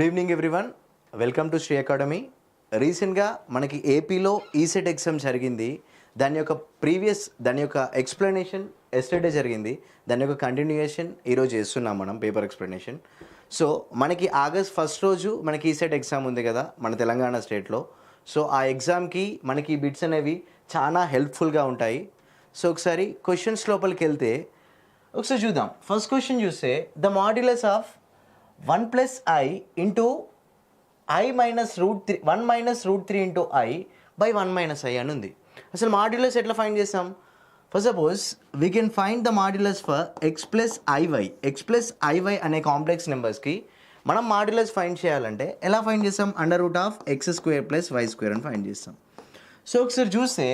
Evening everyone, welcome to Shri academy. రీసెంట్గా మనకి ఏపీలో ఈసెట్ ఎగ్జామ్ జరిగింది. దాని యొక్క ఎక్స్ప్లెనేషన్ ఎస్టర్డే జరిగింది. దాని యొక్క కంటిన్యూయేషన్ ఈరోజు చేస్తున్నాం మనం, పేపర్ ఎక్స్ప్లెనేషన్. సో మనకి ఆగస్ట్ 1 రోజు మనకి ఈసెట్ ఎగ్జామ్ ఉంది కదా మన తెలంగాణ స్టేట్లో. సో ఆ ఎగ్జామ్కి మనకి ఈ బిట్స్ అనేవి చాలా హెల్ప్ఫుల్గా ఉంటాయి. సో ఒకసారి క్వశ్చన్స్ లోపలికి వెళ్తే ఒకసారి చూద్దాం. ఫస్ట్ క్వశ్చన్ చూస్తే the modulus of 1 plus I into I minus root 3 1 minus root 3 into I by 1 minus I అని ఉంది. అసలు మాడ్యులస్ ఎట్లా ఫైండ్ చేస్తాం? First suppose we can find the modulus for x plus i y అనే complex నెంబర్స్కి మనం modulus find చేయాలంటే ఎలా ఫైండ్ చేస్తాం? Under root of x square plus y square అని ఫైండ్ చేస్తాం. సో ఒకసారి చూస్తే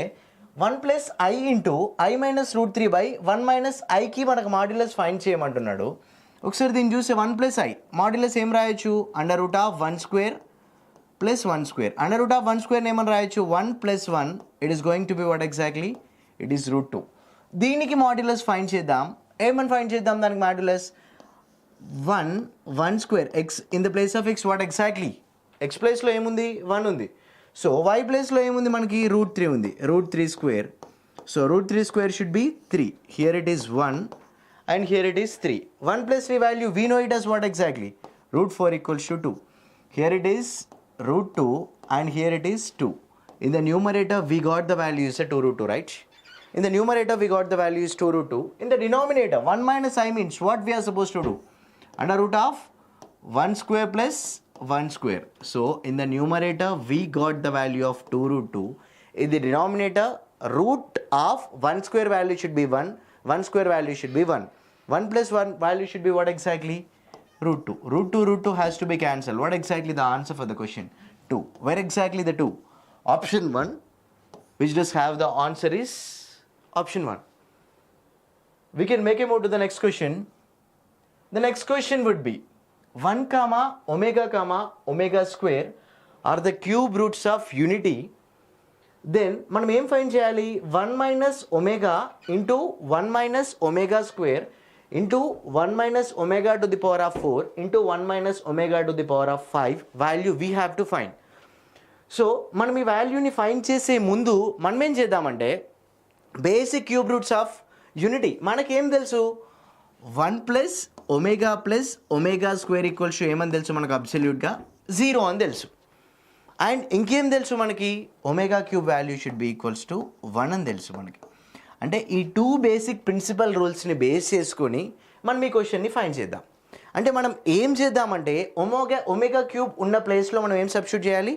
1 plus I into I minus root 3 by 1 minus Iకి మనకు మాడ్యులస్ ఫైండ్ చేయమంటున్నాడు. ఒకసారి దీన్ని చూస్తే 1 plus I మాడ్యులస్ ఏం రాయొచ్చు? Under root of 1 square plus 1 square. Under root of 1 square ఏమని రాయొచ్చు? 1 plus 1 it is going to be what exactly? It is route 2. దీనికి మాడ్యులస్ ఫైండ్ చేద్దాం. ఏమని ఫైండ్ చేద్దాం దానికి modulus? 1 square X in the place of X what exactly? X ప్లేస్లో ఏముంది? 1 ఉంది. సో వై ప్లేస్లో ఏముంది మనకి? రూట్ 3 ఉంది. Root 3 square. So root 3 square should be 3. Here it is 1 and here it is 3. 1 plus 3 value we know it as what exactly? Root 4 equals to 2. Here it is root 2 and here it is 2. In the numerator we got the value is 2 root 2, right? In the numerator we got the value is 2 root 2. In the denominator 1 minus I means what we are supposed to do? Under root of 1 square plus 1 square. So in the numerator we got the value of 2 root 2. In the denominator root of 1 square value should be 1. 1 square value should be 1. 1 plus 1 value should be what exactly? Root 2. Root 2 has to be cancelled. What exactly the answer for the question? 2. Where exactly the 2? Option 1, which does have the answer is option 1. We can make a move to the next question. The next question would be 1 comma omega square are the cube roots of unity. Then మనం ఏం find చేయాలి? 1 minus omega into 1 minus omega square into 1 minus omega to the power of 4 into 1 minus omega to the power of 5 value we have to find. So మనం ఈ వాల్యూని find చేసే ముందు మనం ఏం చేద్దామంటే basic cube roots of unity మనకేం తెలుసు? 1 plus omega square equals to ఏమని తెలుసు మనకు? అబ్సల్యూట్గా 0 అని తెలుసు. అండ్ ఇంకేం తెలుసు మనకి? Omega cube value should B equals to 1 అని తెలుసు మనకి. అంటే ఈ 2 బేసిక్ ప్రిన్సిపల్ రూల్స్ని బేస్ చేసుకొని మనం ఈ క్వశ్చన్ని ఫైండ్ చేద్దాం. అంటే మనం ఏం చేద్దామంటే ఒమేగా క్యూబ్ ఉన్న ప్లేస్లో మనం ఏం సబ్స్టిట్యూట్ చేయాలి?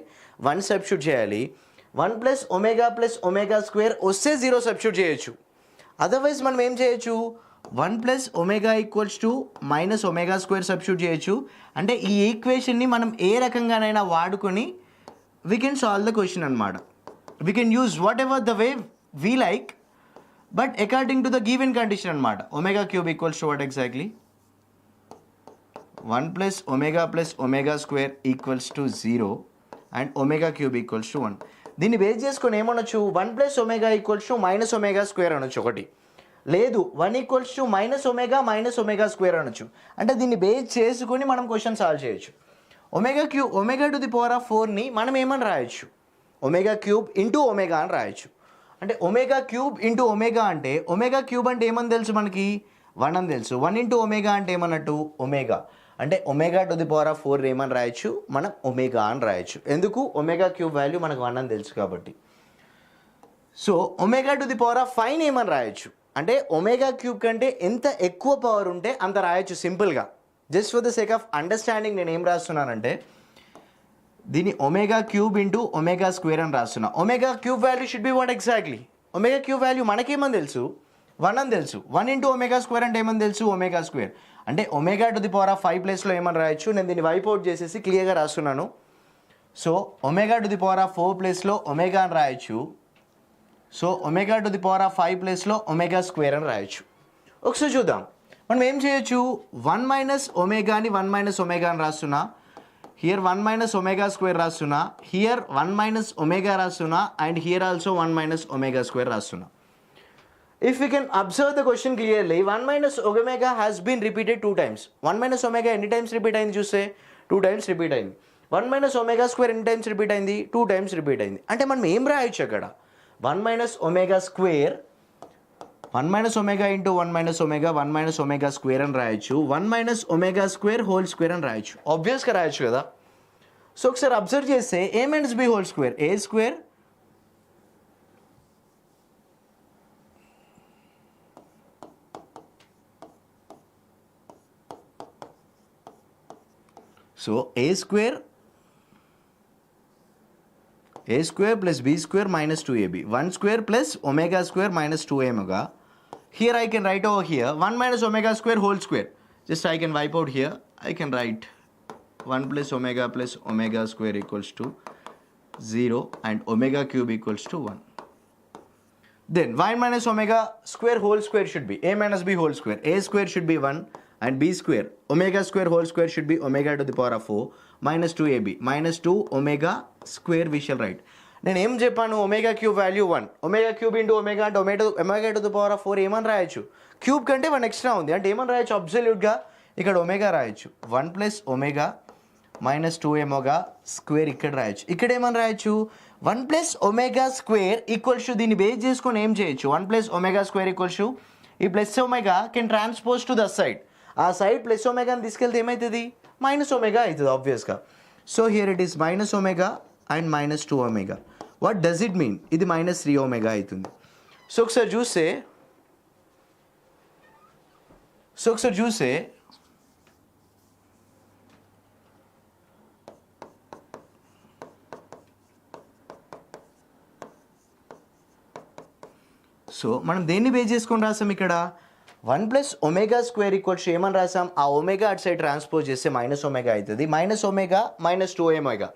1 సబ్స్టిట్యూట్ చేయాలి. 1 ప్లస్ ఒమేగా స్క్వేర్ వస్తే 0 సబ్స్టిట్యూట్ చేయొచ్చు. అదర్వైజ్ మనం ఏం చేయొచ్చు? 1 plus omega equals to minus omega square substitute చేయొచ్చు. అంటే ఈ ఈక్వేషన్ని మనం ఏ రకంగానైనా వాడుకొని we can solve the question anamata. We can use whatever the way we like, but according to the given condition anamata. Omega cube equals to what exactly? 1 plus omega square equals to 0 and omega cube equals to 1. దీన్ని base చేసుకొని ఏమనొచ్చు? 1 plus omega equals to minus omega square అనొచ్చు ఒకటి. లేదు 1 equals to minus omega square అనొచ్చు. అంటే దీన్ని base చేసుకొని మనం క్వశ్చన్ సాల్వ్ చేయొచ్చు. Omega to the power of 4ని మనం ఏమని రాయొచ్చు? ఒమేగా క్యూబ్ ఇంటూ ఒమేగా అని రాయొచ్చు. అంటే ఒమేగా క్యూబ్ ఇంటూ ఒమేగా అంటే ఒమేగా క్యూబ్ అంటే ఏమని తెలుసు మనకి? 1 అని తెలుసు. 1 ఇంటూ ఒమేగా అంటే ఏమన్నట్టు? ఒమేగా. అంటే omega to the power of 4 ఏమని రాయొచ్చు? మనం ఒమేగా అని రాయొచ్చు. ఎందుకు? ఒమేగా క్యూబ్ వాల్యూ మనకు 1 అని తెలుసు కాబట్టి. So omega to the power of 5 ఏమని రాయొచ్చు? అంటే ఒమేగా క్యూబ్ కంటే ఎంత ఎక్కువ పవర్ ఉంటే అంత రాయొచ్చు సింపుల్గా. Just for the sake of understanding నేను ఏం రాస్తున్నానంటే దీన్ని omega cube into omega square అని రాస్తున్నా. Omega cube value should be what exactly? Omega cube value మనకేమని తెలుసు? 1 అని తెలుసు. 1 ఇంటూ ఒమేగా స్క్వేర్ అంటే ఏమని తెలుసు? Omega square. అంటే omega to the power of 5 ప్లేస్లో ఏమని రాయొచ్చు? నేను దీన్ని వైప్ అవుట్ చేసేసి క్లియర్గా రాస్తున్నాను. So omega to the power of 4 ప్లేస్లో ఒమేగా అని రాయొచ్చు. So omega to the power of 5 ప్లేస్లో ఒమేగా స్క్వేర్ అని రాయొచ్చు. ఒకసారి చూద్దాం. మనం ఏం చేయొచ్చు? 1 మైనస్ ఒమేగాని 1 మైనస్ ఒమేగా అని రాస్తున్నా. హియర్ 1 మైనస్ ఒమేగా స్క్వేర్ రాస్తున్నా. హియర్ 1 మైనస్ ఒమేగా రాస్తున్నా. And here also 1 minus omega square రాస్తున్నా. If we can observe the question clearly, 1 minus omega has been repeated 2 times. 1 minus omega any times repeat అయింది చూస్తే 2 times repeat అయింది. 1 minus omega square ఎన్ని times repeat అయింది? 2 times repeat అయింది. అంటే మనం ఏం రాయొచ్చు అక్కడ? 1 minus omega square 1 minus omega into 1 minus omega 1 minus omega square అని రాయొచ్చు. 1 minus omega square whole square అని రాయొచ్చు. ఆబ్వియస్గా రాయొచ్చు కదా. సో ఒకసారి అబ్జర్వ్ చేస్తే A minus B whole square, A square so A square plus B square minus 2ab 1 square plus omega square minus 2 omega. Here I can write over here 1 minus omega square whole square. Just I can wipe out here. I can write 1 plus omega square equals to 0 and omega cube equals to 1. Then 1 minus omega square whole square should be a minus b whole square. A square should be 1 and b square omega square whole square should be omega to the power of 4 minus 2ab minus 2 omega square we shall write. నేను ఏం చెప్పాను? Omega cube value 1, omega cube into omega అంటే omega to the power of 4 ఏమని రాయొచ్చు? Cube కంటే 1 extra ఉంది అంటే ఏమని రాయొచ్చు? అబ్సల్యూట్గా ఇక్కడ ఒమేగా రాయొచ్చు. 1 plus omega minus 2 omega square ఇక్కడ రాయొచ్చు. ఇక్కడ ఏమని రాయొచ్చు? 1 plus omega square equals to దీన్ని బేస్ చేసుకొని ఏం చేయొచ్చు? 1 plus omega square equals to ఈ plus omega can transpose to the side. ఆ సైడ్ ప్లస్ ఒమేగాని తీసుకెళ్తే ఏమవుతుంది? మైనస్ ఒమేగా అవుతుంది ఆబ్వియస్గా. So here it is minus omega and minus 2 omega. What does it mean? ఇది మైనస్ 3 omega అవుతుంది. So ఒకసారి చూస్తే సో మనం దేన్ని బేస్ చేసుకొని రాసాం ఇక్కడ? 1 ప్లస్ ఒమేగా స్క్వేర్ ఈక్వల్స్ ఏమని రాసాం? ఆ ఒమేగా అటు సైడ్ ట్రాన్స్పోజ్ చేస్తే మైనస్ ఒమేగా అవుతుంది. Minus omega minus 2 omega.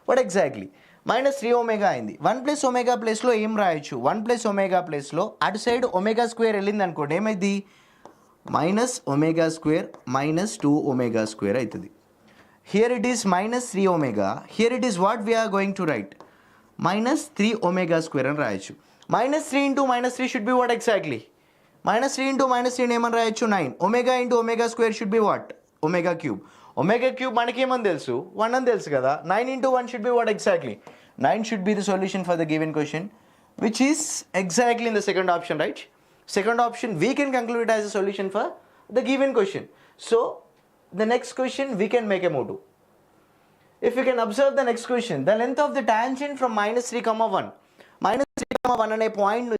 What exactly? Minus 3 omega అయింది. 1 ప్లస్ ఒమేగా ప్లేస్లో ఏం రాయొచ్చు? 1 ప్లస్ ఒమేగా ప్లేస్లో అటు సైడ్ ఒమేగా స్క్వేర్ వెళ్ళింది అనుకోండి, ఏమైంది? Minus omega square minus 2 omega square అవుతుంది. Here it is minus 3 omega. Here it is what we are going to write? Minus 3 omega square అని రాయొచ్చు. Minus 3 into minus 3 should be what exactly? Minus 3 into minus 3 ఏమని రాయొచ్చు? 9. Omega into omega square should be what? Omega cube. Omega cube మనకి ఏమని తెలుసు? 1 అని తెలుసు కదా. 9 into 1 should be what exactly? 9 should be the solution for the given question, which is exactly in the second option, right? Second option we can conclude it as a solution for the given question. So the next question we can make a move. If you can observe the next question, the length of the tangent from minus 3 comma 1 అనే point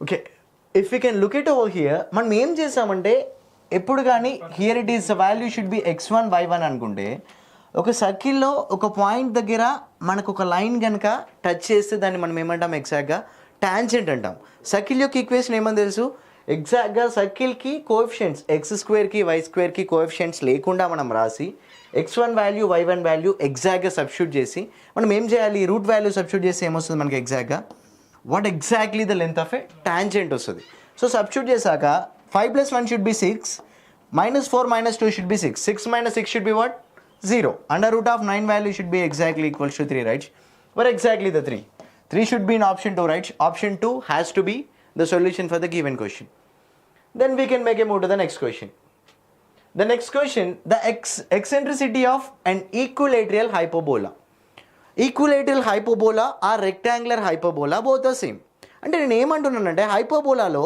okay. If you can look it over here, మనం ఏం చేసామంటే ఎప్పుడు కానీ here it is value should B x1 y1 అనుకుంటే ఒక సర్కిల్లో ఒక పాయింట్ దగ్గర మనకు ఒక లైన్ కనుక టచ్ చేస్తే దాన్ని మనం ఏమంటాం? ఎగ్జాక్ట్గా టాంజెంట్ అంటాం. సర్కిల్ యొక్క ఈక్వేషన్ ఏమని తెలుసు? ఎగ్జాక్ట్గా సర్కిల్కి కోఎఫిషియెంట్స్ x2కి y2కి కోఎఫిషియెంట్స్ లేకుండా మనం రాసి x1 వాల్యూ y1 వాల్యూ ఎగ్జాక్ట్గా సబ్స్టిట్యూట్ చేసి మనం ఏం చేయాలి? రూట్ వాల్యూ సబ్స్టిట్యూట్ చేస్తే ఏమొస్తుంది మనకి? ఎగ్జాక్ట్గా what exactly the length of a tangent వస్తుంది. సో సబ్స్టిట్యూట్ చేశాక 5 + 1 should be 6, -4 - 2 should be 6, 6 - 6 should be what? 0. Under root of 9 value should be exactly equals to 3, right? What exactly the 3? 3 should be in option 2, right? Option 2 has to be the solution for the given question. Then we can make a move to the next question. The next question, the eccentricity of an equilateral hyperbola. Equilateral hyperbola or rectangular hyperbola both are same. అంటే నేను ఏమంటున్నానంటే హైపర్బోలాలో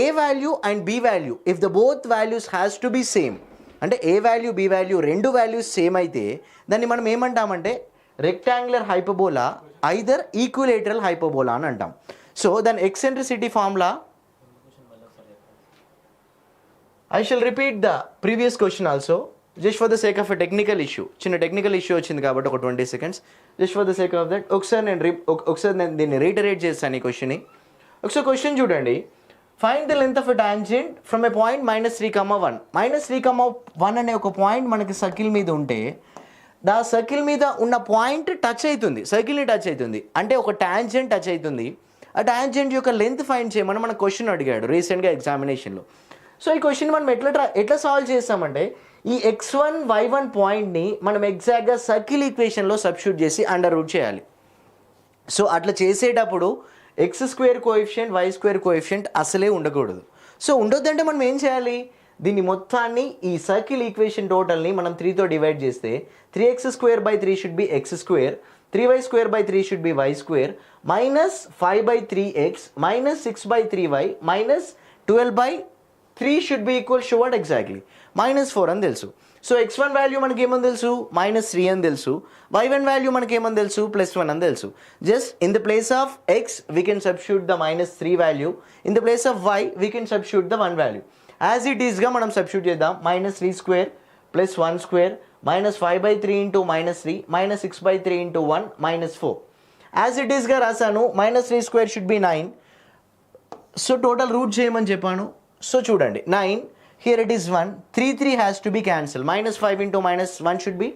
A value and B value if the both values has to be same, అంటే ఏ value B value రెండు values same అయితే దాన్ని మనం ఏమంటామంటే rectangular hyperbola either equilateral hyperbola అని అంటాం. సో దాని eccentricity formula I shall repeat the previous question also, just for the sake of a technical issue. చిన్న టెక్నికల్ ఇష్యూ వచ్చింది కాబట్టి ఒక 20 seconds, just for the sake of that ఒకసారి నేను దీన్ని రీటరేట్ చేస్తాను ఈ క్వశ్చన్ని. ఒకసారి క్వశ్చన్ చూడండి. Find the length of a tangent from a point -3,1. -3,1 అనే ఒక పాయింట్ మనకి సర్కిల్ మీద ఉంటే దా సర్కిల్ మీద ఉన్న పాయింట్ టచ్ అవుతుంది, సర్కిల్ని టచ్ అవుతుంది, అంటే ఒక టాంజెంట్ టచ్ అవుతుంది. ఆ టాంజెంట్ యొక్క లెంత్ ఫైండ్ చేయమని మన క్వశ్చన్ అడిగాడు రీసెంట్గా ఎగ్జామినేషన్లో. సో ఈ క్వశ్చన్ మనం ఎట్లా సాల్వ్ చేస్తామంటే ఈ x1 y1 పాయింట్ని మనం ఎగ్జాక్ట్గా సర్కిల్ ఈక్వేషన్లో సబ్స్టిట్యూట్ చేసి అండర్ రూట్ చేయాలి. సో అట్లా చేసేటప్పుడు x² కోఎఫిషియంట్ y² కోఎఫిషియంట్ అసలే ఉండకూడదు. సో ఉండొద్దంటే మనం ఏం చేయాలి, దీన్ని మొత్తాన్ని ఈ సర్కిల్ ఈక్వేషన్ టోటల్ని మనం 3తో డివైడ్ చేస్తే 3x² / 3 should B x², 3y² / 3 should B y², -5/3x, -6/3y, -12/3 should be equal to what exactly? -4 అని తెలుసు. సో x1 వాల్యూ మనకి ఏమని తెలుసు, -3 అని తెలుసు. y1 వాల్యూ మనకి ఏమని తెలుసు, +1 అని తెలుసు. Just in the place of x we can substitute the -3 value, in the place of y we can substitute the 1 value. As it ఈస్గా మనం సబ్స్టిట్యూట్ చేద్దాం. -3² + 1² -5/3 × -3 -6/3 × 1 -4. యాజ్ ఇట్ ఈస్గా రాశాను. -3² should be 9. So total root చేయమని చెప్పాను. So చూడండి 9, here it is 1, 3 has to be cancelled, -5 × -1 should be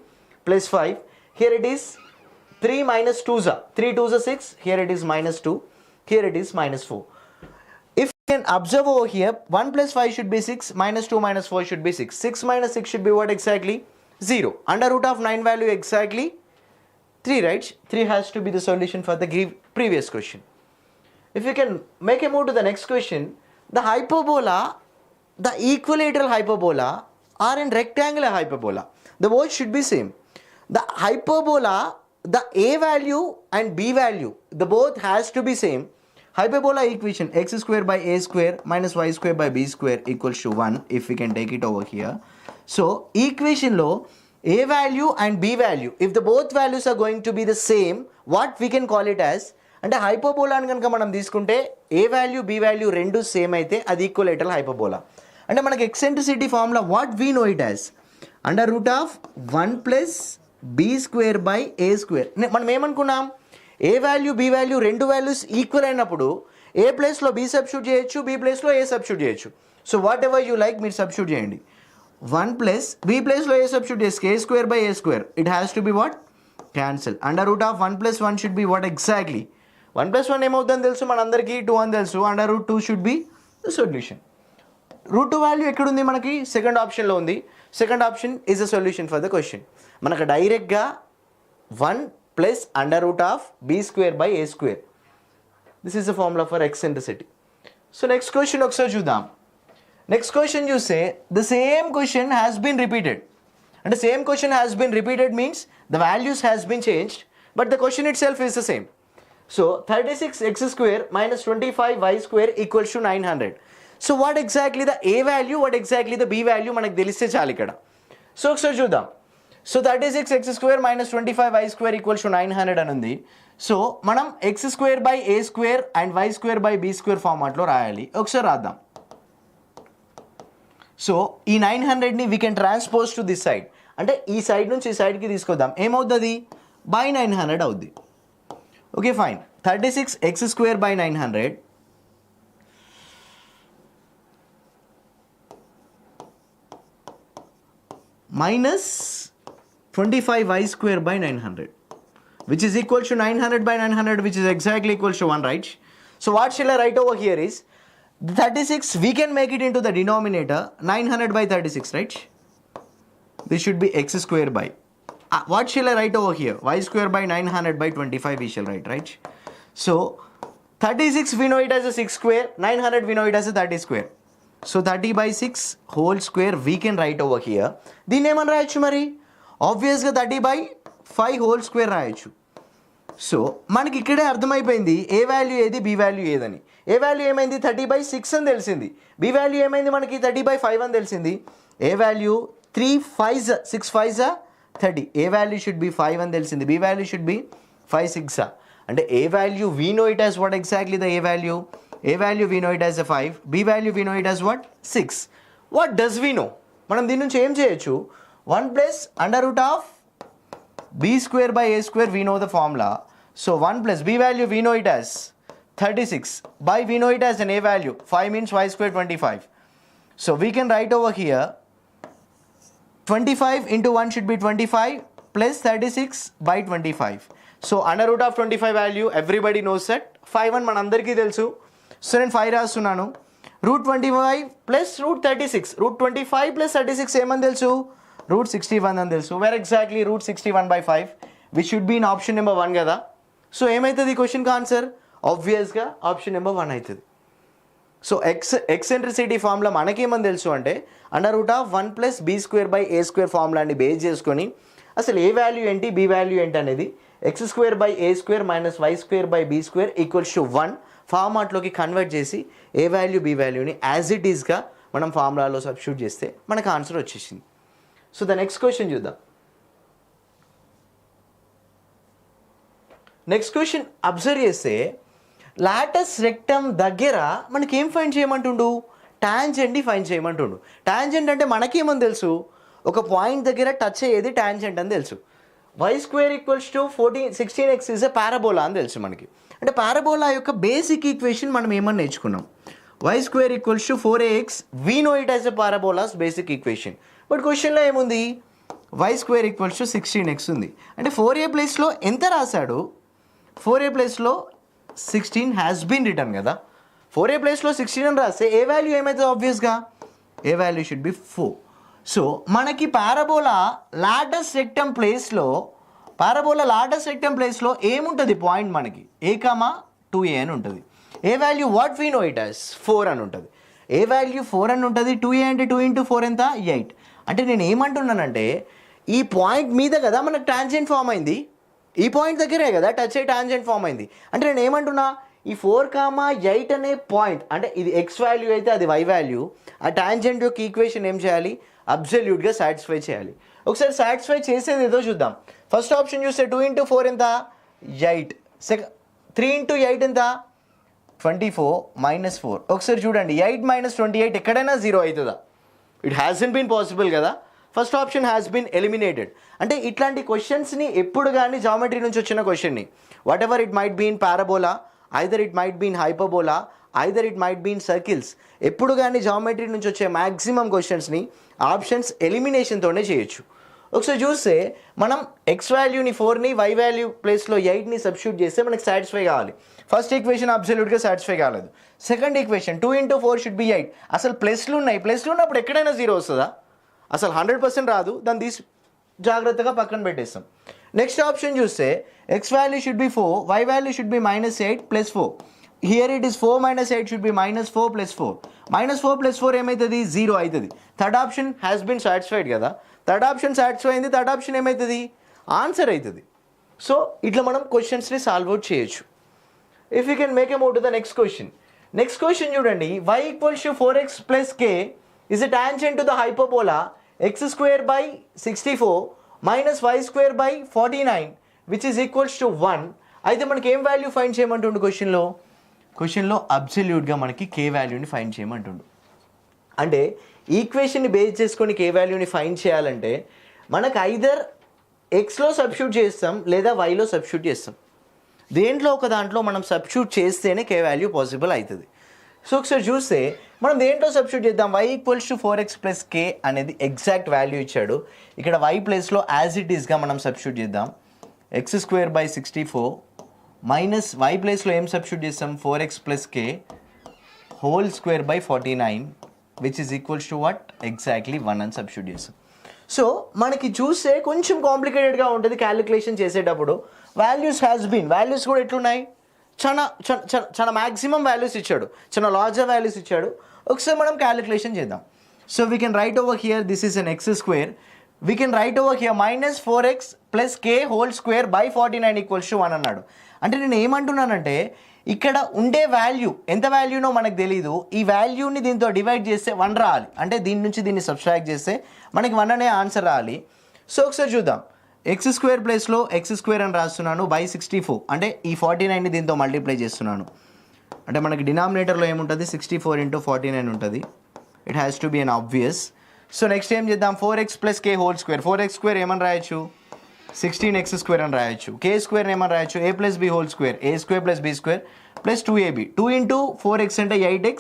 +5, here it is 3 - 2 3 2 6, here it is -2, here it is -4. If you can observe over here, 1 + 5 should be 6, -2 - 4 should be 6, 6 - 6 should be what exactly? 0. Under root of 9 value exactly 3, right? 3 has to be the solution for the previous question. If you can make a move to the next question, the hyperbola, the equilateral hyperbola or in rectangular hyperbola, the both should be same. The hyperbola, the a value and b value, the both has to be same. Hyperbola equation x² / a² -y² / b² equals to 1 if we can take it over here. So equation lo a value and b value, if the both values are going to be the same, what we can call it as, అంటే హైపర్బోలాని కనుక మనం తీసుకుంటే A value B value రెండు same అయితే అది equilateral hyperbola. అంటే మనకి eccentricity formula what we know it as under root of 1 + b² / a². మనం ఏమనుకున్నాం, ఏ వాల్యూ బి వాల్యూ రెండు వాల్యూస్ ఈక్వల్ అయినప్పుడు ఏ ప్లేస్లో బి సబ్స్టిట్యూట్ చేయొచ్చు, బి ప్లేస్లో ఏ సబ్స్టిట్యూట్ చేయొచ్చు. So whatever you like మీరు సబ్స్టిట్యూట్ చేయండి. 1 + b ప్లేస్లో ఏ సబ్స్టిట్యూట్ చేస్తే a² / a², it has to be what, cancel. Under root of 1 + 1 should be what exactly, 1 + 1 ఏమవుతుందని తెలుసు మనందరికీ, 2 అని తెలుసు. Under root 2 should be the solution. Root 2 value ఎక్కడుంది మనకి, సెకండ్ ఆప్షన్లో ఉంది. Second option is the solution for the question. మనకు డైరెక్ట్గా 1 + under root of b² / a². This is the formula for eccentricity. So next question ఒకసారి చూద్దాం. Next question చూస్తే the same question has been repeated. అంటే same question has been repeated means the values has been changed but the question itself is the same. So 36x² - 25y² equals to 900. So what exactly the a value, what exactly the b value మనకు తెలిస్తే చాలు ఇక్కడ. So ఒకసారి చూద్దాం. So 36x² - 25y² equals to 900 అని ఉంది. So మనం x² / a² and y² / b² ఫార్మాట్లో రాయాలి. ఒకసారి రాద్దాం. సో ఈ 900ని we can transpose to this side, అంటే ఈ సైడ్ నుంచి ఈ సైడ్కి తీసుకొద్దాం. ఏమవుతుంది, /900 అవుద్ది. Okay fine. 36x² / 900 -25y² / 900 which is equal to 900 / 900 which is exactly equal to 1, right? So what shall I write over here is 36, we can make it into the denominator 900 by 36, right? This should be x square by, what shall I write over here? Y square by 900 by 25 we shall write, right? So 36 we know it as a 6 square, 900 we know it as a 30 square. So 30 by 6 whole square we can write over here. దీన్ని ఏమని రాయొచ్చు మరి? ఆబ్వియస్గా 30 by 5 whole square రాయొచ్చు. So మనకి ఇక్కడే అర్థమైపోయింది ఏ value ఏది, బి వాల్యూ ఏదని. ఏ వాల్యూ ఏమైంది 30 by 6 అని తెలిసింది, బి వాల్యూ ఏమైంది మనకి 30 by 5 అని తెలిసింది. A value 3 5s 6 5s 30, A value should be 5 అని తెలిసింది, బి వాల్యూ షుడ్ బి 5 6. అంటే ఏ value we know it as what exactly the A value? A value we know it as a 5, B value we know it as what? 6. What does we know? మనం దీని నుంచి ఏం చేయొచ్చు? 1 plus under root of b square by a square we know the formula. So 1 plus b value we know it as 36 by we know it as an a value. 5 means y square 25. So we can write over here 25 into 1 should be 25 plus 36 by 25. So under root of 25 value everybody knows that 5 అని మనందరికీ తెలుసు. So నేను 5 రాస్తున్నాను. Root 25 plus root 36, root 25 plus 36 ఏమని తెలుసు? Root 61 అని తెలుసు. Where exactly root 61 by 5 which should be in option number 1 కదా. సో ఏమవుతుంది ఈ క్వశ్చన్కి ఆన్సర్? ఆబ్వియస్గా ఆప్షన్ నెంబర్ 1 అవుతుంది. సో ఎక్సెంట్రిసిటీ ఫార్ములా మనకేమని తెలుసు అంటే under root of 1 plus B square by A square ఫార్ములాని బేస్ చేసుకొని అసలు ఏ వాల్యూ ఏంటి, బి వాల్యూ ఏంటి అనేది X square by A square minus Y square by B square equals to 1 ఫార్మాట్లోకి కన్వర్ట్ చేసి ఏ వాల్యూ బి వాల్యూని as it ఈస్గా మనం ఫార్ములాలో సబ్స్టిట్యూట్ చేస్తే మనకు ఆన్సర్ వచ్చేసింది. సో ద నెక్స్ట్ క్వశ్చన్ చూద్దాం. నెక్స్ట్ క్వశ్చన్ అబ్జర్వ్ చేస్తే లాటస్ రెక్టమ్ దగ్గర మనకి ఏం ఫైండ్ చేయమంటుండు? టాంజెంట్ని ఫైండ్ చేయమంటుండు. టాంజెంట్ అంటే మనకేమని తెలుసు? ఒక పాయింట్ దగ్గర టచ్ అయ్యేది టాంజెంట్ అని తెలుసు. Y square equals to 16x is a parabola అని తెలుసు మనకి. అంటే పారాబోలా యొక్క బేసిక్ ఈక్వేషన్ మనం ఏమని నేర్చుకున్నాం? Y square equals to 4ax we know it as a parabola's basic equation. But క్వశ్చన్లో ఏముంది? Why square equals to 16x ఉంది. అంటే 4a ప్లేస్లో ఎంత రాశాడు? 4a ప్లేస్లో 16 హ్యాస్ బీన్ రిటర్న్ కదా. 4a ప్లేస్లో 16 అని రాస్తే ఏ వాల్యూ ఏమవుతుంది? ఆబ్వియస్గా A value should be 4. So మనకి పారాబోలా లాటస్ రెక్టమ్ ప్లేస్లో ఏముంటుంది? పాయింట్ మనకి a, 2a అని ఉంటుంది. A value what we know it as 4 అని ఉంటుంది. ఏ వాల్యూ 4 అని ఉంటుంది. 2a అంటే 2 into 4 ఎంత? 8. అంటే నేను ఏమంటున్నానంటే ఈ పాయింట్ మీద కదా మనకు టాంజెంట్ ఫామ్ అయింది, ఈ పాయింట్ దగ్గరే కదా టచ్ అయ్యి టాంజెంట్ ఫామ్ అయింది. అంటే నేను ఏమంటున్నా ఈ 4, 8 అనే పాయింట్ అంటే ఇది ఎక్స్ వాల్యూ అయితే అది వై వాల్యూ, ఆ టాంజెంట్ యొక్క ఈక్వేషన్ ఏం చేయాలి? అబ్సల్యూట్గా సాటిస్ఫై చేయాలి. ఒకసారి సాటిస్ఫై చేసేది ఏదో చూద్దాం. ఫస్ట్ ఆప్షన్ చూస్తే 2 into 4 ఎంత? 8. 3 into 8 ఎంత? 24 minus 4. ఒకసారి చూడండి 8 minus 28 ఎక్కడైనా 0 అవుతుందా? ఇట్ హ్యాజన్ బీన్ పాసిబుల్ కదా. First option has been eliminated. అంటే ఇట్లాంటి క్వశ్చన్స్ని ఎప్పుడు కానీ జామెట్రీ నుంచి వచ్చిన క్వశ్చన్ని whatever it might be in parabola, either it might be in hyperbola, either it might be in circles, ఎప్పుడు కానీ జామెట్రీ నుంచి వచ్చే మ్యాక్సిమం క్వశ్చన్స్ని ఆప్షన్స్ ఎలిమినేషన్తోనే చేయొచ్చు. ఒకసారి చూస్తే మనం ఎక్స్ వాల్యూని 4ని వై వాల్యూ ప్లేస్లో 8ని సబ్స్టిట్యూట్ చేస్తే మనకి సాటిస్ఫై కావాలి. ఫస్ట్ ఈక్వేషన్ అబ్సల్యూట్గా సాటిస్ఫై కాలేదు. Second equation 2 into 4 should be 8. అసలు ప్లస్లు ఉన్నాయి, ప్లస్లు ఉన్నప్పుడు ఎక్కడైనా 0 వస్తుందా? అసలు 100% రాదు. దాన్ని తీసి జాగ్రత్తగా పక్కన పెట్టేస్తాం. నెక్స్ట్ ఆప్షన్ చూస్తే x value should be 4, y value should be -8 + 4. Here it is 4 - 8 should be -4 + 4. -4 + 4 ఏమవుతుంది? 0 అవుతుంది. Third option has been satisfied కదా. థర్డ్ ఆప్షన్ సాటిస్ఫై అయింది. థర్డ్ ఆప్షన్ ఏమవుతుంది? ఆన్సర్ అవుతుంది. సో ఇట్లా మనం క్వశ్చన్స్ని సాల్వ్ అవుట్ చేయొచ్చు. If you can make a move to the next question. Next question చూడండి. y = 4x + k is a tangent to the hyperbola x² by 64 minus y² by 49 which is equals to 1. అయితే మనకి ఏం value find చేయమంటుండు క్వశ్చన్లో అబ్సల్యూట్గా మనకి k వాల్యూని find చేయమంటుండు. అంటే ఈక్వేషన్ని base చేసుకొని k వాల్యూని ఫైండ్ చేయాలంటే మనకు ఐదర్ ఎక్స్లో సబ్స్టిట్యూట్ చేస్తాం లేదా వైలో సబ్స్టిట్యూట్ చేస్తాం. దేంట్లో ఒక దాంట్లో మనం సబ్స్టిట్యూట్ చేస్తేనే k వాల్యూ పాసిబుల్ అవుతుంది. సో ఒకసారి చూస్తే మనం దేంట్లో సబ్స్టిట్యూట్ చేద్దాం. y = 4x + k అనేది ఎగ్జాక్ట్ వాల్యూ ఇచ్చాడు. ఇక్కడ y ప్లేస్లో యాజ్ ఇట్ ఈస్గా మనం సబ్స్టిట్యూట్ చేద్దాం. x² by 64 మైనస్ వై ప్లేస్లో ఏం సబ్స్టిట్యూట్ చేస్తాం 4x plus K whole square by 49 which is equals to what exactly 1 అని సబ్స్టిట్యూట్ చేస్తాం. సో మనకి చూస్తే కొంచెం కాంప్లికేటెడ్గా ఉంటుంది క్యాలిక్యులేషన్ చేసేటప్పుడు. వాల్యూస్ కూడా ఎట్లున్నాయి, చాలా మ్యాక్సిమం వాల్యూస్ ఇచ్చాడు, చాలా లార్జర్ వాల్యూస్ ఇచ్చాడు. ఒకసారి మనం క్యాలిక్యులేషన్ చేద్దాం. So we can write over here this is an ex square. We can write over here minus 4x plus K whole square by 49 equals to 1 అన్నాడు. అంటే నేను ఏమంటున్నానంటే ఇక్కడ ఉండే వాల్యూ ఎంత వాల్యూనో మనకు తెలీదు. ఈ వాల్యూని దీంతో డివైడ్ చేస్తే 1 రావాలి. అంటే దీని నుంచి దీన్ని సబ్స్ట్రాక్ట్ చేస్తే మనకి 1 అనే ఆన్సర్ రావాలి. సో ఒకసారి చూద్దాం. ఎక్స్ స్క్వేర్ ప్లేస్లో ఎక్స్ స్క్వేర్ అని రాస్తున్నాను బై 64. అంటే ఈ 49ని దీంతో మల్టిప్లై చేస్తున్నాను. అంటే మనకి డినామినేటర్లో ఏముంటుంది 64 ఇంటూ 49 ఉంటుంది. It has to be an obvious. So next ఏం చేద్దాం 4x ప్లస్ కే హోల్ స్క్వేర్. 4x స్క్వేర్ ఏమని రాయొచ్చు 16x స్క్వేర్ అని రాయొచ్చు. కే స్క్వేర్ ఏమని రాయొచ్చు a plus B whole square, a square plus B square plus 2ab. 2 into 4x అంటే 8x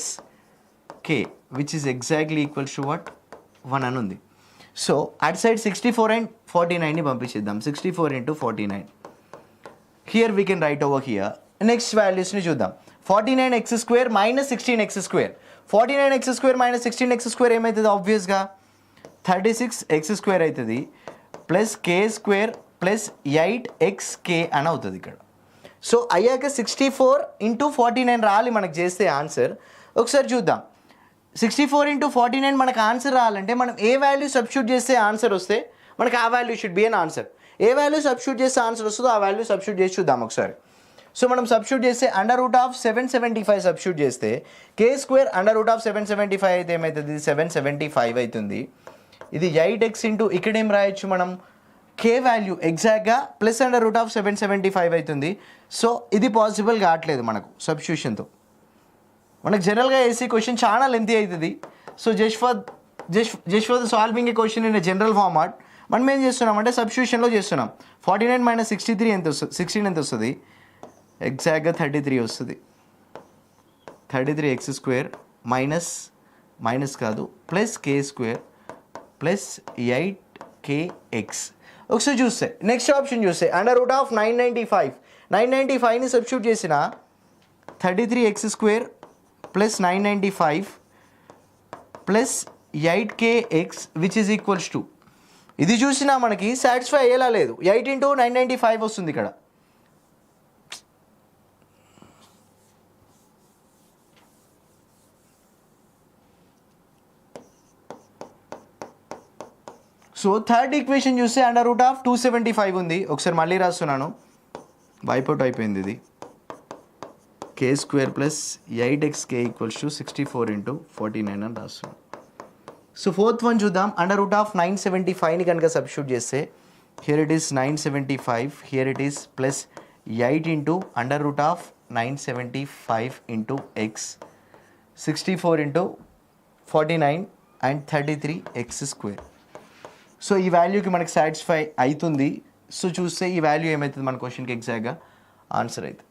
K which is exactly equals to what 1 అని ఉంది. So at side 64 and 49ని పంపించేద్దాం. 64 into 49 here we can write over here. Next వాల్యూస్ని చూద్దాం. 49x square minus 16x square. 49x square minus 16x square ఏమవుతుంది ఆబ్వియస్గా 36x square అవుతుంది plus కే square plus 8xk అని అవుతుంది ఇక్కడ. సో అయ్యాక 64 ఇంటూ 49 రావాలి మనకు చేస్తే ఆన్సర్. ఒకసారి చూద్దాం. 64 ఇంటూ 49 మనకు ఆన్సర్ రావాలంటే మనం ఏ వాల్యూ సబ్స్టిట్యూట్ చేస్తే ఆన్సర్ వస్తే మనకు ఆ value should be an answer. A value substitute చేస్తే ఆన్సర్ వస్తుందో ఆ వాల్యూ సబ్స్టిట్యూట్ చేసి చూద్దాం ఒకసారి. సో మనం సబ్స్టిట్యూట్ చేస్తే √775 సబ్స్టిట్యూట్ చేస్తే కే స్క్వేర్ √775 అయితే ఏమవుతుంది 775 అవుతుంది. ఇది 8x ఇంటూ ఇక్కడ ఏం రాయొచ్చు మనం కే వాల్యూ ఎగ్జాక్ట్గా ప్లస్ √775 అవుతుంది. సో ఇది పాసిబుల్ కావట్లేదు మనకు సబ్స్టిట్యూషన్తో. మనకు జనరల్గా ఏసీ క్వశ్చన్ చాలా లెంతీ అవుతుంది. So just for the solving A question in general format మనం ఏం చేస్తున్నాం అంటే సబ్స్టిట్యూషన్లో చేస్తున్నాం. 49 మైనస్ 63 ఎంత వస్తుంది 16 ఎంత వస్తుంది ఎగ్జాక్ట్గా 33 వస్తుంది. 33x స్క్వేర్ మైనస్ కాదు ప్లస్ కే స్క్వేర్ ప్లస్ 8kx. ఒకసారి చూస్తే నెక్స్ట్ ఆప్షన్ చూస్తే √995ని సబ్స్టిట్యూట్ చేసిన 33x square plus 995 plus 8kx which is equals to ఇది చూసినా మనకి సాటిస్ఫై అయ్యేలా లేదు. 8 ఇంటూ 995 వస్తుంది ఇక్కడ. సో థర్డ్ ఈక్వేషన్ చూస్తే √275 ఉంది. ఒకసారి మళ్ళీ రాస్తున్నాను, వైపౌట్ అయిపోయింది ఇది. K square plus 8xk equals to 64 into 49 అని రాస్తున్నాను. సో ఫోర్త్ వన్ చూద్దాం. √975ని కనుక సబ్స్టిట్యూట్ చేస్తే here it is 975, here it is plus 8 into √975 into X 64 into 49 and 33x square. So ఈ వాల్యూకి మనకి సాటిస్ఫై అవుతుంది. సో చూస్తే ఈ వాల్యూ ఏమవుతుంది మన క్వశ్చన్కి ఎగ్జాక్ట్గా ఆన్సర్ అవుతుంది.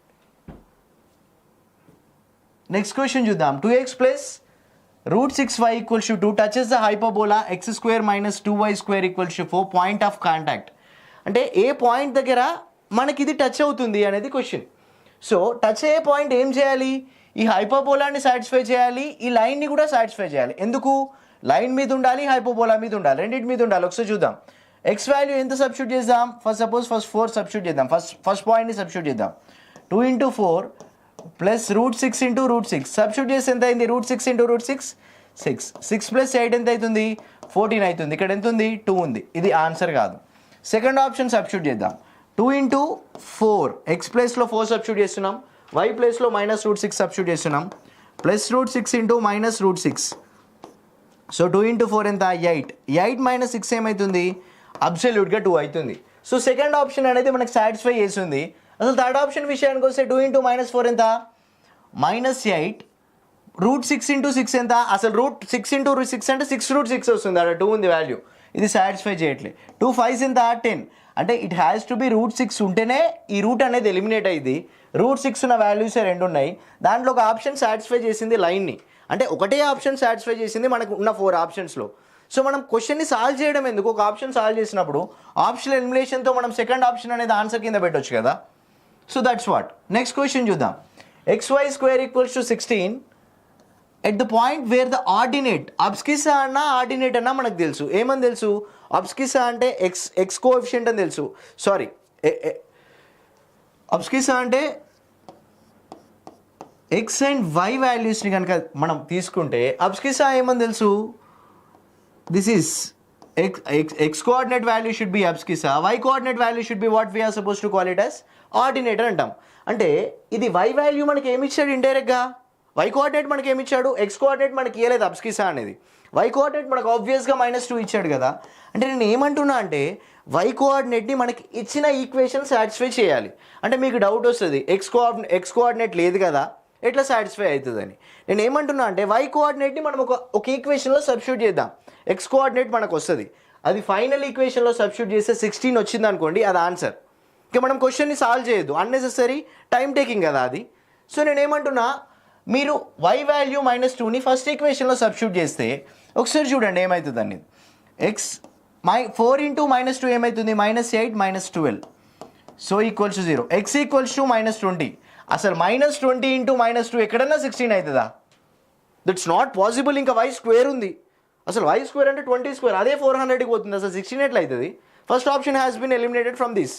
నెక్స్ట్ క్వశ్చన్ చూద్దాం. 2x plus √6y equals to 2 touches the hyperbola x square minus 2y square equals to 4 point of contact. అంటే ఏ పాయింట్ దగ్గర మనకి ఇది టచ్ అవుతుంది అనేది క్వశ్చన్. సో టచ్ అయ్యే పాయింట్ ఏం చేయాలి, ఈ హైపర్బోలాని సాటిస్ఫై చేయాలి, ఈ లైన్ని కూడా సాటిస్ఫై చేయాలి. ఎందుకు లైన్ మీద ఉండాలి, హైపర్బోలా మీద ఉండాలి, రెండింటి మీద ఉండాలి. ఒకసారి చూద్దాం. ఎక్స్ వాల్యూ ఎంత సబ్స్టిట్యూట్ చేద్దాం, ఫస్ట్ 4 సబ్స్టిట్యూట్ చేద్దాం. ఫస్ట్ పాయింట్ని సబ్స్టిట్యూట్ చేద్దాం. 2 ఇంటూ 4 ప్లస్ √6 ఇంటూ √6 సబ్స్టిట్యూట్ చేస్తే ఎంత అయింది, √6 ఇంటూ √6 6 ప్లస్ 8 ఎంత అవుతుంది 14 అవుతుంది. ఇక్కడ ఎంత ఉంది 2 ఉంది. ఇది ఆన్సర్ కాదు. సెకండ్ ఆప్షన్ సబ్స్టిట్యూట్ చేద్దాం. 2 ఇంటూ 4 ఎక్స్ ప్లేస్లో 4 సబ్స్టిట్యూట్ చేస్తున్నాం, వై ప్లేస్లో మైనస్ √6 సబ్స్టిట్యూట్ చేస్తున్నాం, plus √6 into minus √6. So 2 into 4 ఎంత 8 మైనస్ 6 ఏమవుతుంది అబ్సల్యూట్గా 2 అవుతుంది. సో సెకండ్ ఆప్షన్ అనేది మనకు సాటిస్ఫై చేస్తుంది. అసలు థర్డ్ ఆప్షన్ విషయానికి వస్తే 2 ఇంటూ -4 ఎంత -8, √6 ఇంటూ 6 ఎంత, అసలు √6 ఇంటూ 6 అంటే 6√6 వస్తుంది, అక్కడ 2 ఉంది వాల్యూ. ఇది సాటిస్ఫై చేయట్లేదు. 2 5 ఎంత 10, అంటే ఇట్ హ్యాస్ టు బి √6 ఉంటేనే ఈ రూట్ అనేది ఎలిమినేట్ అయ్యింది. √6 ఉన్న వాల్యూసే 2 ఉన్నాయి. దాంట్లో ఒక ఆప్షన్ సాటిస్ఫై చేసింది లైన్ని, అంటే ఒకటే ఆప్షన్ సాటిస్ఫై చేసింది మనకు ఉన్న 4 ఆప్షన్స్లో. సో మనం క్వశ్చన్ని సాల్వ్ చేయడం ఎందుకు, ఒక ఆప్షన్ సాల్వ్ చేసినప్పుడు ఆప్షన్ ఎలిమినేషన్తో మనం సెకండ్ ఆప్షన్ అనేది ఆన్సర్ కింద పెట్టవచ్చు కదా. So that's what. Next question చూద్దాం. xy square equals to 16 at the point where the ordinate, abscissa అన్న ఆర్డినేట్ అన్న మనకు తెలుసు. ఏమని తెలుసు? అబ్స్కిసా అంటే ఎక్స్ కోఎఫిషియంట్ అని తెలుసు. సారీ, అబ్స్కిసా అంటే ఎక్స్ అండ్ వై వాల్యూస్ని కనుక మనం తీసుకుంటే అబ్స్కిసా ఏమని తెలుసు? This is x coordinate value should be abscissa, y coordinate value should be what we are supposed to call it as ordinate అంటాం. అంటే ఇది y వాల్యూ మనకి ఏమి ఇచ్చాడు ఇండైరెక్ట్గా? y కోఆర్డినేట్ మనకి ఏమి ఇచ్చాడు? x కోఆర్డినేట్ మనకి ఇవ్వలేదు అబ్స్కిసా అనేది. y కోఆర్డినేట్ మనకు ఆబ్వియస్గా -2 ఇచ్చాడు కదా. అంటే నేను ఏమంటున్నా అంటే y కోఆర్డినేట్ని మనకి ఇచ్చిన ఈక్వేషన్ సాటిస్ఫై చేయాలి. అంటే మీకు డౌట్ వస్తుంది, x కోఆర్డినేట్ లేదు కదా ఎట్లా సాటిస్ఫై అవుతుందని. నేను ఏమంటున్నా అంటే y కోఆర్డినేట్ని మనం ఒక ఈక్వేషన్లో సబ్స్టిట్యూట్ చేద్దాం. x కోఆర్డినేట్ మనకు వస్తుంది, అది ఫైనల్ ఈక్వేషన్లో సబ్స్టిట్యూట్ చేస్తే 16 వచ్చింది అనుకోండి, అది ఆన్సర్. ఇంకా మనం క్వశ్చన్ని సాల్వ్ చేయొద్దు, అన్నెసెసరీ టైం టేకింగ్ కదా అది. సో నేను ఏమంటున్నా, మీరు y వాల్యూ -2ని ఫస్ట్ ఈక్వేషన్లో సబ్స్టిట్యూట్ చేస్తే ఒకసారి చూడండి ఏమవుతుంది అనేది. 4 × -2 ఏమవుతుంది? -8 -12. So equals to 0. x equals to -20. అసలు -20 × -2 ఎక్కడన్నా 16 అవుతుందా? That's not possible. ఇంకా y స్క్వేర్ ఉంది, అసలు y స్క్వేర్ అంటే 20², అదే 400కి పోతుంది. అసలు 16 ఎట్లా అవుతుంది? First option has been eliminated from this.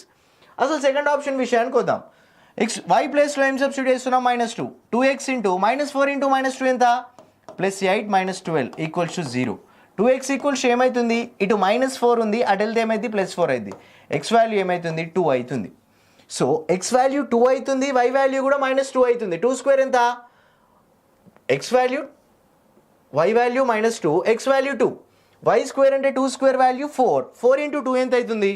అసలు సెకండ్ ఆప్షన్ విషయానికి వద్దాం. y ప్లేస్లో ఏం సబ్స్టిట్యూట్ చేస్తున్నాం? -2. 2x × -4 × -2 ఎంత? +8 -12 ఈక్వల్స్ టు 0. 2x ఈక్వల్స్ ఏమవుతుంది? ఇటు -4 ఉంది, అటు వెళ్తే ఏమైంది? +4 అయింది. x వాల్యూ ఏమవుతుంది? 2 అవుతుంది. సో x వాల్యూ 2 అవుతుంది, y వాల్యూ కూడా -2 అవుతుంది. 2² ఎంత? x value, y value -2, x value 2. y square అంటే 2² వాల్యూ 4. 4 × 2 ఎంత అవుతుంది?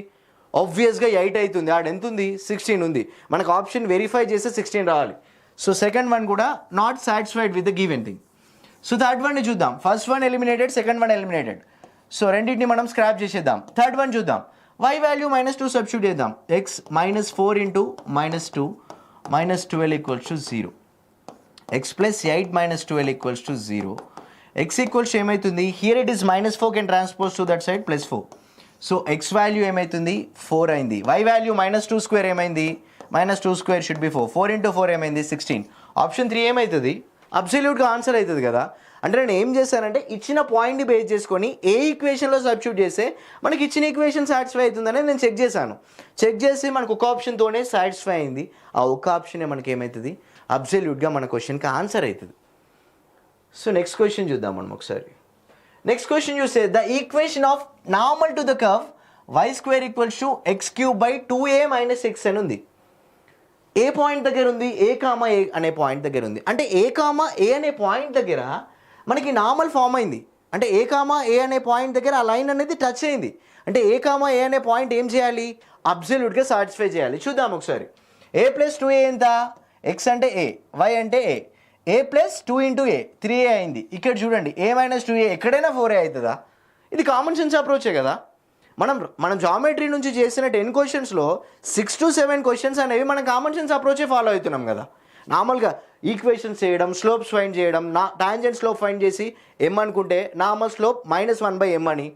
ఆబ్వియస్గా 8 అవుతుంది. ఆడ ఎంత ఉంది? 16 ఉంది. మనకు ఆప్షన్ వెరిఫై చేస్తే 16 రావాలి. సో సెకండ్ వన్ కూడా not satisfied with the given thing. So third వన్ని చూద్దాం. First one eliminated, second one eliminated. So రెండింటిని మనం స్క్రాప్ చేసేద్దాం. థర్డ్ వన్ చూద్దాం. y వాల్యూ -2 సబ్స్టిట్యూట్ చేద్దాం. x -4 × -2 -12 equals to 0. x +8 -12 equals to 0. x equals ఏమవుతుంది? Here it is -4 can transpose to that side +4. So x value ఏమవుతుంది? 4 అయింది. y value -2² ఏమైంది? -2² should be 4. 4 × 4 ఏమైంది? 16. ఆప్షన్ 3 ఏమవుతుంది? అబ్సల్యూట్గా ఆన్సర్ అవుతుంది కదా. అంటే నేను ఏం చేశానంటే ఇచ్చిన పాయింట్ని బేస్ చేసుకొని ఏ ఈక్వేషన్లో సబ్స్టిట్యూట్ చేస్తే మనకి ఇచ్చిన ఈక్వేషన్ సాటిస్ఫై అవుతుందని నేను చెక్ చేశాను. చెక్ చేసి మనకు ఒక ఆప్షన్తోనే సాటిస్ఫై అయింది. ఆ ఒక్క ఆప్షనే మనకి ఏమవుతుంది? అబ్సల్యూట్గా మన క్వశ్చన్కి ఆన్సర్ అవుతుంది. సో నెక్స్ట్ క్వశ్చన్ చూద్దాం మనం ఒకసారి. నెక్స్ట్ క్వశ్చన్ చూస్తే the equation of normal to the curve y² equals to x³ 2a - x అని ఉంది. ఏ పాయింట్ దగ్గర ఉంది? a, a అనే పాయింట్ దగ్గర ఉంది. అంటే a, a అనే పాయింట్ దగ్గర మనకి నార్మల్ ఫామ్ అయింది. అంటే a, a అనే పాయింట్ దగ్గర ఆ లైన్ అనేది టచ్ అయింది. అంటే a, a అనే పాయింట్ ఏం చేయాలి? అబ్సల్యూట్గా సాటిస్ఫై చేయాలి. చూద్దాం ఒకసారి. a + 2a ఎంత? x అంటే a, y అంటే a. a + 2 × a 3a అయింది. ఇక్కడ చూడండి, a - 2a ఎక్కడైనా 4a అవుతుందా? ఇది కామన్ సెన్స్ అప్రోచే కదా. మనం జామెట్రీ నుంచి చేసిన 10 క్వశ్చన్స్లో 6 to 7 క్వశ్చన్స్ అనేవి మనం కామన్ సెన్స్ అప్రోచే ఫాలో అవుతున్నాం కదా. నార్మల్గా ఈక్వేషన్స్ చేయడం, స్లోప్స్ ఫైండ్ చేయడం, టాంజెంట్ స్లోప్ ఫైండ్ చేసి m అనుకుంటే నార్మల్ స్లోప్ -1/m అని,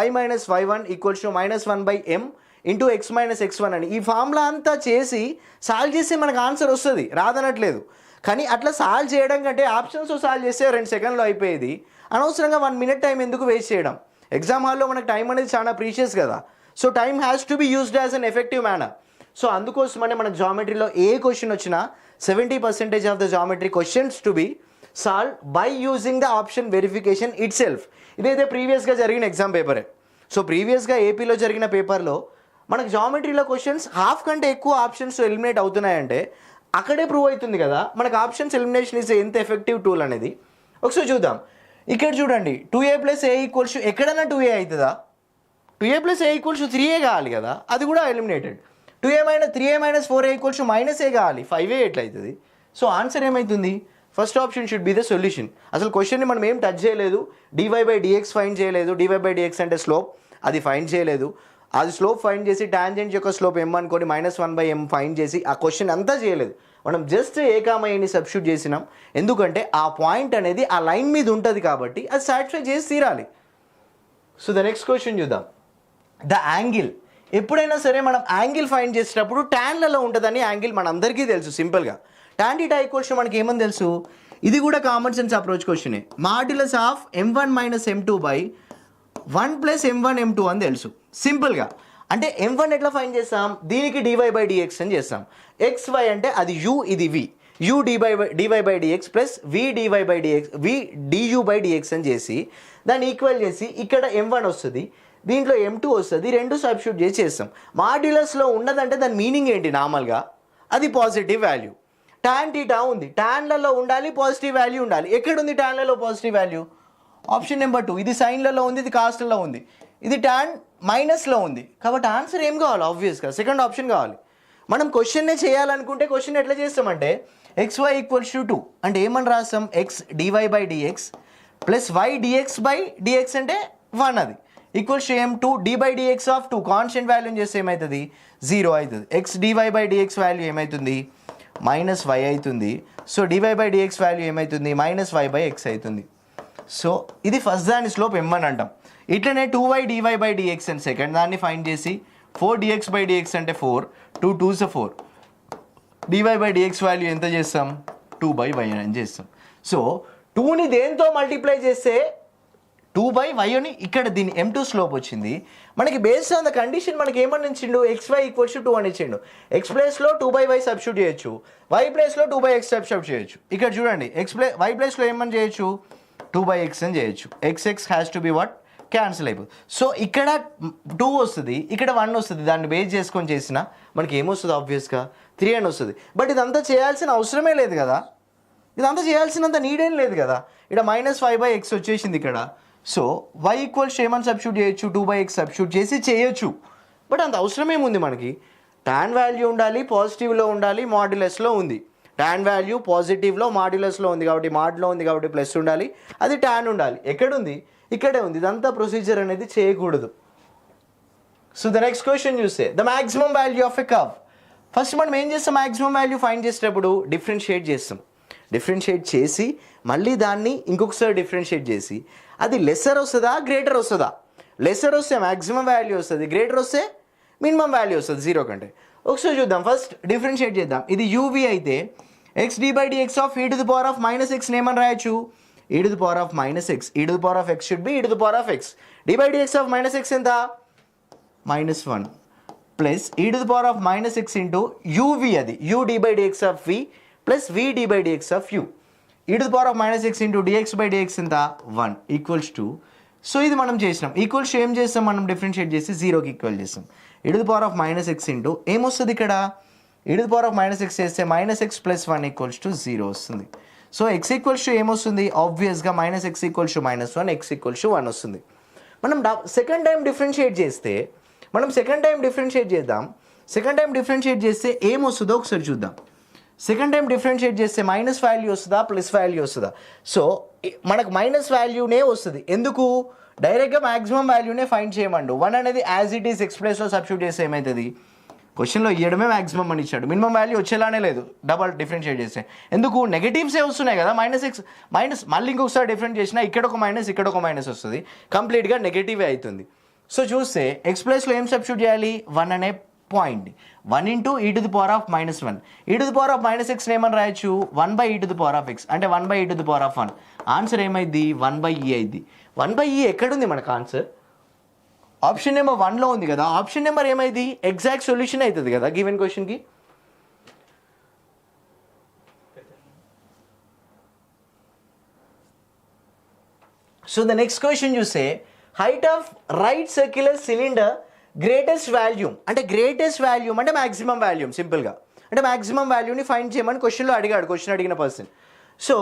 y - y1 equals to -1/m × x - x1 అని ఈ ఫార్ములా అంతా చేసి సాల్వ్ చేస్తే మనకు ఆన్సర్ వస్తుంది, రాదనట్లేదు. కానీ అట్లా సాల్వ్ చేయడం కంటే ఆప్షన్స్ సాల్వ్ చేస్తే 2 సెకండ్లో అయిపోయేది. అనవసరంగా 1 minute టైం ఎందుకు వేస్ట్ చేయడం? ఎగ్జామ్ హాల్లో మనకు టైం అనేది చాలా ప్రీషియస్ కదా. So time has to be used as an effective manner. So అందుకోసమనే మనకు జామెట్రీలో ఏ క్వశ్చన్ వచ్చినా 70% of the geometry questions to be solve by using the option verification it self. ఇదైతే ప్రీవియస్గా జరిగిన ఎగ్జామ్ పేపరే. సో ప్రీవియస్గా ఏపీలో జరిగిన పేపర్లో మనకు జామెట్రీలో క్వశ్చన్స్ హాఫ్ కంటే ఎక్కువ ఆప్షన్స్ ఎలిమినేట్ అవుతున్నాయంటే అక్కడే ప్రూవ్ అవుతుంది కదా మనకు ఆప్షన్స్ ఎలిమినేషన్ ఇస్ ఎంత ఎఫెక్టివ్ టూల్ అనేది. ఒకసారి చూద్దాం. ఇక్కడ చూడండి, 2a + a ఈక్వల్స్ ఎక్కడైనా 2a అవుతుందా? 2a + a ఈక్వల్స్ 3a కావాలి కదా, అది కూడా eliminated. 3a - 4a equals -a కావాలి, 5a ఎట్లా అవుతుంది? సో ఆన్సర్ ఏమవుతుంది? First option should be the solution. అసలు క్వశ్చన్ని మనం ఏం టచ్ చేయలేదు, dy/dx ఫైండ్ చేయలేదు. dy/dx అంటే స్లోప్, అది ఫైండ్ చేయలేదు. అది స్లోప్ ఫైండ్ చేసి టాంజెంట్ యొక్క స్లోప్ m అనుకొని -1/m ఫైండ్ చేసి ఆ క్వశ్చన్ అంతా చేయలేదు. మనం జస్ట్ a, aని సబ్స్టిట్యూట్ చేసినాం. ఎందుకంటే ఆ పాయింట్ అనేది ఆ లైన్ మీద ఉంటుంది కాబట్టి అది సాటిస్ఫై చేసి తీరాలి. సో ద నెక్స్ట్ క్వశ్చన్ చూద్దాం. ద యాంగిల్ ఎప్పుడైనా సరే మనం యాంగిల్ ఫైండ్ చేసేటప్పుడు ట్యాన్లలో ఉంటుందని యాంగిల్ మనందరికీ తెలుసు సింపుల్గా. ట్యాన్ థీటా ఈక్వల్స్ మనకి ఏమని తెలుసు, ఇది కూడా కామన్ సెన్స్ అప్రోచ్ క్వశ్చనే. Modulus of m1 minus m2 by 1 plus m1 m2 అని తెలుసు సింపుల్గా. అంటే m1 ఎట్లా ఫైండ్ చేస్తాం, దీనికి dy బై dx అని చేస్తాం. xy అంటే అది u, ఇది v, u dy by dx plus v dy by dx, v du by dx అని చేసి దాన్ని ఈక్వల్ చేసి ఇక్కడ m1 వస్తుంది, దీంట్లో m2 వస్తుంది, రెండు సబ్స్టిట్యూట్ చేసి చేస్తాం. మాడ్యులస్లో ఉన్నదంటే దాని మీనింగ్ ఏంటి, నార్మల్గా అది పాజిటివ్ వాల్యూ. టాన్ థీటా ఉంది, టాన్లలో ఉండాలి పాజిటివ్ వాల్యూ ఉండాలి. ఎక్కడుంది టాన్లలో పాజిటివ్ వాల్యూ, ఆప్షన్ నెంబర్ 2. ఇది సైన్లలో ఉంది, ఇది కాస్ట్లలో ఉంది, ఇది టాన్ మైనస్లో ఉంది. కాబట్టి ఆన్సర్ ఏం కావాలి, ఆబ్వియస్గా సెకండ్ ఆప్షన్ కావాలి. మనం క్వశ్చన్నే చేయాలనుకుంటే క్వశ్చన్ ఎట్లా చేస్తామంటే xy ఈక్వల్స్ టు 2 అంటే ఏమని రాస్తాం, x dy by dx plus y dx by dx అంటే 1, అది equals to m2 d by dx of 2 constant value చేస్తే ఏమవుతుంది, 0 అవుతుంది. x dy by dx value ఏమవుతుంది, మైనస్ y అవుతుంది. So dy by dx value ఏమవుతుంది, మైనస్ y బై x అవుతుంది. So ఇది ఫస్ట్ దాని స్లోప్ m1 అంటాం. ఇట్లనే 2y dy బై dx అని సెకండ్ దాన్ని ఫైండ్ చేసి 4 dx బై dx అంటే 4, 2 2s 4, dy by dx value ఎంత చేస్తాం, 2/y అని చేస్తాం. సో 2ని దేంతో మల్టిప్లై చేస్తే 2/y అని ఇక్కడ దీని m2 స్లోప్ వచ్చింది. మనకి బేస్డ్ ఆన్ ద కండిషన్ మనకి ఏమని ఇచ్చిండు, xy ఈక్వల్స్ టు 2 అని ఇచ్చిండు. x ప్లేస్లో 2/y సబ్స్టిట్యూట్ చేయొచ్చు, y ప్లేస్లో 2/x సబ్స్టిట్యూట్ చేయొచ్చు. ఇక్కడ చూడండి y ప్లేస్లో ఏమని చేయొచ్చు, 2/x అని చేయొచ్చు. x has to be what, cancel అయిపోతుంది. సో ఇక్కడ 2 వస్తుంది, ఇక్కడ 1 వస్తుంది, దాన్ని బేస్ చేసుకొని చేసిన మనకి ఏమొస్తుంది, ఆబ్వియస్గా 3 అని వస్తుంది. బట్ ఇదంతా చేయాల్సిన అవసరమే లేదు కదా, ఇదంతా చేయాల్సినంత నీడేం లేదు కదా. ఇక్కడ -5/x వచ్చేసింది ఇక్కడ. సో y ఈక్వల్స్ ఏమని సబ్స్టిట్యూట్ చేయొచ్చు, 2/x సబ్స్టిట్యూట్ చేసి చేయొచ్చు. బట్ అంత అవసరం ఏముంది మనకి, టాన్ వాల్యూ ఉండాలి, పాజిటివ్లో ఉండాలి, మాడ్యులస్లో ఉంది. టాన్ వాల్యూ పాజిటివ్లో మాడ్యులస్లో ఉంది కాబట్టి మాడ్లో ఉంది కాబట్టి ప్లస్ ఉండాలి, అది టాన్ ఉండాలి. ఎక్కడుంది, ఇక్కడే ఉంది. ఇదంతా ప్రొసీజర్ అనేది చేయకూడదు. సో ద నెక్స్ట్ క్వశ్చన్ చూస్తే the maximum value of a curve. First మనం ఏం చేస్తాం, మ్యాక్సిమం వాల్యూ ఫైండ్ చేసేటప్పుడు డిఫరెన్షియేట్ చేస్తాం. డిఫరెన్షియేట్ చేసి మళ్ళీ దాన్ని ఇంకొకసారి డిఫరెన్షియేట్ చేసి అది లెస్సర్ వస్తుందా గ్రేటర్ వస్తుందా, లెస్సర్ వస్తే మ్యాక్సిమం వాల్యూ వస్తుంది, గ్రేటర్ వస్తే మినిమం వాల్యూ వస్తుంది 0 కంటే. ఒకసారి చూద్దాం, ఫస్ట్ డిఫరెన్షియేట్ చేద్దాం. ఇది uv అయితే x d by dx of e to the power of -x ఏమని రాయొచ్చు, e to the power of -x, e to the power of x should be e to the power of x. d by dx of -x ఎంత, -1 plus e to the power of -x into uv, అది u d by dx of v plus v d by dx of u. e to the power of -x into dx by dx ఎంత, 1 equals to. So ఇది మనం చేసినాం. Equals ఏం చేస్తాం, మనం differentiate చేసి 0కి ఈక్వల్ చేస్తాం. e to the power of -x into ఏమొస్తుంది ఇక్కడ, e to the power of -x చేస్తే -x ప్లస్ 1 ఈక్వల్స్ టు 0 వస్తుంది. సో x ఈక్వల్స్ టు ఏమొస్తుంది, ఆబ్వియస్గా -x equals to -1, x equals to 1 వస్తుంది. మనం సెకండ్ టైం డిఫరెన్షియేట్ చేస్తే సెకండ్ టైం డిఫరెన్షియేట్ చేస్తే ఏమొస్తుందో ఒకసారి చూద్దాం. సెకండ్ టైం డిఫరెన్షియేట్ చేస్తే మైనస్ వాల్యూ వస్తుందా ప్లస్ వాల్యూ వస్తుందా. సో మనకు మైనస్ వాల్యూనే వస్తుంది. ఎందుకు, డైరెక్ట్గా మ్యాక్సిమం వాల్యూనే ఫైండ్ చేయమండు. 1 అనేది యాజ్ ఇట్ ఈస్ ఎక్స్ ప్లేస్లో సబ్స్టిట్యూట్ చేస్తే ఏమవుతుంది, క్వశ్చన్లో ఇవ్వడమే మ్యాక్సిమం అని ఇచ్చాడు, మినిమం వాల్యూ వచ్చేలానే లేదు డబల్ డిఫరెన్షియేట్ చేస్తే. ఎందుకు, నెగటివ్సే వస్తున్నాయి కదా, -x మళ్ళీ ఇంకొకసారి డిఫరెంట్ చేసినా ఇక్కడ ఒక మైనస్ ఇక్కడ ఒక మైనస్ వస్తుంది, కంప్లీట్గా నెగటివే అవుతుంది. సో చూస్తే ఎక్స్ ప్లేస్లో ఏం సబ్స్టిట్యూట్ చేయాలి, 1 అనే point, 1 into e to the power of -1, e to the power of -x ఏమని రాయొచ్చు, 1/e to the power of x, అంటే 1/e to the power of 1. Answer ఏమైంది, 1/e అయింది. 1/e ఎక్కడుంది మనకు ఆన్సర్, ఆప్షన్ నెంబర్ 1లో ఉంది కదా. ఆప్షన్ నెంబర్ ఏమైంది, ఎగ్జాక్ట్ సొల్యూషన్ అవుతుంది కదా గివెన్ క్వశ్చన్కి. సో ద నెక్స్ట్ క్వశ్చన్ చూస్తే height of right circular cylinder greatest volume, అంటే గ్రేటెస్ట్ వాల్యూమ్ అంటే మ్యాక్సిమం వాల్యూమ్, సింపుల్గా అంటే మ్యాక్సిమం వాల్యూని ఫైండ్ చేయమని క్వశ్చన్లో అడిగాడు, క్వశ్చన్ అడిగిన పర్సన్. సో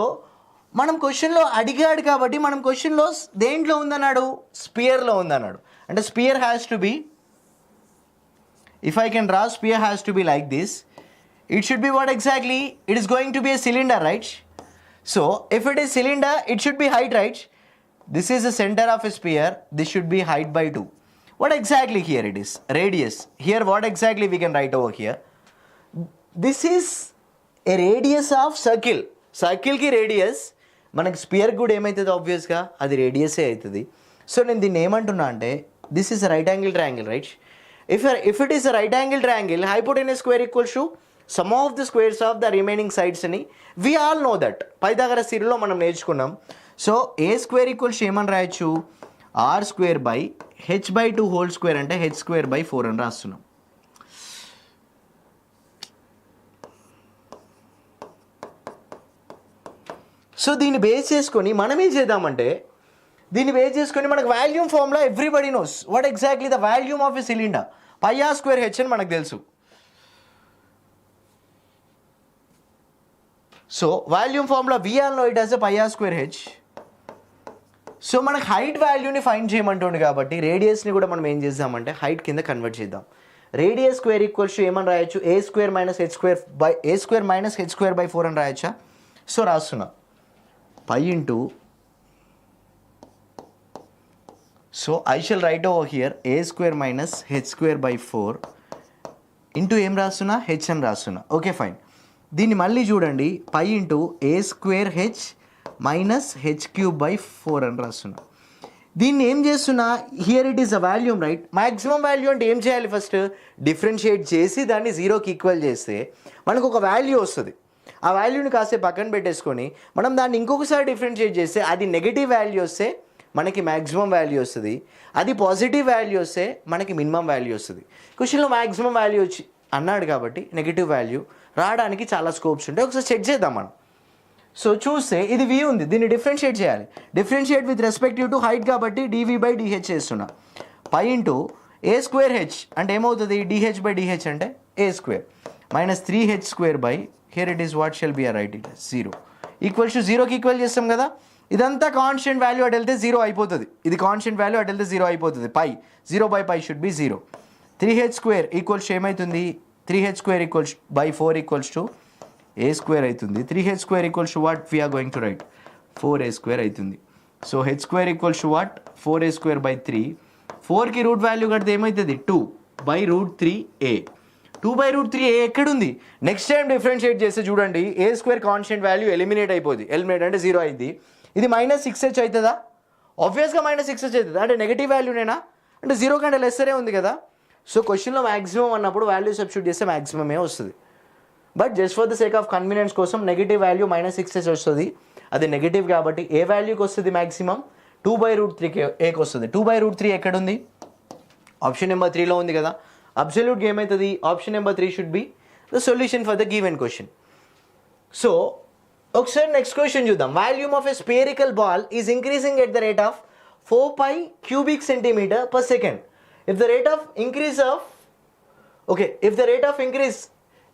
మనం క్వశ్చన్లో అడిగాడు కాబట్టి మనం క్వశ్చన్లో దేంట్లో ఉందన్నాడు, స్పియర్లో ఉందన్నాడు. అంటే sphere has to be, if I can draw sphere has to be like this, it should be what exactly, it is going to be a cylinder, right. So if it is cylinder it should be height, right. This is the center of a sphere, this should be height by 2. What exactly here it is, radius. Here what exactly we can write over here, this is a radius of circle. Circle ki radius మనకి spear కూడా ఏమవుతుంది, ఆబ్వియస్గా అది రేడియసే అవుతుంది. So నేను దీన్ని ఏమంటున్నా అంటే this is right angle triangle, right. if it is a right angle triangle, hypotenuse square equals to sum of the squares of the remaining sides అని we all know that Pythagoras థియరీలో మనం నేర్చుకున్నాం. So ఏ square equals ఏమని రాయొచ్చు, r square by h by 2 whole square అంటే h square by 4 అని రాస్తున్నాం. So దీన్ని బేస్ చేసుకొని మనం ఏం చేద్దామంటే, దీన్ని బేస్ చేసుకొని మనకు volume formula everybody knows what exactly the volume of a cylinder, pi r square h అని మనకు తెలుసు. So volume formula we all know it as a pi r square h. So మనకు హైట్ వాల్యూని find చేయమంటుంది కాబట్టి రేడియస్ని కూడా మనం ఏం చేద్దామంటే హైట్ కింద కన్వర్ట్ చేద్దాం. రేడియస్ స్క్వేర్ ఈక్వల్స్ టు ఏమని రాయొచ్చు, a square minus h square by A square minus h square by 4 అని రాయొచ్చా. సో రాస్తున్నా pi into, so I shall write over here a square minus h square by 4 into ఏం రాస్తున్నా, h అని రాస్తున్నా. Okay fine. దీన్ని మళ్ళీ చూడండి, pi into a square h minus h cube by 4 అని రాస్తున్నా. దీన్ని ఏం చేస్తున్నా, here it is a volume right. Maximum value అంటే ఏం చేయాలి, ఫస్ట్ డిఫరెన్షియేట్ చేసి దాన్ని 0కి ఈక్వల్ చేస్తే మనకు ఒక వాల్యూ వస్తుంది. ఆ వాల్యూని కాసేపు పక్కన పెట్టేసుకొని మనం దాన్ని ఇంకొకసారి డిఫరెన్షియేట్ చేస్తే అది నెగిటివ్ వాల్యూ వస్తే మనకి మ్యాక్సిమం వాల్యూ వస్తుంది, అది పాజిటివ్ వాల్యూ వస్తే మనకి మినిమం వాల్యూ వస్తుంది. క్వశ్చన్లో మ్యాక్సిమం వాల్యూ వచ్చి అన్నాడు కాబట్టి నెగిటివ్ వాల్యూ రావడానికి చాలా స్కోప్స్ ఉంటాయి. ఒకసారి చెక్ చేద్దాం మనం. సో చూస్తే ఇది వి ఉంది, దీన్ని డిఫరెన్షియేట్ చేయాలి. Differentiate with respective to height కాబట్టి డివి బై డిహెచ్ చేస్తున్నా. Pi into a square h అంటే ఏమవుతుంది, డిహెచ్ బై డిహెచ్ అంటే a square minus 3h square by here it is what shall be are right, it 0 equals to 0కి equal చేస్తాం కదా. ఇదంతా constant value అటు వెళ్తే 0 అయిపోతుంది. ఇది కాన్స్టెంట్ వాల్యూ అటు వెళ్తే 0 అయిపోతుంది. Pi 0 by pi should be 0. 3h square equals ఏమవుతుంది, 3h square equals by 4 equals to a square అవుతుంది. 3h square equals to what we are going to write, 4a square అవుతుంది. So h square equals to what, 4a square by 3. 4కి root value కడితే ఏమవుతుంది, 2 by root 3a. 2 by root 3a ఎక్కడుంది, next time differentiate చేస్తే చూడండి ఏ square constant value eliminate అయిపోద్ది. Eliminate అంటే 0 అయింది. ఇది -6h అవుతుందా, ఆబ్వియస్గా -6h అవుతుంది. అంటే నెగిటివ్ వాల్యూనేనా, అంటే 0 కంటే లెస్సరే ఉంది కదా. సో క్వశ్చన్లో మ్యాక్సిమం అన్నప్పుడు వాల్యూ సబ్స్టిట్యూట్ చేస్తే మ్యాక్సిమమే వస్తుంది. But just for the sake of convenience కోసం నెగిటివ్ వాల్యూ -6h వస్తుంది. అది నెగిటివ్ కాబట్టి ఏ వాల్యూకి వస్తుంది మ్యాక్సిమం, 2 బై రూట్ 3కి ఏకి వస్తుంది. 2 బై రూట్ 3 ఎక్కడుంది, ఆప్షన్ నెంబర్ 3లో ఉంది కదా. అబ్సల్యూట్గా ఏమవుతుంది, option number 3 should be the solution for the given question. So ఒకసారి నెక్స్ట్ క్వశ్చన్ చూద్దాం. Volume of a spherical ball is increasing at the rate of 4 pi cubic centimeter per second. If the rate of increase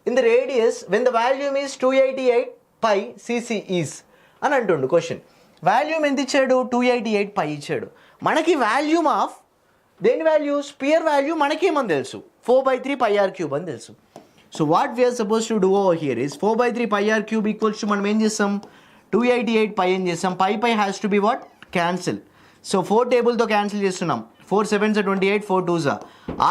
in the radius when the volume is 288 pi cc is అని అంటుండు question. Volume ఎంత ఇచ్చాడు, 288 pi ఇచ్చాడు. మనకి volume of దేని value, sphere value మనకేమని తెలుసు, 4/3 pi r cube అని తెలుసు. So what we are suppose to do over here is 4/3 pi r cube equals to మనం ఏం చేస్తాం, 288 పై ఏం చేస్తాం, pi has to be what, cancel. So 4 టేబుల్తో క్యాన్సిల్ చేస్తున్నాం. 4 7s 28, 4 2s.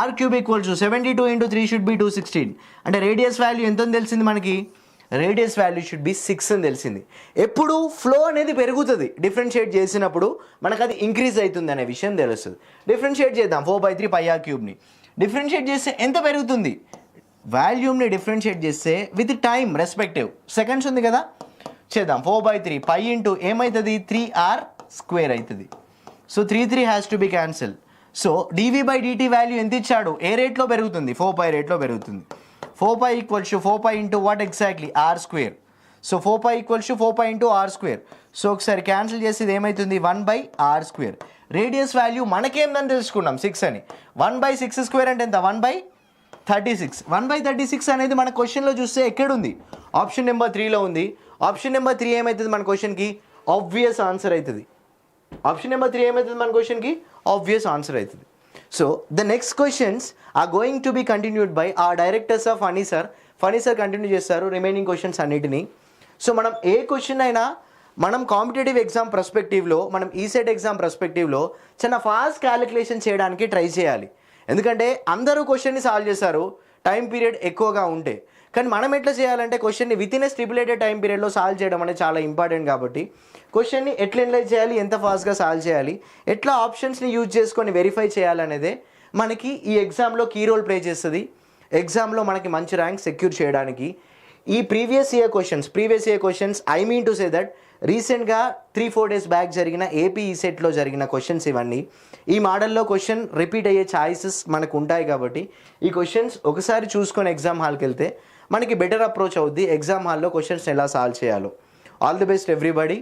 r cube equals టు 72 into 3 షుడ్ బి 216. అంటే radius value ఎంత అని తెలిసింది మనకి, రేడియస్ వాల్యూ షుడ్ బి 6 అని తెలిసింది. ఎప్పుడు ఫ్లో అనేది పెరుగుతుంది డిఫరెన్షియేట్ చేసినప్పుడు మనకు అది ఇంక్రీజ్ అవుతుంది అనే విషయం తెలుస్తుంది. డిఫరెన్షియేట్ చేద్దాం 4/3 pi r cubeని. డిఫరెన్షియేట్ చేస్తే ఎంత పెరుగుతుంది, వాల్యూమ్ని డిఫరెన్షియేట్ చేస్తే విత్ టైం రెస్పెక్టివ్ సెకండ్స్ ఉంది కదా, చేద్దాం. 4/3 పై ఇంటూ ఏమవుతుంది, 3r స్క్వేర్ అవుతుంది. So 3 has to B cancel. So dv by dt value ఎంత ఇచ్చాడు, ఏ రేట్లో పెరుగుతుంది, 4 pi రేట్లో పెరుగుతుంది. 4 pi equals to 4 pi into what exactly, r square. So 4 pi equals to 4 pi into r square. So ఒకసారి cancel చేసి ఇది ఏమవుతుంది, 1/r స్క్వేర్. రేడియస్ వాల్యూ మనకేందని తెలుసుకున్నాం 6 అని. 1/6 స్క్వేర్ అంటే ఎంత, 1/36. 1/36 అనేది మన క్వశ్చన్లో చూస్తే ఎక్కడుంది, ఆప్షన్ నెంబర్ 3లో ఉంది. ఆప్షన్ నెంబర్ 3 ఏమవుతుంది మన క్వశ్చన్కి, ఆబ్వియస్ ఆన్సర్ అవుతుంది. ఆప్షన్ నెంబర్ 3 ఏమవుతుంది మన క్వశ్చన్కి, ఆబ్వియస్ ఆన్సర్ అవుతుంది. So the next questions are going to be continued by our directors of Phani sir continue చేస్తారు రిమైనింగ్ క్వశ్చన్స్ అన్నిటినీ. సో మనం ఏ క్వశ్చన్ అయినా మనం కాంపిటేటివ్ ఎగ్జామ్ పర్స్పెక్టివ్లో, మనం ఈసెట్ ఎగ్జామ్ పర్స్పెక్టివ్లో చాలా ఫాస్ట్ క్యాలిక్యులేషన్ చేయడానికి ట్రై చేయాలి. ఎందుకంటే అందరూ క్వశ్చన్ని సాల్వ్ చేస్తారు టైం పీరియడ్ ఎక్కువగా ఉంటే. కానీ మనం ఎట్లా చేయాలంటే క్వశ్చన్ని with in a stipulated time పీరియడ్లో సాల్వ్ చేయడం అనేది చాలా ఇంపార్టెంట్. కాబట్టి క్వశ్చన్ని ఎట్లా ఎనలైజ్ చేయాలి, ఎంత ఫాస్ట్గా సాల్వ్ చేయాలి, ఎట్లా ఆప్షన్స్ని యూజ్ చేసుకొని వెరిఫై చేయాలనేదే మనకి ఈ ఎగ్జామ్లో కీ రోల్ ప్లే చేస్తుంది. ఎగ్జామ్లో మనకి మంచి ర్యాంక్ సెక్యూర్ చేయడానికి ఈ previous year questions I mean to say that రీసెంట్గా 3-4 డేస్ బ్యాక్ జరిగిన ఏపీ ఈసెట్లో జరిగిన క్వశ్చన్స్ ఇవన్నీ. ఈ మోడల్లో క్వశ్చన్ రిపీట్ అయ్యే ఛాయిసెస్ మనకు ఉంటాయి కాబట్టి ఈ క్వశ్చన్స్ ఒకసారి చూసుకొని ఎగ్జామ్ హాల్కి వెళ్తే మనకి బెటర్ అప్రోచ్ అవుద్ది ఎగ్జామ్ హాల్లో క్వశ్చన్స్ ఎలా సాల్వ్ చేయాలో. All the best everybody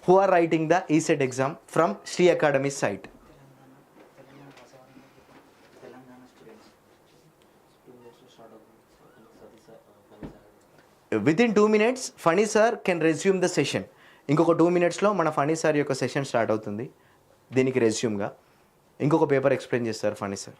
who are writing the ECET exam from SREE Academy site. Within 2 minutes, Funny sir can resume the session. ఇంకొక 2 minutesలో మన ఫనీ సార్ యొక్క సెషన్ స్టార్ట్ అవుతుంది. దీనికి రెజ్యూమ్గా ఇంకొక పేపర్ ఎక్స్ప్లెయిన్ చేస్తారు Phani sir.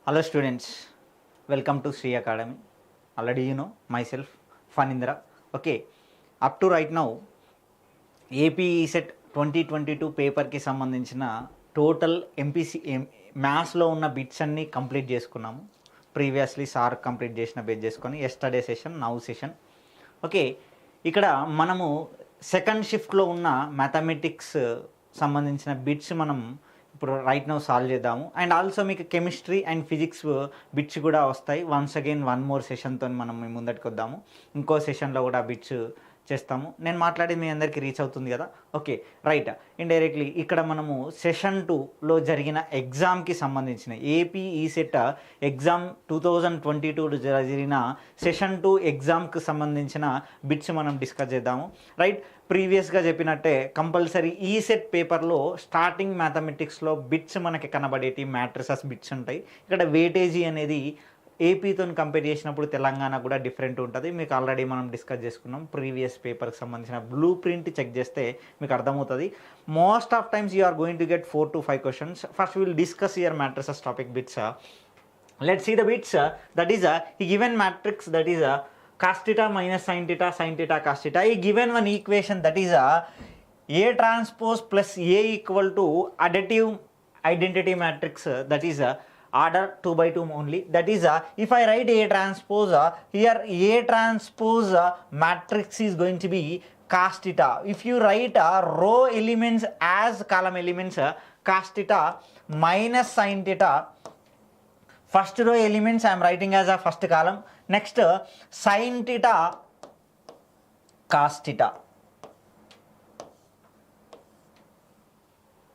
Hello students, welcome to SREE Academy. Already you know myself, Fanindra. Okay, up to right now, AP ECET 2022 పేపర్కి సంబంధించిన టోటల్ ఎంపీసీ మ్యాథ్స్లో ఉన్న బిట్స్ అన్నీ కంప్లీట్ చేసుకున్నాము. ప్రీవియస్లీ సార్ కంప్లీట్ చేసిన బేస్ చేసుకొని yesterday session, now session. Okay, ఇక్కడ మనము సెకండ్ షిఫ్ట్లో ఉన్న మ్యాథమెటిక్స్ సంబంధించిన బిట్స్ మనం ఇప్పుడు రైట్ నౌ సాల్వ్ చేద్దాము. అండ్ ఆల్సో మీకు కెమిస్ట్రీ అండ్ ఫిజిక్స్ బిట్స్ కూడా వస్తాయి. వన్స్ అగైన్ వన్ మోర్ సెషన్తో మనం మీ ముందటికి వద్దాము. ఇంకో సెషన్లో కూడా బిట్స్ చేస్తాము. నేను మాట్లాడేది మీ అందరికీ రీచ్ అవుతుంది కదా. Okay right. ఇండైరెక్ట్లీ ఇక్కడ మనము సెషన్ 2లో జరిగిన ఎగ్జామ్కి సంబంధించిన ఏపీ ఈసెట్ ఎగ్జామ్ 2022 జరిగిన సెషన్ 2 ఎగ్జామ్కి సంబంధించిన బిట్స్ మనం డిస్కస్ చేద్దాము. రైట్, ప్రీవియస్గా చెప్పినట్టే కంపల్సరీ ఈసెట్ పేపర్లో స్టార్టింగ్ మ్యాథమెటిక్స్లో బిట్స్ మనకి కనబడేటి మ్యాట్రిసెస్ బిట్స్ ఉంటాయి. ఇక్కడ వెయిటేజీ అనేది ఏపీతో కంపేర్ చేసినప్పుడు తెలంగాణ కూడా డిఫరెంట్ ఉంటుంది. మీకు ఆల్రెడీ మనం డిస్కస్ చేసుకున్నాం. ప్రీవియస్ పేపర్కి సంబంధించిన బ్లూ ప్రింట్ చెక్ చేస్తే మీకు అర్థమవుతుంది. Most of times you are going to get 4 to 5 questions. First will discuss your matrices topic bits. Let's see the bits. That is ఈ given matrix, that is cos theta minus sin theta, sin theta cos theta. ఈ given one equation, that is A transpose plus A equal to additive identity matrix, that is order 2 by 2 only. That is if I write A transpose, here A transpose matrix is going to be cos theta. If you write row elements as column elements, cos theta minus sin theta. First row elements I am writing as a first column. Next sin theta cos theta.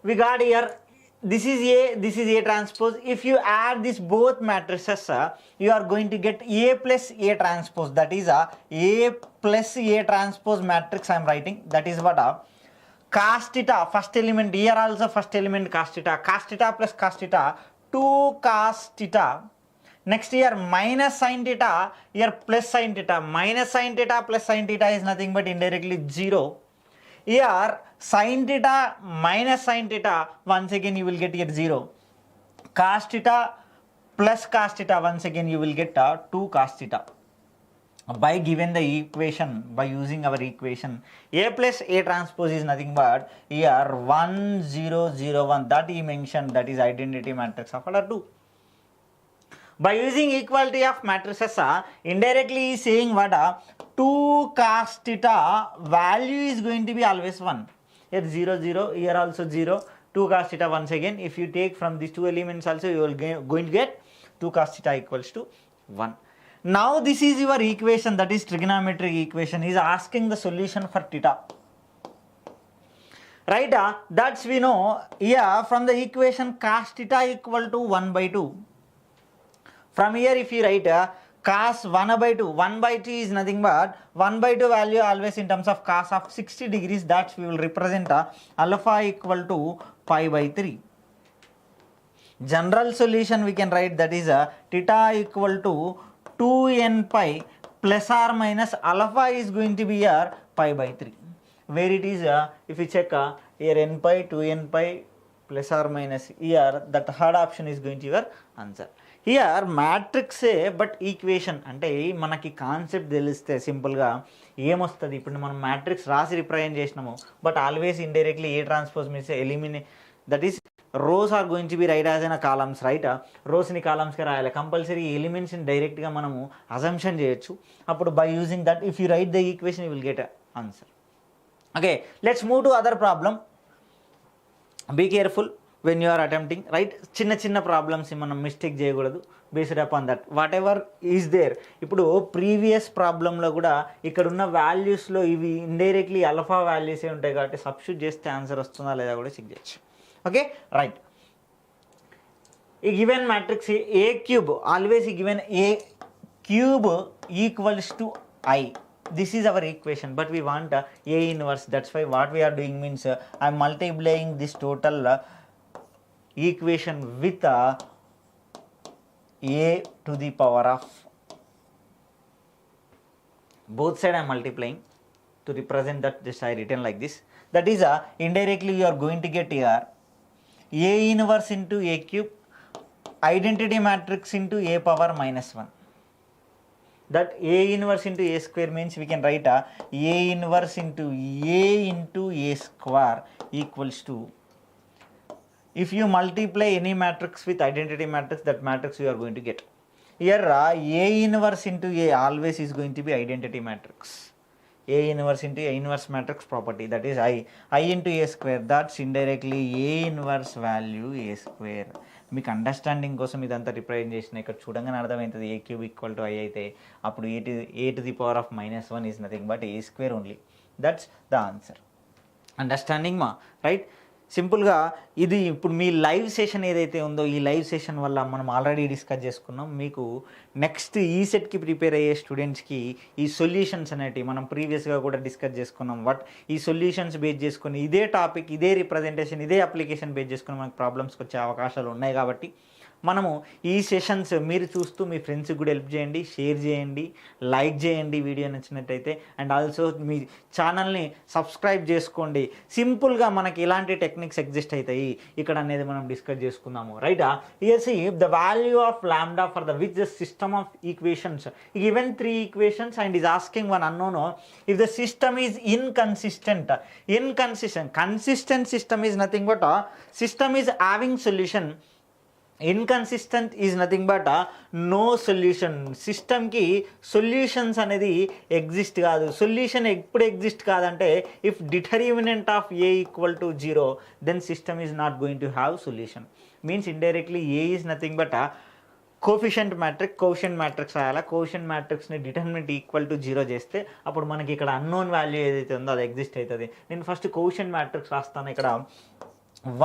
We got here, this is A transpose. If you add this both matrices, you are going to get A plus A transpose. That is A plus A transpose matrix I am writing. That is what cos theta, first element, here also first element cos theta plus cos theta, 2 cos theta. Next here minus sin theta, here plus sin theta. Minus sin theta plus sin theta is nothing but indirectly 0. Here sin theta minus sin theta, once again you will get here 0. Cos theta plus cos theta, once again you will get 2 cos theta. By given the equation, by using our equation, A plus A transpose is nothing but here 1 0 0 1, that he mentioned, that is identity matrix of order 2. By using equality of matrices, indirectly he is saying what 2 cos theta value is going to be always 1. Here 0 0, here also 0, 2 cos theta once again. If you take from these two elements also, you will going to get 2 cos theta equals to 1. Now this is your equation, that is trigonometric equation. He is asking the solution for theta. Right, that's we know. Here from the equation cos theta equal to 1 by 2. From here if you write cos 1 by 2, 1 by 2 is nothing but 1 by 2 value always in terms of cos of 60 degrees, that we will represent alpha equal to pi by 3. General solution we can write, that is theta equal to 2n pi plus or minus alpha is going to be here pi by 3. Where it is, if you check here n pi, 2n pi plus or minus, here that third option is going to be your answer. Here మ్యాట్రిక్సే but equation అంటే మనకి concept తెలిస్తే సింపుల్గా ఏమొస్తుంది. ఇప్పుడు మనం matrix రాసి represent చేసినాము, but always indirectly a transpose means eliminate, that is rows are going to be write as n columns. Right, రోస్ని కాలమ్స్గా రాయాలి. కంపల్సరీ ఎలిమెంట్స్ని డైరెక్ట్గా మనము అజంప్షన్ చేయొచ్చు. అప్పుడు by using that if you write the equation you will get answer. Okay, let's move to other problem. Be careful when you are attempting, right? చిన్న problems మనం మిస్టేక్ చేయకూడదు. Based upon that what ever is there. ఇప్పుడు previous ప్రాబ్లంలో కూడా ఇక్కడ ఉన్న వాల్యూస్లో ఇవి indirectly alpha వాల్యూసే ఉంటాయి కాబట్టి సబ్స్టిట్యూట్ చేస్తే ఆన్సర్ వస్తుందా లేదా కూడా చెక్ చేయొచ్చు. Okay right. ఈ given matrix a cube, always ఈ given a cube equals to I. This is our equation, but we want A inverse. That's why what we are doing means I am multiplying this total equation with A to the power of, both side I am multiplying to represent that. Just I written like this. That is indirectly you are going to get here A inverse into A cube. identity matrix into a power minus 1. That A inverse into A square means we can write A inverse into A square equals to, if you multiply any matrix with identity matrix, that matrix you are going to get. Here A inverse into A always is going to be identity matrix. A inverse into A inverse matrix property, that is I into A square, that's indirectly A inverse value A square. మీకు understanding కోసం ఇదంతా represent చేసిన ఇక్కడ చూడంగానే అర్థమవుతుంది a cube equal to I అయితే అప్పుడు a to the power of -1 is nothing but a square only. That's the answer. Understanding మా రైట్? సింపుల్గా ఇది ఇప్పుడు మీ లైవ్ సెషన్ ఏదైతే ఉందో ఈ లైవ్ సెషన్ వల్ల మనం ఆల్రెడీ డిస్కస్ చేసుకున్నాం. మీకు నెక్స్ట్ ఈసెట్కి ప్రిపేర్ అయ్యే స్టూడెంట్స్కి ఈ సొల్యూషన్స్ అనేటివి మనం ప్రీవియస్గా కూడా డిస్కస్ చేసుకున్నాం. ఈ సొల్యూషన్స్ బేస్ చేసుకుని ఇదే టాపిక్, ఇదే రిప్రజెంటేషన్, ఇదే అప్లికేషన్ బేస్ చేసుకుని మనకు ప్రాబ్లమ్స్కి వచ్చే అవకాశాలు ఉన్నాయి. కాబట్టి మనము ఈ సెషన్స్ మీరు చూస్తూ మీ ఫ్రెండ్స్కి కూడా హెల్ప్ చేయండి, షేర్ చేయండి, లైక్ చేయండి వీడియో నచ్చినట్టయితే. అండ్ ఆల్సో మీ ఛానల్ని సబ్స్క్రైబ్ చేసుకోండి. సింపుల్గా మనకి ఇలాంటి టెక్నిక్స్ ఎగ్జిస్ట్ అవుతాయి ఇక్కడ అనేది మనం డిస్కస్ చేసుకుందాము. రైటా? See the value of lambda for the which the system of equations given 3 equations and is asking one unknown if the system is inconsistent. Consistent system is nothing but system is having solution. Inconsistent is nothing but no solution. సిస్టమ్కి solutions అనేది exist కాదు. Solution ఎప్పుడు exist కాదంటే if determinant of A equal to 0 then system is not going to have solution. Means indirectly A is nothing but coefficient matrix రాయాలా. Coefficient మ్యాట్రిక్స్ని determinant equal to 0 చేస్తే అప్పుడు మనకి ఇక్కడ అన్నోన్ వాల్యూ ఏదైతే ఉందో అది ఎగ్జిస్ట్ అవుతుంది. నేను ఫస్ట్ కోఫిషియంట్ మ్యాట్రిక్స్ రాస్తాను. ఇక్కడ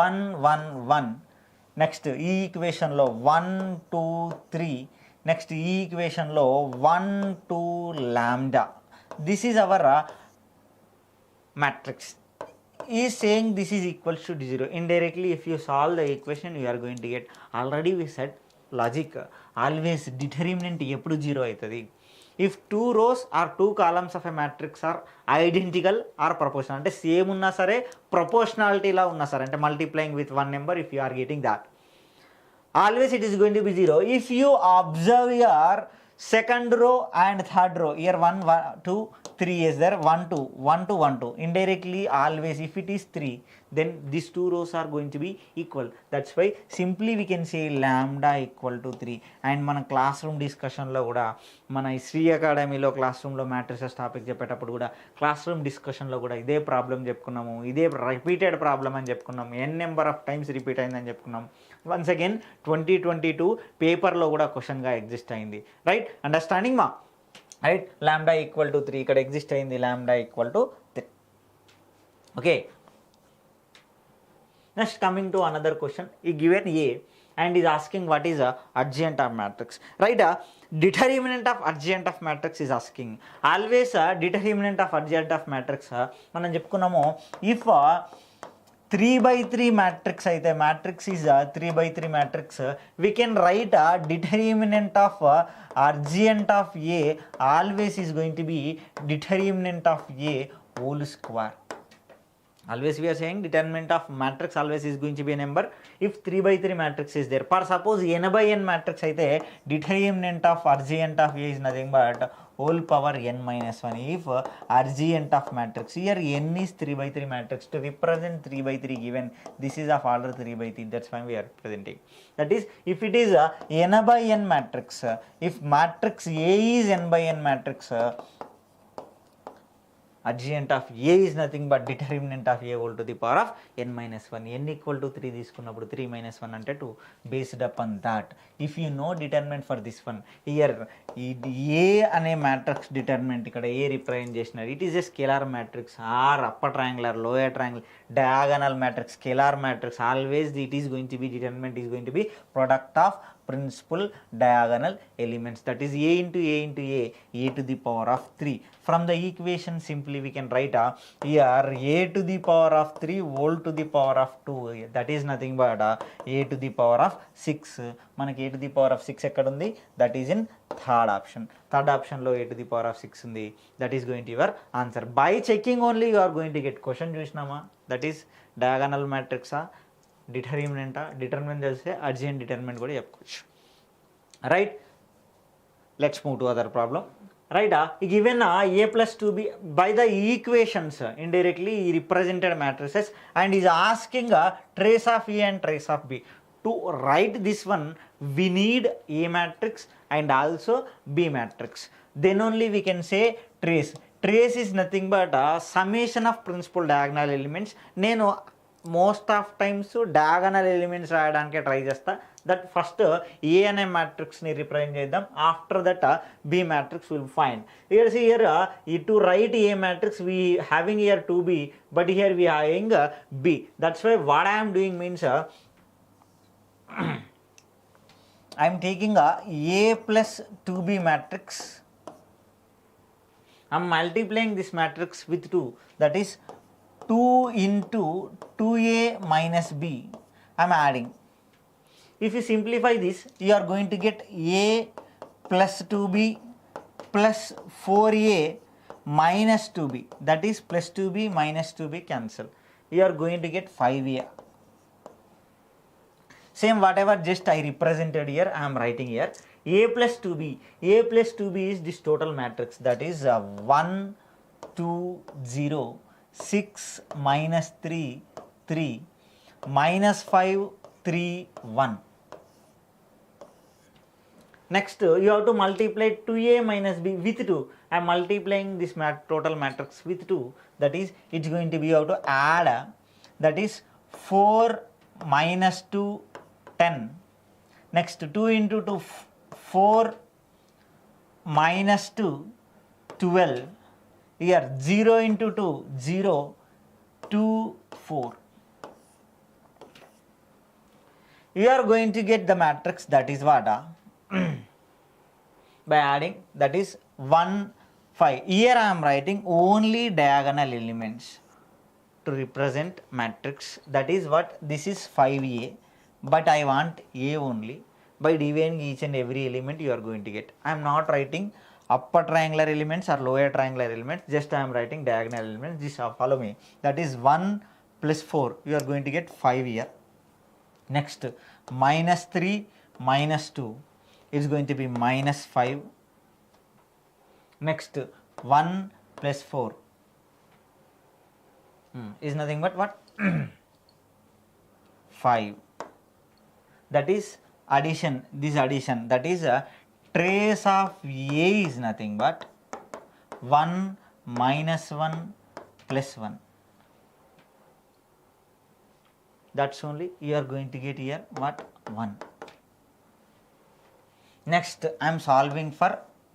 1 1 1. నెక్స్ట్ ఈ ఈక్వేషన్లో 1 2 3. నెక్స్ట్ ఈ ఈక్వేషన్లో 1 2 lambda. This is our matrix. Is saying this is equals to 0. Indirectly if you solve the equation you are going to get, already we said logic always determinant ఎప్పుడు 0 అవుతుంది. If 2 rows or 2 columns of a matrix are identical or proportional, అంటే same ఉన్నా సరే ప్రపోర్షనాలిటీలా ఉన్నా సరే అంటే multiplying with 1 number, if you are getting that always it is going to be 0. If you observe your second row and third row, here 1 2 3 is there, 1 2 1 2 1 2. Indirectly always if it is 3 then these 2 rows are going to be equal. That's why simply we can say lambda equal to 3. And మన class room డిస్కషన్లో కూడా మన శ్రీ అకాడమీలో class రూమ్లో matrices topic చెప్పేటప్పుడు కూడా class room డిస్కషన్లో కూడా ఇదే ప్రాబ్లం చెప్పుకున్నాము. ఇదే రిపీటెడ్ ప్రాబ్లం అని చెప్పుకున్నాము. n number of times repeat అయిందని చెప్పుకున్నాం. వన్స్ అగైన్ 2022 పేపర్లో కూడా క్వశ్చన్గా ఎగ్జిస్ట్ అయింది. రైట్? అండర్స్టాండింగ్ మా రైట్? లాంబ్డా ఈక్వల్ టు 3 ఇక్కడ ఎగ్జిస్ట్ అయింది. Lambda equal to 3. Okay, next coming to another question. ఈ given a and is asking what is a adjoint of matrix. Right? Determinant of adjoint of matrix is asking. Always determinant of adjoint of matrix మనం చెప్పుకున్నాము. If 3/3 matrix అయితే matrix is 3/3 matrix, we can write a determinant of adjoint of A always is going to be determinant of A whole square. Always we are saying determinant of matrix always is going to be a number if 3/3 matrix is there. For suppose n/n matrix అయితే determinant of adjoint of A is nothing but whole power n minus 1. If adjoint of matrix, here n is 3/3 matrix, to represent 3/3 given this is of order 3/3, that's why we are presenting. That is if it is a n/n matrix, if matrix A is n/n matrix, adjoint of A is nothing but determinant of A whole to the power of n minus 1. n equal to 3 తీసుకున్నప్పుడు 3 minus 1 అంటే 2. Based upon that, if you know determinant for this one, here A అనే matrix determinant ఇక్కడ A represent చేసినారు. It is a scalar matrix or upper triangular lower triangular diagonal matrix scalar matrix. Always it is going to be determinant is going to be product of principal diagonal elements, that is A into A into A to the power of 3. From the equation simply we can write here A to the power of 3 whole to the power of 2, that is nothing but A to the power of 6. మనకి A to the power of 6 ఎక్కడ ఉంది? That is in third option. Third option లో A to the power of 6 ఉంది. That is going to your answer. By checking only you are going to get question చూసినామా? That is diagonal matrix determinant తెలిస్తే అడ్జెంట్ determinant కూడా చెప్పుకోవచ్చు. Right, let's move to other problem. Right, given a plus 2b by the equations indirectly he represented matrices and is asking trace of a and trace of b. To write this one we need a matrix and also b matrix, then only we can say trace. Trace is nothing but summation of principal diagonal elements. నేను most of times diagonal elements రాయడానికి try చేస్తా. That first a అనే మ్యాట్రిక్స్ని represent చేద్దాం, after that b matrix will find. Here ఈ to write a matrix we having here 2b, but here we having b. That's why what I'm doing means I'm taking a plus 2b matrix. I'm multiplying this matrix with 2, that is 2 into 2a minus b. I'm adding. If you simplify this, you are going to get a plus 2b plus 4a minus 2b. That is plus 2b minus 2b cancel. You are going to get 5a. Same whatever just I represented here, I am writing here. A plus 2b. A plus 2b is this total matrix, that is 1, 2, 0, 6, minus 3, 3, minus 5, 3, 1. Next, you have to multiply 2a minus b with 2. I am multiplying this total matrix with 2. That is, it's going to be, you have to add, that is 4 minus 2, 10. Next, 2 into 2, 4 minus 2, 12. Here 0 into 2, 0, 2, 4. You are going to get the matrix, that is what? By adding, that is 1, 5. Here I am writing only diagonal elements to represent matrix. That is what, this is 5a, but I want a only. By dividing each and every element you are going to get. I am not writing upper triangular elements or lower triangular elements, just I am writing diagonal elements. Just follow me. That is 1 plus 4, you are going to get 5 here. Next, minus 3 minus 2 is going to be minus 5. Next, 1 plus 4 is nothing but what? 5. That is addition, this addition, that is a trace of a is nothing but 1 minus 1 plus 1. That's only you are going to get here what? 1. Next, I am solving for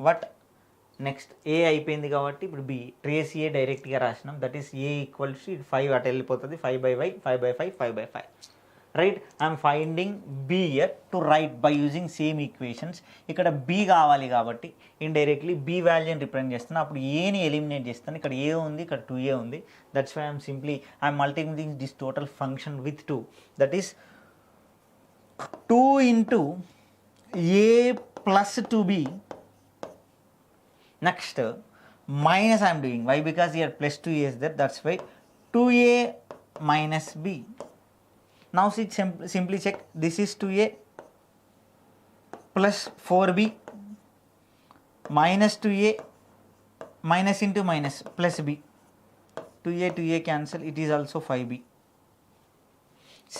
what? Next, a అయిపోయింది కాబట్టి ఇప్పుడు b, trace a డైరెక్ట్గా రాసినాం. That is a equals to 5 అటు వెళ్ళిపోతుంది, 5 by 5, 5 by 5, 5 by 5. Right, I'm finding b here to write by using same equations. ఇక్కడ b కావాలి కాబట్టి ఇండైరెక్ట్లీ b వాల్యూని రిప్రజెంట్ చేస్తాను. అప్పుడు ఏని ఎలిమినేట్ చేస్తాను. ఇక్కడ a ఉంది, ఇక్కడ 2a ఉంది. That's why I'm multiplying this total function with 2. That is 2 into a plus 2b. Next, minus I am doing. Why? Because here plus 2a is there. That's why 2a minus b. Now see, simply check. This is 2a plus 4b minus 2a minus into minus plus b. 2a cancel. It is also 5b.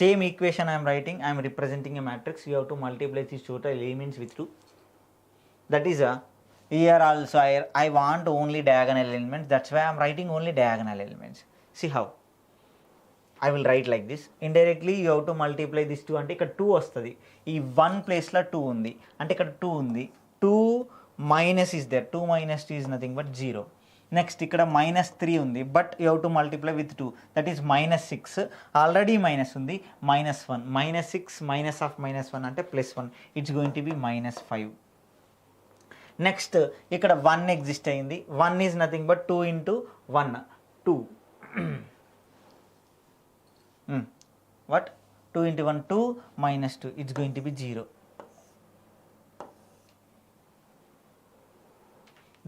Same equation I am writing. I am representing a matrix. You have to multiply these total elements with 2. That is here also I want only diagonal elements. That's why I am writing only diagonal elements. See how I will write like this. Indirectly you have to multiply this 2 అంటే ఇక్కడ 2 వస్తుంది. ఈ 1 ప్లేస్లో 2 ఉంది అంటే ఇక్కడ 2 ఉంది. 2 minus is there. 2 minus 2 is nothing but 0. Next ఇక్కడ minus 3 ఉంది, but you have to multiply with 2. That is minus 6. Already minus ఉంది, minus 1. minus 6 minus of minus 1 అంటే plus 1. It's going to B minus 5. Next ఇక్కడ 1 exist అయింది. 1 is nothing but 2 into 1. 2. What? 2 into 1, 2 minus 2. It's going to be 0.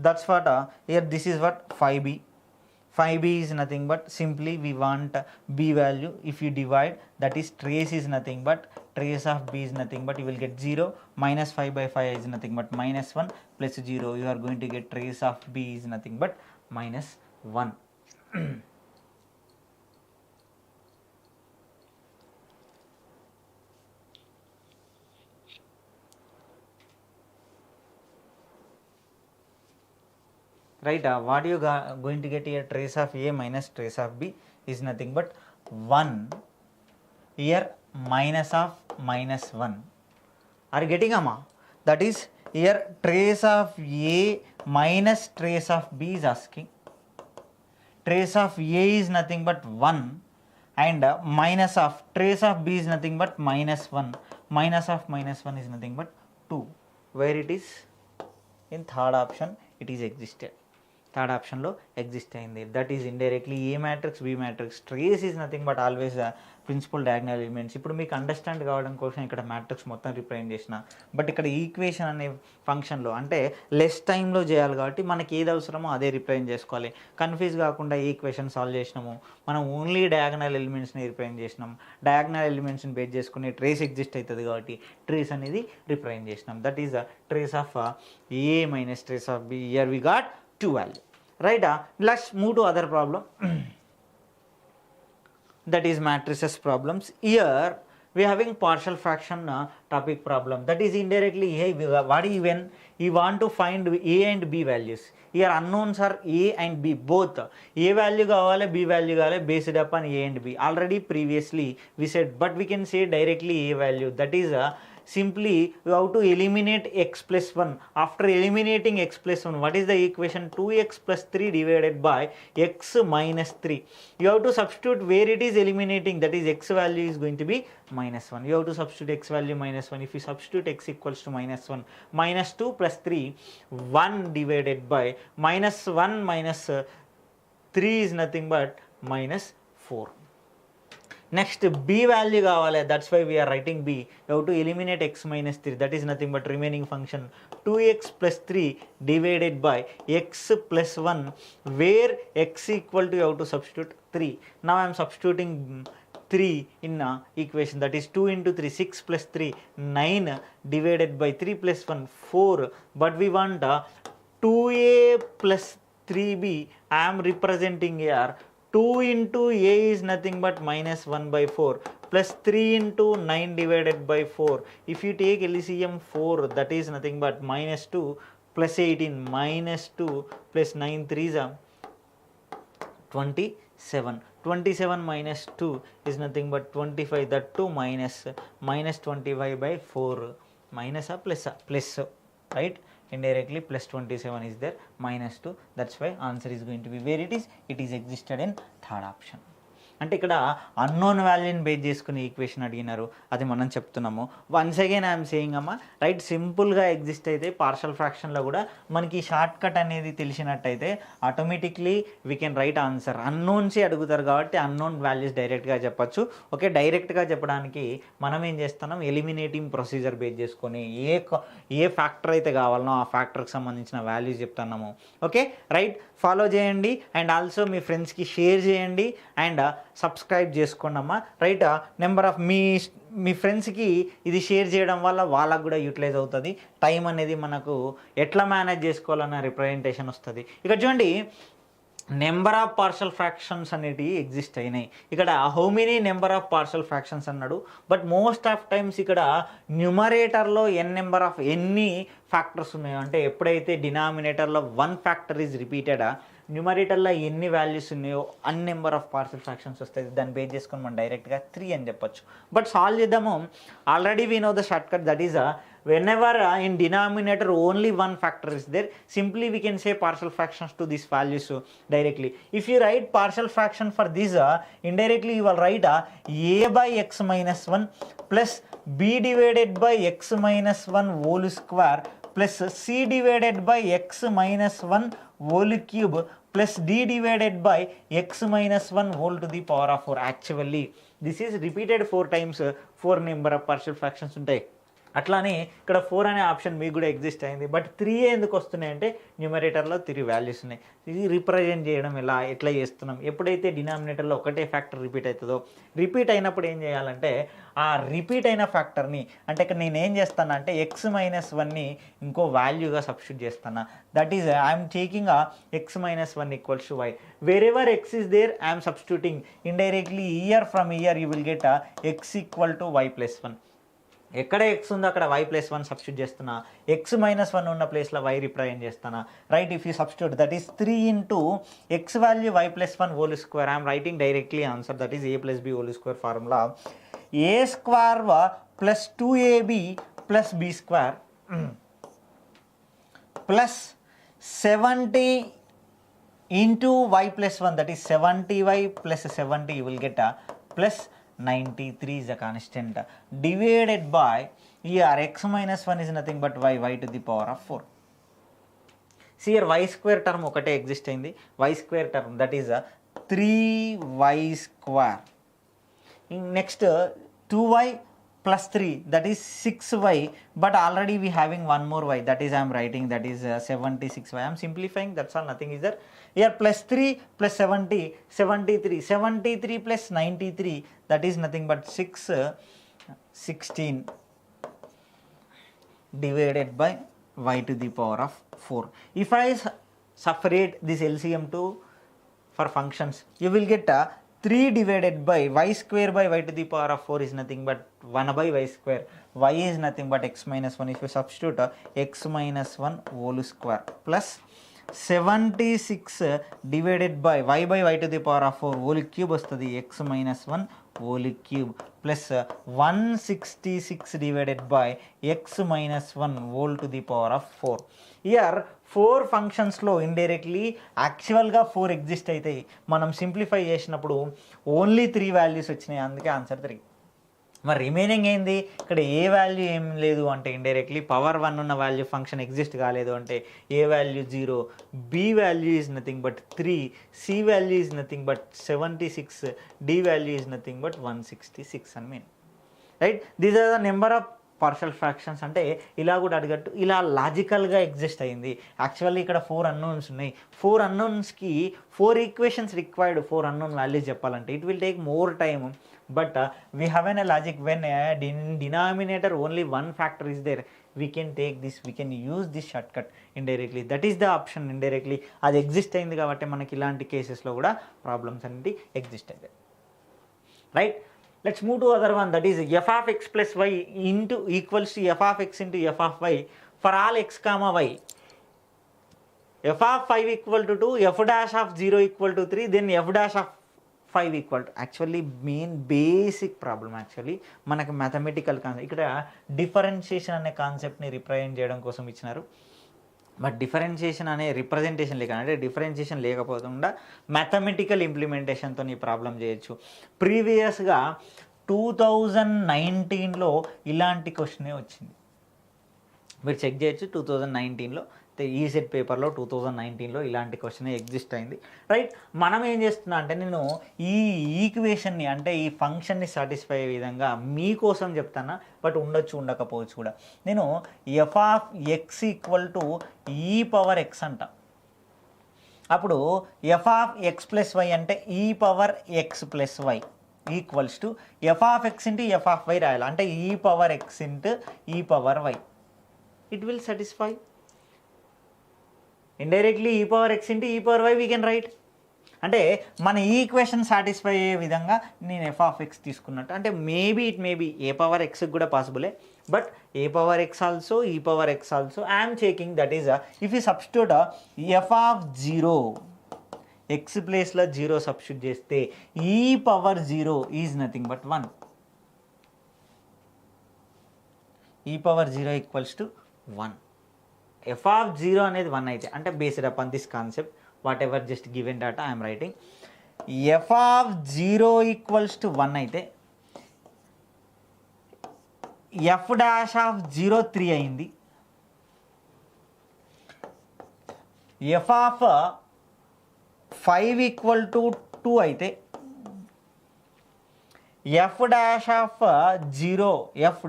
That's what here this is what 5b. 5b is nothing but simply we want b value. If you divide, that is trace is nothing but trace of b is nothing but you will get 0, minus 5 by 5 is nothing but minus 1 plus 0, you are going to get trace of b is nothing but minus 1. Right, what you going to get here, trace of a minus trace of b is nothing but 1 here minus of minus 1. Are you getting, amma? That is here trace of a minus trace of b is asking. Trace of a is nothing but 1 and minus of trace of b is nothing but minus 1. Minus of minus 1 is nothing but 2. Where it is? In third option it is existed. Third ఆప్షన్లో exist అయింది. That is indirectly A matrix B matrix. Trace is nothing but always principal diagonal elements. ఇప్పుడు మీకు understand కావడం కోసం ఇక్కడ matrix మొత్తం represent చేసిన, but ఇక్కడ ఈక్వేషన్ అనే ఫంక్షన్లో అంటే లెస్ టైంలో చేయాలి కాబట్టి మనకి ఏది అవసరమో అదే రిప్రజెంట్ చేసుకోవాలి. కన్ఫ్యూజ్ కాకుండా ఈక్వేషన్ సాల్వ్ చేసినాము, మనం ఓన్లీ డయాగ్నల్ ఎలిమెంట్స్ని రిప్రజెంట్ చేసినాం. డయాగ్నల్ ఎలిమెంట్స్ని బేస్ చేసుకుని ట్రేస్ ఎగ్జిస్ట్ అవుతుంది కాబట్టి ట్రేస్ అనేది రిప్రజెంట్ చేసినాం. That is the trace of A minus trace of B. Here we got 2 value. Right, let's move to other problem. That is matrices problems. Here we are having partial fraction topic problem. That is indirectly, hey, what even you want to find a and b values. Here unknowns are a and b both. A value kavale, b value kavale based upon a and b. Already previously we said, but we can say directly a value. That is simply you have to eliminate x plus 1. After eliminating x plus 1, what is the equation? 2x plus 3 divided by x minus 3. You have to substitute where it is eliminating, that is x value is going to be minus 1. You have to substitute x value minus 1. If you substitute x equals to minus 1, minus 2 plus 3, 1 divided by minus 1 minus 3 is nothing but minus 4. Next b value కావాలి, that's why we are writing b. You have to eliminate x minus 3, that is nothing but remaining function 2x plus 3 divided by x plus 1, where x equal to you have to substitute 3. Now I am substituting 3 in equation, that is 2 into 3, 6 plus 3, 9 divided by 3 plus 1, 4. But we want 2a plus 3b. I am representing here 2 into a is nothing but minus 1 by 4 plus 3 into 9 divided by 4. If you take LCM 4, that is nothing but minus 2 plus 18 minus 2 plus 9 3s are 27. 27 minus 2 is nothing but 25. That 2 minus 25 by 4 minus a plus, right? Indirectly plus 27 is there, minus 2. That's why answer is going to be where it is existed in third option. అంటే ఇక్కడ unknown వాల్యూని base చేసుకుని equation అడిగినారు, అది మనం చెప్తున్నాము. Once again I'm saying అమ్మా, right, సింపుల్గా ఎగ్జిస్ట్ అయితే పార్షల్ ఫ్రాక్షన్లో కూడా మనకి షార్ట్ కట్ అనేది తెలిసినట్టయితే automatically we can write answer. అన్నోన్సే అడుగుతారు కాబట్టి అన్నోన్ వాల్యూస్ డైరెక్ట్గా చెప్పచ్చు. ఓకే, డైరెక్ట్గా చెప్పడానికి మనం ఏం చేస్తున్నాం, ఎలిమినేటింగ్ ప్రొసీజర్ బేస్ చేసుకొని ఏ ఫ్యాక్టర్ అయితే కావాలనో ఆ ఫ్యాక్టర్కి సంబంధించిన వాల్యూస్ చెప్తున్నాము. ఓకే, రైట్, ఫాలో చేయండి అండ్ ఆల్సో మీ ఫ్రెండ్స్కి షేర్ చేయండి అండ్ సబ్స్క్రైబ్ చేసుకోండి అమ్మా. రైట్, నెంబర్ ఆఫ్ మీ ఫ్రెండ్స్కి ఇది షేర్ చేయడం వల్ల వాళ్ళకు కూడా యూటిలైజ్ అవుతుంది. టైం అనేది మనకు ఎట్లా మేనేజ్ చేసుకోవాలన్న రిప్రజెంటేషన్ వస్తుంది. ఇక్కడ చూడండి, నెంబర్ ఆఫ్ పార్షల్ ఫ్రాక్షన్స్ అనేటివి ఎగ్జిస్ట్ అయినాయి. ఇక్కడ how many number of partial fractions అన్నాడు, బట్ మోస్ట్ ఆఫ్ టైమ్స్ ఇక్కడ న్యూమరేటర్లో ఎన్ని ఫ్యాక్టర్స్ ఉన్నాయో, అంటే ఎప్పుడైతే డినామినేటర్లో 1 ఫ్యాక్టర్ ఈజ్ రిపీటెడ్, న్యూమరేటర్లో ఎన్ని వాల్యూస్ ఉన్నాయో అన్ని నెంబర్ ఆఫ్ పార్షల్ ఫ్రాక్షన్స్ వస్తాయి. దాన్ని బేస్ చేసుకొని మనం డైరెక్ట్గా 3 అని చెప్పొచ్చు. బట్ సాల్వ్ చేద్దాము. Already we know the short cut, that is whenever in denominator only 1 factor is there, simply we can say partial fractions to these values directly. If you write partial fraction for this, indirectly you will write a by x minus 1 plus b divided by x minus 1 whole square plus c divided by x minus 1 whole cube plus d divided by x minus 1 whole to the power of 4. Actually this is repeated 4 times, 4 number of partial fractions ఉంటాయి. అట్లానే ఇక్కడ 4 అనే option మీకు కూడా exist అయింది. But 3 ఎందుకు వస్తున్నాయి అంటే న్యూమరేటర్లో 3 వాల్యూస్ ఉన్నాయి. ఇది రిప్రజెంట్ చేయడం ఎట్లా చేస్తున్నాం, ఎప్పుడైతే డినామినేటర్లో ఒకటే ఫ్యాక్టర్ రిపీట్ అవుతుందో, రిపీట్ అయినప్పుడు ఏం చేయాలంటే ఆ రిపీట్ అయిన ఫ్యాక్టర్ని అంటే ఇక్కడ నేను ఏం చేస్తాను అంటే x-1ని ఇంకో వాల్యూగా సబ్స్టిట్యూట్ చేస్తాను. That is I'm taking x-1 equals to y. Wherever x is there I am substituting indirectly here from here you will get x equal to y plus 1. ఎక్కడ x ఉందో అక్కడ y ప్లస్ 1 సబ్స్టిట్యూట్ చేస్తున్నా, x-1 ఉన్న ప్లేస్లో y represent చేస్తానా. Right, if you substitute that is 3 into x value y plus 1 whole square. I'm writing directly answer that is a plus b whole square formula. a square plus 2ab plus b square plus 70 into y plus 1 that is 70y plus 70 you will get plus 93 is a constant divided by here x-1 is nothing but y to the power of 4. See here y square term ఒకటే exist అయింది, y square term that is 3y square. Next 2y plus 3 that is 6y, but already we having one more y that is I am writing that is 76y. I am simplifying, that's all, nothing is there. Here plus 3 plus 70 73 plus 93 that is nothing but 16 divided by y to the power of 4. If I separate this LCM to for functions, you will get 3 divided by y square by y to the power of 4 is nothing but 1 by y square. Y is nothing but x-1. If you substitute x-1 whole square plus 76 divided by y by to the power of 4 whole cube వస్తుంది, x-1 whole cube plus 166 divided by x-1 whole to the power of 4. Here 4 ఫంక్షన్స్లో indirectly యాక్చువల్గా 4 exist అవుతాయి. మనం simplify చేసినప్పుడు only 3 values వచ్చినాయి, అందుకే answer 3. మరి remaining ఏంది, ఇక్కడ ఏ వాల్యూ ఏం లేదు అంటే ఇండైరెక్ట్లీ పవర్ 1 ఉన్న వాల్యూ ఫంక్షన్ ఎగ్జిస్ట్ కాలేదు అంటే ఏ value 0, b value is nothing but 3, c value is nothing but 76, d value is nothing but 166 అని mean. Right, these are the number of partial fractions. అంటే ఇలా కూడా అడిగట్టు ఇలా లాజికల్గా ఎగ్జిస్ట్ అయింది. యాక్చువల్లీ ఇక్కడ 4 అన్నోన్స్ ఉన్నాయి, 4 అన్నోన్స్కి 4 ఈక్వేషన్స్ రిక్వైర్డ్, 4 అన్నోన్ వాల్యూస్ చెప్పాలంటే it will take more time. But we have a logic when in denominator only one factor is there, we can take this, we can use this shortcut indirectly. That is the option indirectly. అది exist అయింది కాబట్టి మనకి ఇలాంటి కేసెస్లో కూడా problems అనేది exist అవుతాయి. Right, let's move to other one, that is f of x plus y into equals to f of x into f of y for all x comma y. f of 5 equal to 2, f dash of 0 equal to 3, then f dash of 5 equal to actually main basic problem. Actually మనకు mathematical concept, ఇక్కడ differentiation అనే కాన్సెప్ట్ని represent చేయడం కోసం ఇచ్చినారు. But differentiation అనే representation లేక అంటే డిఫరెన్షియేషన్ లేకపోకుండా మ్యాథమెటికల్ ఇంప్లిమెంటేషన్తో ఈ ప్రాబ్లం చేయొచ్చు. ప్రీవియస్గా 2019లో ఇలాంటి క్వశ్చనే వచ్చింది, మీరు చెక్ చేయొచ్చు. 2019లో ECET పేపర్లో 2019లో ఇలాంటి క్వశ్చన్ ఎగ్జిస్ట్ అయింది. రైట్, మనం ఏం చేస్తున్నా అంటే నేను ఈ ఈక్వేషన్ని అంటే ఈ ఫంక్షన్ని సాటిస్ఫై అయ్యే విధంగా మీకోసం చెప్తాను, బట్ ఉండొచ్చు ఉండకపోవచ్చు కూడా. నేను f of x equal to e power x అంట. అప్పుడు f of x plus y అంటే e power x plus y equals to f of x into f of y రాయాలి, అంటే e power x into e power y. It will satisfy indirectly e power x into e power y we can right. అంటే మన ఈ equation satisfy అయ్యే విధంగా నేను f of x తీసుకున్నట్టు. అంటే maybe it maybe a power x కూడా పాసిబులే, but a power x also e power x also I'm checking that is if you substitute f of 0 x ప్లేస్లో 0 సబ్స్టిట్యూట్ చేస్తే e power 0 is nothing but 1. e power 0 equals to 1. f of 0 అనేది 1 అయితే అంటే based upon this concept what ever just given data I'm writing. f of 0 equals to 1 అయితే f dash of 0 3 అయింది. f of 5 equal to 2 అయితే f dash of 0 f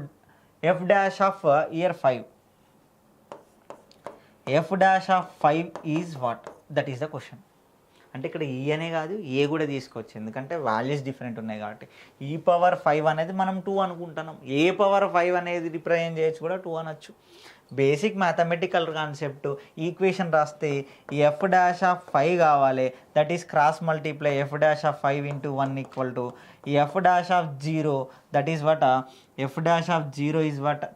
f dash of year 5. f dash of 5 is what? That is the question. అంటే ఇక్కడ ఈ అనే కాదు ఏ కూడా తీసుకోవచ్చు, ఎందుకంటే వాల్యూస్ డిఫరెంట్ ఉన్నాయి కాబట్టి. ఈ పవర్ 5 అనేది మనం 2 అనుకుంటున్నాం, ఏ పవర్ 5 అనేది రిప్రజెంట్ చేయొచ్చు కూడా 2 అనొచ్చు. Basic mathematical concept. ఈక్వేషన్ రాస్తే ఎఫ్ డాష్ ఆఫ్ 5 కావాలి, that is cross multiply F dash of 5 into 1 equal to F dash of 0, that is what? F dash of 0 is what?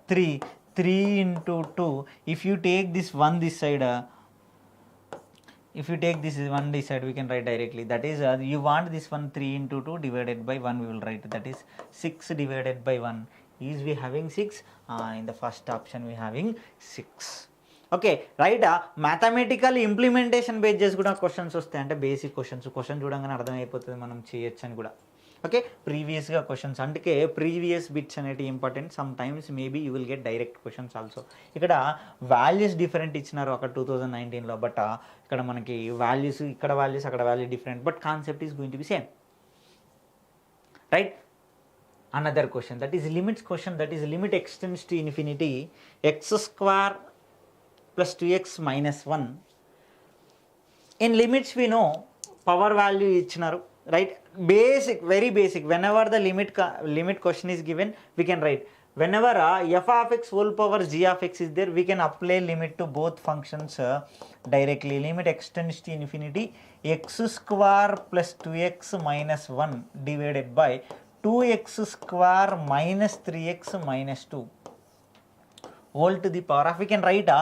3 into 2. If you take this 1 this side, if you take this 1 this side, we can write directly. That is, you want this one 3 into 2 divided by 1, we will write. That is 6 divided by 1. Is we having 6? In the first option we having 6. Okay, right? Mathematical implementation based చేసి కూడా questions వస్తాయి. అంటే basic question చూడంగానే అర్థమైపోతుంది మనం చేయొచ్చు అని కూడా. ఓకే, ప్రీవియస్గా క్వశ్చన్స్, అందుకే ప్రీవియస్ బిట్స్ అనేవి important. Some times maybe you will get direct questions also. ఇక్కడ వాల్యూస్ డిఫరెంట్ ఇచ్చినారు అక్కడ 2019లో, బట్ ఇక్కడ మనకి వాల్యూస్, ఇక్కడ వాల్యూస్ అక్కడ value different, but concept is going to be same, right? Another question, that is limits question, that is limit extends to infinity x² + 2x - 1. In limits we know power value ఇచ్చినారు, right? Basic, very basic. Whenever the limit question is given, we can write whenever f of x whole power g of x is there, we can apply limit to both functions directly. Limit extends to infinity x² + 2x - 1 divided by 2x² - 3x - 2 whole to the power of, we can write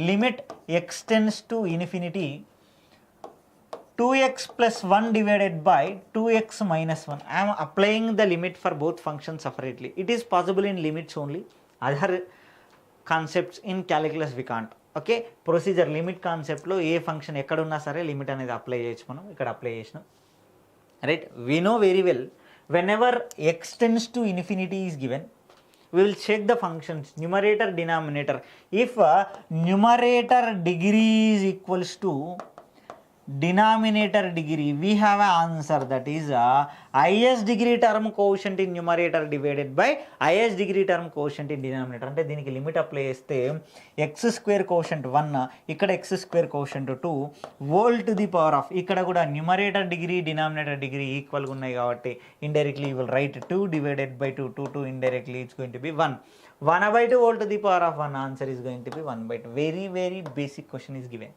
limit extends to infinity 2x + 1 divided by 2x - 1. I am applying the limit for both functions separately. It is possible in limits only. Other concepts in calculus we can't. Okay, procedure limit concept లో ఏ function ఎక్కడున్నా సరే limit అనేది apply చేయొచ్చు. మనం ఇక్కడ apply చేసినాం, right? We know very well whenever x tends to infinity is given, we will check the functions numerator denominator. If numerator degree is equals to denominator degree, we have an answer, that is highest degree term quotient in numerator divided by highest degree term quotient in denominator. అంటే దీనికి limit apply చేస్తే x² quotient 1, ఇక్కడ x² quotient 2 whole to the power of, ఇక్కడ కూడా numerator degree denominator degree ఈక్వల్గా ఉన్నాయి కాబట్టి indirectly you will right 2 divided by 2, 2 indirectly it's going to be 1. 1/2 whole to the power of 1, answer is going to be 1/2. Very very basic question is given.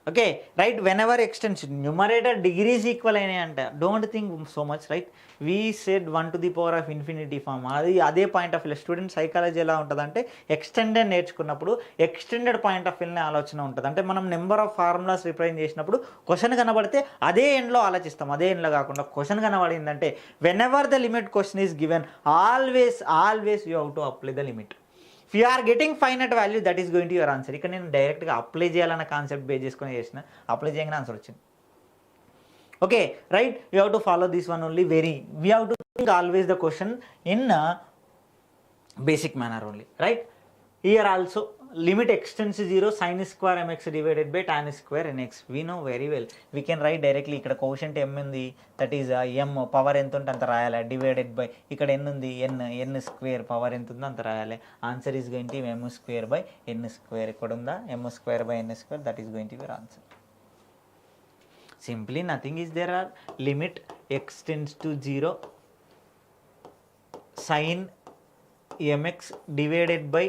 Okay, right? Whenever extension numerator degrees equal అయినాయి అంటే don't think so much, right? We said 1 to the power of infinity form. అదే point of view student psychology ఎలా ఉంటుందంటే extended నేర్చుకున్నప్పుడు extended point of వ్యూనే ఆలోచన ఉంటుంది. అంటే మనం నెంబర్ ఆఫ్ ఫార్ములాస్ రిప్రజెంట్ చేసినప్పుడు క్వశ్చన్ కనబడితే అదే ఎండ్లో ఆలోచిస్తాం, అదే ఎండ్లో కాకుండా క్వశ్చన్ కనబడిందంటే when ever the limit question is given, always you have to apply the limit. If you are getting finite value, that is going to your answer. ఇక్కడ నేను డైరెక్ట్గా అప్లై చేయాలన్న కాన్సెప్ట్ బేస్ చేసుకొని చేసిన, అప్లై చేయగానే answer వచ్చింది. Okay, right? You have to follow this one only. We have to think always the question in basic manner only, right? Here also limit extends to 0 sin square mx divided by tan square nx. We know very well, we can write directly. ఇక్కడ quotient m ఉంది, that is m power ఎంత ఉంటే అంత రాయాలి, divided by ఇక్కడ n ఉంది, n square power ఎంత ఉందో అంత రాయాలి. Answer is going to m² / n². ఇక్కడ ఉందా m² / n², that is going to be your answer. Simply nothing is there. Or limit extends to 0 sin mx divided by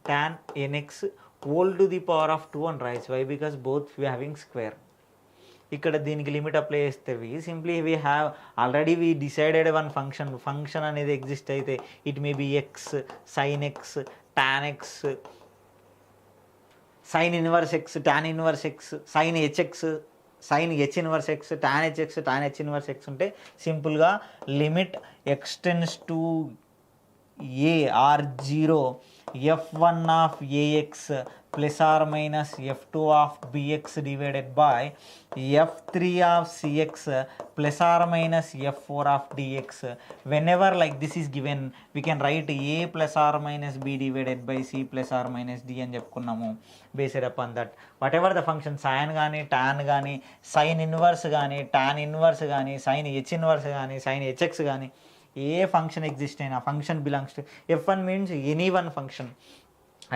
tan nx whole to the power of 2 and rise. Why? Because both we having square. ఇక్కడ దీనికి limit apply చేస్తే simply we have already we decided one function అనేది exist అయితే it may be x, sine x, tan x, sine inverse x, tan inverse x, sine h x, sine h inverse x, tan h x, tan h inverse x ఉంటే సింపుల్గా limit extends to a or 0 f1 of ax plus or minus f2 of bx divided by f3 of cx plus or minus f4 of dx. Whenever like this is given, we can write a plus or minus b divided by c plus or minus d అని చెప్పుకున్నాము. based upon that whatever the function sin కానీ tan కానీ sin inverse కానీ tan inverse కానీ sin h inverse కానీ sin hx కానీ a function exist అయినా function belongs to F1 means any one function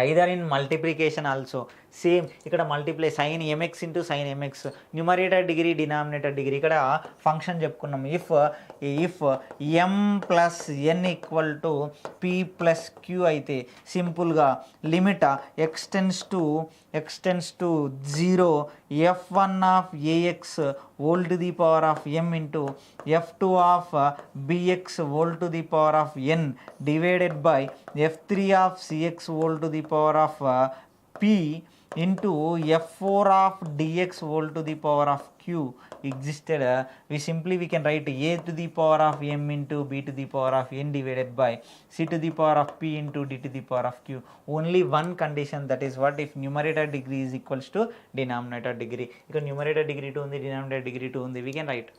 either in multiplication also same ఇక్కడ multiply sine mx into sine mx numerator degree denominator degree ఇక్కడ function చెప్పుకున్నాం if m plus n equal to p plus q అయితే సింపుల్గా limit x tends to 0 f1 of ax whole to the power of m into f2 of bx whole to the power of n divided by f3 of cx whole to the power of p into f4 of dx whole to the power of q existed. We can write a to the power of m into b to the power of n divided by c to the power of p into d to the power of q. Only one condition, that is what, if numerator degree is equals to denominator degree. Because numerator degree 2 ఉంది, denominator degree 2 ఉంది, we can write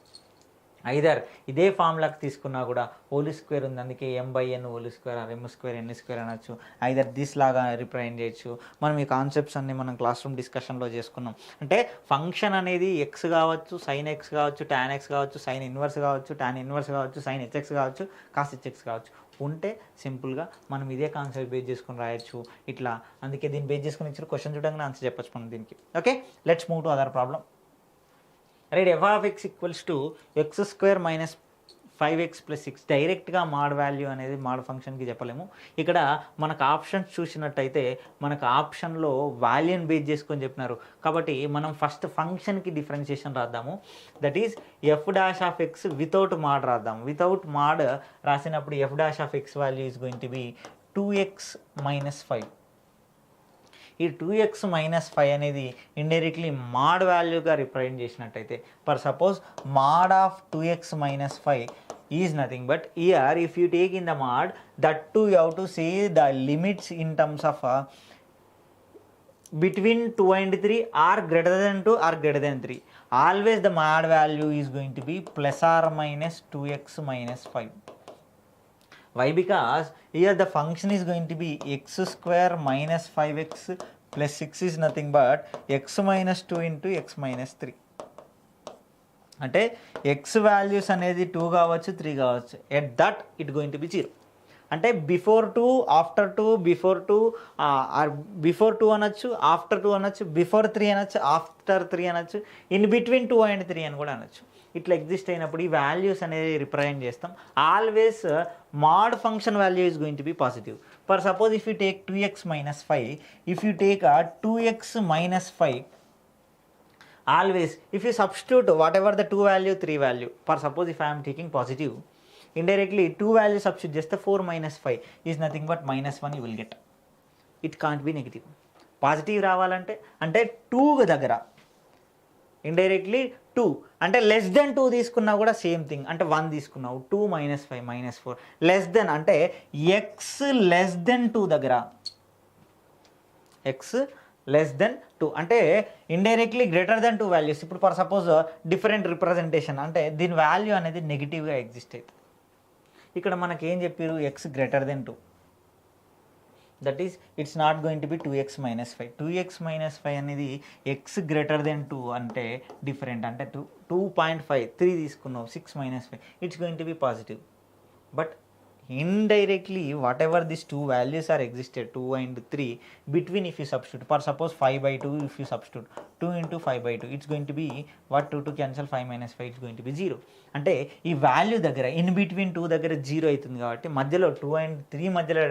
either ఇదే ఫార్ములాకి తీసుకున్నా కూడా whole square ఉంది, అందుకే m/n whole square or m square n square అనొచ్చు. Either this లాగా represent చేయొచ్చు. మనం ఈ కాన్సెప్ట్స్ అన్ని మనం క్లాస్ రూమ్ డిస్కషన్లో చేసుకున్నాం. అంటే ఫంక్షన్ అనేది ఎక్స్ కావచ్చు, సైన్ ఎక్స్ కావచ్చు, టాన్ ఎక్స్ కావచ్చు, సైన్ ఇన్వర్స్ కావచ్చు, టాన్ ఇన్వర్స్ కావచ్చు, సైన్ హెచ్ఎక్స్ కావచ్చు, కాస్ హెచ్ఎక్స్ కావచ్చు. ఉంటే సింపుల్గా మనం ఇదే కాన్సెప్ట్ బేస్ చేసుకుని రాయొచ్చు ఇట్లా. అందుకే దీన్ని బేస్ చేసుకుని ఇచ్చిన క్వశ్చన్ చూడగానే ఆన్సర్ చెప్పచ్చు మనం దీనికి. Okay, let's move to other problem. Right, f of X equals to X square minus 5x + 6 డైరెక్ట్గా మాడ్ వాల్యూ అనేది మాడ్ ఫంక్షన్కి చెప్పలేము. ఇక్కడ మనకు ఆప్షన్స్ చూసినట్టయితే మనకు ఆప్షన్లో వాల్యూని బేస్ చేసుకొని చెప్పినారు కాబట్టి మనం ఫస్ట్ ఫంక్షన్కి డిఫరెన్షియేషన్ రాద్దాము. That is f dash of x without mod రాద్దాం. వితౌట్ మాడ్ రాసినప్పుడు f dash of x value is going to be 2x - 5. ఈ 2x - 5 అనేది ఇండైరెక్ట్లీ మాడ్ వాల్యూగా రిప్రజెంట్ చేసినట్టయితే, for suppose mod of 2x - 5 is nothing but here if you take in the mod, that too you have to say the limits in terms of between 2 and 3 are greater than 2 or greater than 3. Always the mod value is going to be plus or minus 2x - 5. Why? Because here the function is going to be x square minus 5x plus 6 is nothing but x minus 2 into x minus 3. అంటే x values అనేది 2 కావచ్చు, 3 కావచ్చు. At that it going to B 0. అంటే before 2, after 2, before 2 అనొచ్చు, after 2 అనొచ్చు, before 3 అనొచ్చు, after 3 అనొచ్చు, in between 2 and 3 అని కూడా అనొచ్చు. ఇట్లా ఎగ్జిస్ట్ అయినప్పుడు ఈ వాల్యూస్ అనేది రిప్రజెంట్ చేస్తాం. Always mod function value is going to be positive. For suppose if you take 2x - 5, if you take 2x - 5, always if you substitute whatever the 2 value, 3 value, for suppose if I am taking positive, indirectly 2 value substitute just the 4 - 5 is nothing but -1 you will get. It can't be negative. Positive రావాలంటే అంటే 2 దగ్గర indirectly 2 అంటే less than 2 తీసుకున్నా కూడా same thing. అంటే 1 తీసుకున్నావు, 2 - 5 - 4 less than అంటే X less than 2 దగ్గర, ఎక్స్ లెస్ దెన్ 2 అంటే ఇండైరెక్ట్లీ గ్రేటర్ దెన్ 2 వాల్యూస్. ఇప్పుడు ఫర్ సపోజ్ డిఫరెంట్ రిప్రజెంటేషన్ అంటే దీని వాల్యూ అనేది నెగిటివ్గా ఎగ్జిస్ట్ అవుతుంది. ఇక్కడ మనకి ఏం చెప్పారు, X greater than 2, that is it's not going to be 2x - 5. 2x - 5 అనేది ఎక్స్ గ్రేటర్ దెన్ 2 అంటే డిఫరెంట్. అంటే 2.5 3 తీసుకున్నావు, 6 - 5 it's going to be positive. But indirectly whatever these 2 values are existed, 2 and 3, between if you substitute, for suppose 5/2 if you substitute 2 into 5/2 it's going to be what, 2 to cancel, 5 - 5 it's going to be 0. అంటే ఈ value దగ్గర in between 2 దగ్గర 0 అవుతుంది కాబట్టి, మధ్యలో 2 and 3 మధ్యలో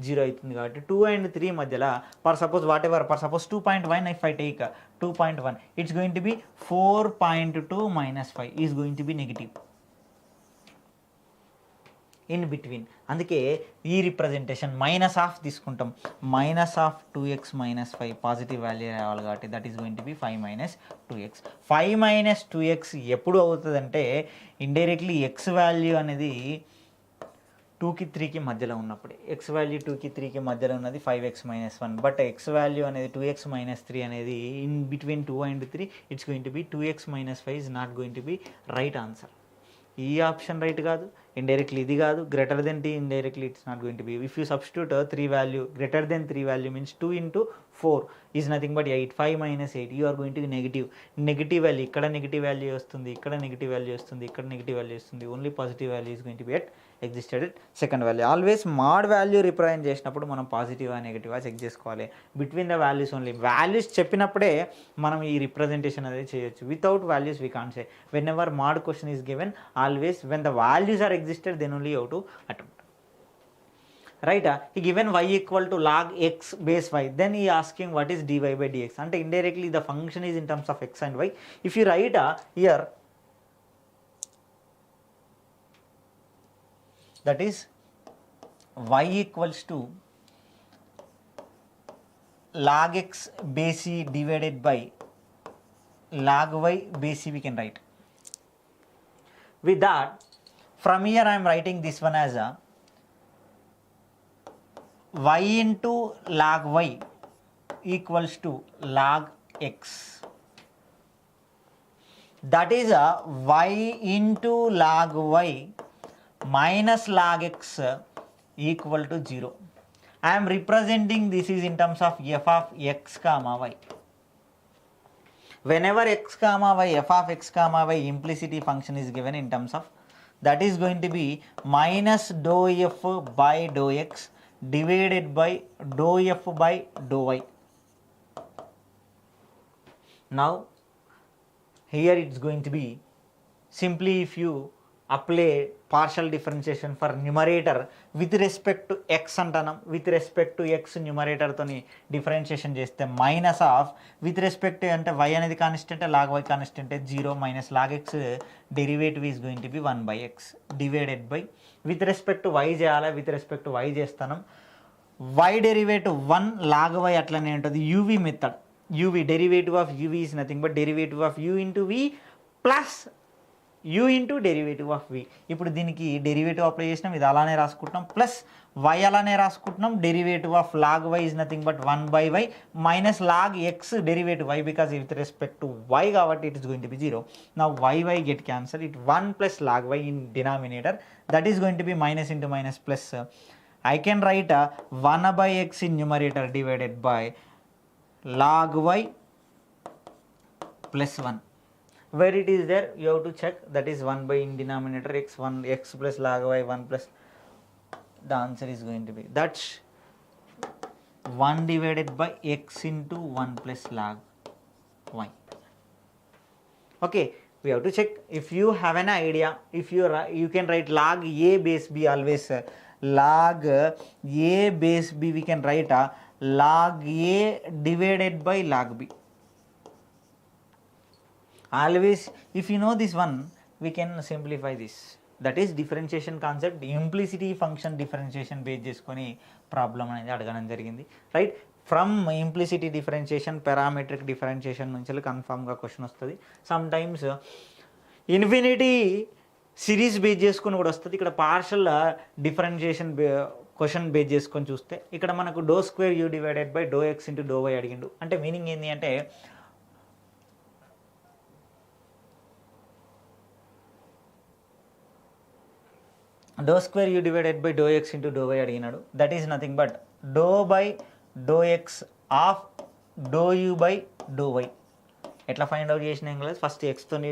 0 అవుతుంది కాబట్టి 2 and 3 మధ్యలో for suppose what ever, for suppose 2.1 if I take 2.1 it's going to be 4.2 - 5 is going to be negative in between. అందుకే ఈ రిప్రజెంటేషన్ -1 తీసుకుంటాం. -2x - 5 పాజిటివ్ వాల్యూ రావాలి కాబట్టి that is going to B 5 - 2x. 5 - 2x ఎప్పుడు అవుతుందంటే indirectly X value అనేది 2కి 3కి మధ్యలో ఉన్నప్పుడు. ఎక్స్ వాల్యూ 2కి 3కి మధ్యలో ఉన్నది 5x - 1. బట్ ఎక్స్ వాల్యూ అనేది 2x - 3 అనేది in between 2 and 3 it's going to be 2x - 5 is not going to be right answer. ఈ ఆప్షన్ రైట్ కాదు, ఇండైరెక్ట్లీ ఇది కాదు, greater than t indirectly it's not going to be. If you substitute 3 value, greater than 3 value means 2 into 4 is nothing but 8. 5 minus 8 you are going to negative value, ఇక్కడ negative value వస్తుంది, ఇక్కడ negative value వస్తుంది, ఇక్కడ negative value వస్తుంది. Only positive value is going to be at existed at second value. Always mod value represent చేసినప్పుడు మనం పాజిటివా నెగిటివా చెక్ చేసుకోవాలి. Between the values only. Values చెప్పినప్పుడే మనం ఈ రిప్రజెంటేషన్ అనేది చేయొచ్చు. Without values we can't say. When ever mod question is given, always when the values are existed then only you to attempt. Right? He given y equal to log x base y. Then he asking what is dy by dx. And indirectly the function is in terms of x and y. If you write here, that is y equals to log x base e divided by log y base e, we can write. With that, from here I am writing this one as a y into log y equals to log x. That is a y into log y minus log x equal to 0. I am representing this is in terms of f of x comma y. Whenever x comma y, f of x comma y implicity function is given in terms of, that is going to be minus dou f by dou x divided by dou f by dou y. Now here it's going to be simply if you apply partial differentiation for numerator with respect to x అంటాం, with respect to x numerator తోని differentiation చేస్తే minus of with respect to అంటే y అనేది constant, log y constant 0 minus log x derivative is going to be 1 by x divided by with respect to y చేయాలి, with respect to y చేస్తాను. y derivative 1 log y అట్లనే ఉంటుంది. uv method, uv derivative of uv is nothing but derivative of u into v plus u into derivative of v. ఇప్పుడు దీనికి derivative apply చేసినాం, ఇది అలానే రాసుకుంటున్నాం, plus y అలానే రాసుకుంటున్నాం. Derivative of log y is nothing but 1 by y minus log x derivative y, because with respect to y కాబట్టి it is going to be 0. Now y get cancelled, it 1 plus log y in denominator, that is going to be minus into minus plus. I can write 1 by x in numerator divided by log y plus 1. Where it is there, you have to check, that is 1 by in denominator x, 1 x plus log y 1 plus, the answer is going to be, that's 1 divided by x into 1 plus log y. Okay, we have to check. If you have an idea, if you can write log a base b, always log a base b we can write log a divided by log b. Always if you know this one, we can simplify this. That is differentiation concept, implicity function differentiation base చేసుకొని problem అనేది అడగడం జరిగింది. Right, from implicity differentiation parametric differentiation నుంచి కన్ఫామ్గా question వస్తుంది. Some times infinity series base చేసుకొని కూడా వస్తుంది. ఇక్కడ పార్షల్ డిఫరెన్షియేషన్ క్వశ్చన్ బేస్ చేసుకొని చూస్తే ఇక్కడ మనకు do square u divided by do x into do y అడిగిండు. అంటే మీనింగ్ ఏంటి అంటే do square u divided by do x into do y అడిగినాడు. That is nothing but do by do x of do u by do y. ఎట్లా find out చేసినా ఏం లేదు, first ఎక్స్తోని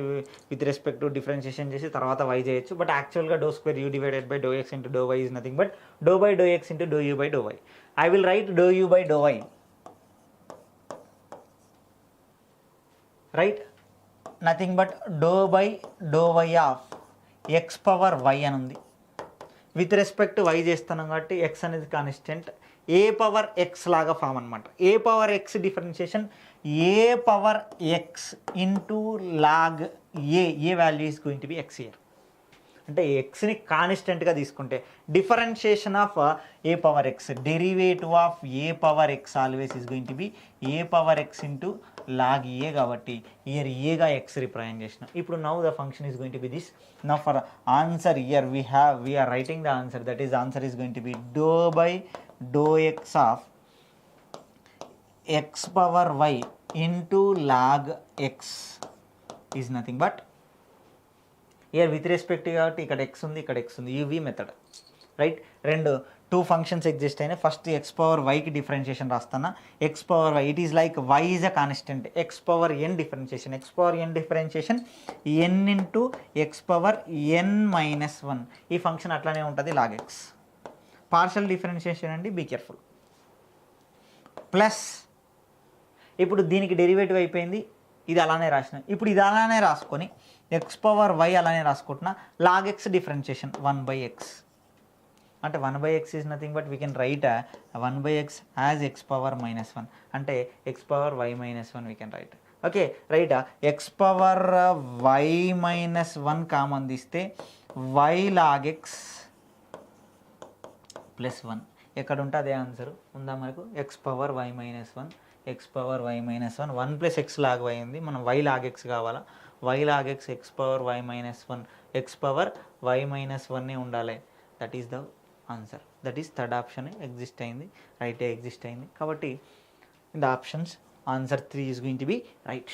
విత్ రెస్పెక్ట్ టు డిఫరెన్షియేషన్ చేసి తర్వాత y చేయొచ్చు. But యాక్చువల్గా do square u divided by do x into do y is nothing but do by do x into do u by do y. I will write do u by do y, right, nothing but do by do వై of x power y అని ఉంది. With respect y చేస్తున్నాం కాబట్టి x అనేది constant, a power x లాగా form అనమాట. A power x differentiation a power x into log a value is going to be x here. అంటే ఎక్స్ని కాన్స్టెంట్గా తీసుకుంటే differentiation of a power x, derivative of a power x always is going to be a power x into log a, కాబట్టి here ఏగా x represent చేసిన. ఇప్పుడు now the function is going to be this. Now for answer here we are writing the answer, that is answer is going to be dou by dou x of x power y into log x is nothing but here with respect to కాబట్టి ఇక్కడ x ఉంది, ఇక్కడ x ఉంది, uv method, right. రెండు two functions exist అయినాయి. First x power వైకి differentiation రాస్తానా. X power y it is like y is a constant. X power n differentiation n into x power n minus 1. ఈ function అట్లానే ఉంటుంది log x. Partial differentiation అండి, be careful. Plus ఇప్పుడు దీనికి derivative అయిపోయింది, ఇది అలానే రాసిన. ఇప్పుడు ఇది అలానే రాసుకొని ఎక్స్ పవర్ వై అలానే రాసుకుంటున్నా. Log X differentiation 1/x. అంటే 1/x is nothing but we can write 1/x as x power -1. అంటే x power y -1 we can write. Okay right. X power y -1 common తీస్తే వై లాగ్ ఎక్స్ +1. ఎక్కడ ఉంటే అదే answer ఉందా మనకు. X power y -1, x power y -1, 1 + x log y ఉంది, మనం y log x కావాలా. Y log x x power y -1, x power y -1 ఉండాలి. That is the answer. That is third option exist అయింది, right exist అయింది. కాబట్టి in the options answer 3 is going to be right.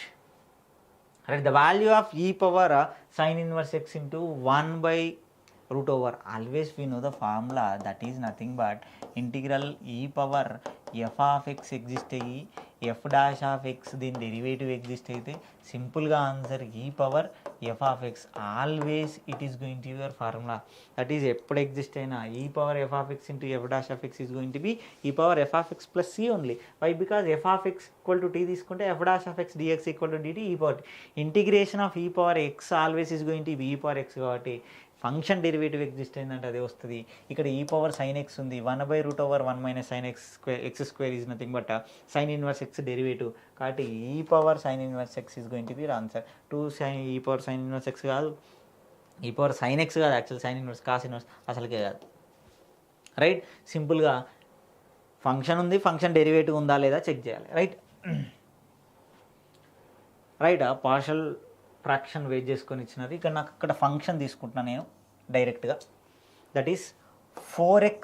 Right. The value of ఈ power sin inverse x into 1/√over. Always we know the formula, that is nothing but integral e power f of x exist అయ్యి f dash of x దీని derivative exist అయితే సింపుల్గా answer e power f of x. Always it is going to your formula. That is ఎప్పుడు exist అయినా e power f of x into f dash of x is going to be e power f of x plus c only. Why? Because f of x equal to t తీసుకుంటే f dash of x dx equal to dt. e power integration of e power x always is going to be e power x. కాబట్టి function derivative exist అయిందంటే అదే వస్తుంది. ఇక్కడ ఈ power sign X ఉంది, 1/√1 - sin x² is nothing but sin inverse X derivative. కాబట్టి ఈ power sin inverse X is going to B answer. ఈ పవర్ sin ఇన్వర్స్ ఎక్స్ కాదు, ఈ పవర్ sin x కాదు, actual sin inverse cos inverse అసలుకే కాదు. Right. సింపుల్గా function ఉంది, ఫంక్షన్ డెరివేటివ్ ఉందా లేదా చెక్ చేయాలి. Right. Right. Partial fraction wait చేసుకొని ఇచ్చినది. ఇక్కడ నాకు అక్కడ ఫంక్షన్ తీసుకుంటున్నాను నేను డైరెక్ట్గా. That is 4x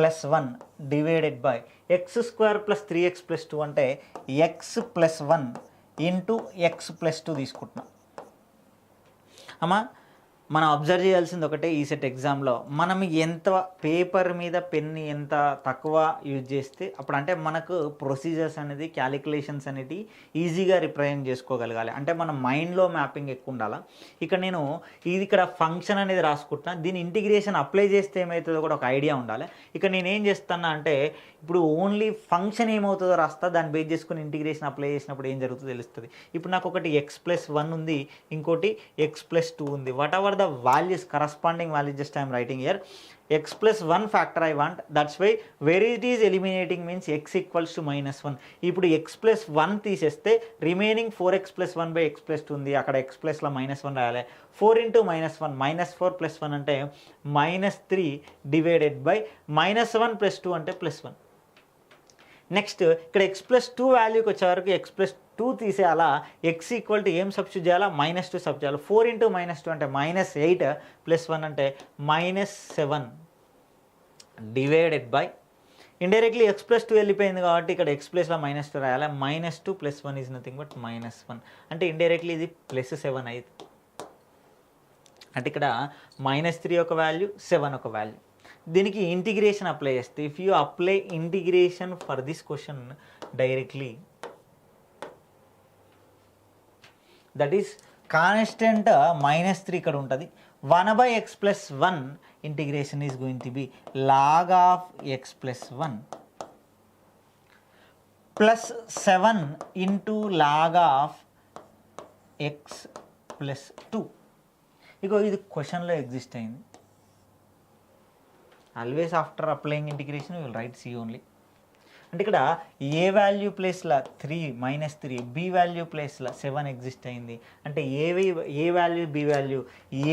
+ 1 divided by x² + 3x + 2 అంటే x + 1 ఇంటూ x + 2 తీసుకుంటున్నాం. అమ్మా మనం అబ్జర్వ్ చేయాల్సింది ఒకటే, ఈసెట్ ఎగ్జామ్లో మనం ఎంత పేపర్ మీద పెన్ని ఎంత తక్కువ యూజ్ చేస్తే అప్పుడు అంటే మనకు ప్రొసీజర్స్ అనేది క్యాలిక్యులేషన్స్ అనేది ఈజీగా రిప్రజెంట్ చేసుకోగలగాలి. అంటే మన మైండ్లో మ్యాపింగ్ ఎక్కువ ఉండాలి. ఇక్కడ నేను ఇక్కడ ఫంక్షన్ అనేది రాసుకుంటున్నా, దీని ఇంటిగ్రేషన్ అప్లై చేస్తే ఏమవుతుందో కూడా ఒక ఐడియా ఉండాలి. ఇక్కడ నేను ఏం చేస్తున్నా అంటే ఇప్పుడు ఓన్లీ ఫంక్షన్ ఏమవుతుందో రాస్తా, దాన్ని బేస్ చేసుకుని ఇంటిగ్రేషన్ అప్లై చేసినప్పుడు ఏం జరుగుతుందో తెలుస్తుంది. ఇప్పుడు నాకు ఒకటి x + 1 ఉంది, ఇంకోటి x + 2 ఉంది. What ever the values, corresponding values, just I am writing here x + 1 factor I want. That's why where it is eliminating means x equals to -1. ఇప్పుడు x + 1 తీసేస్తే రిమైనింగ్ 4x + 1/x + 2 ఉంది. అక్కడ x ప్లస్లో -1 రాయాలి. 4 × -1 -4 + 1 అంటే -3 divided by -1 + 2 అంటే +1. Next ఇక్కడ x + 2 వాల్యూకి వచ్చేవరకు x + 2 తీసేయాలా, x ఈక్వల్ టు ఏం సబ్స్టిట్యూట్ చేయాలా, -2 సబ్ చేయాలి. 4 × -2 అంటే -8 + 1 అంటే -7 డివైడెడ్ బై ఇండైరెక్ట్లీ x + 2 వెళ్ళిపోయింది కాబట్టి ఇక్కడ x ప్లస్లో -2 రాయాలి. -2 + 1 ఈజ్ నథింగ్ బట్ -1 అంటే ఇండైరెక్ట్లీ ఇది +7 అయింది. అంటే ఇక్కడ -3 ఒక వాల్యూ, 7 ఒక వాల్యూ. దీనికి ఇంటిగ్రేషన్ అప్లై చేస్తే if you apply integration for this question directly, that is constant -3 ఇక్కడ ఉంటుంది. 1/x + 1 integration is going to be log of x + 1 plus 7 into log of x + 2. ఇగో ఇది క్వశ్చన్లో ఎగ్జిస్ట్ అయింది. Always after applying integration you will write C only. అంటే ఇక్కడ ఏ value ప్లేస్లో -3 B value ప్లేస్లో 7 ఎగ్జిస్ట్ అయింది. అంటే ఏ value B value,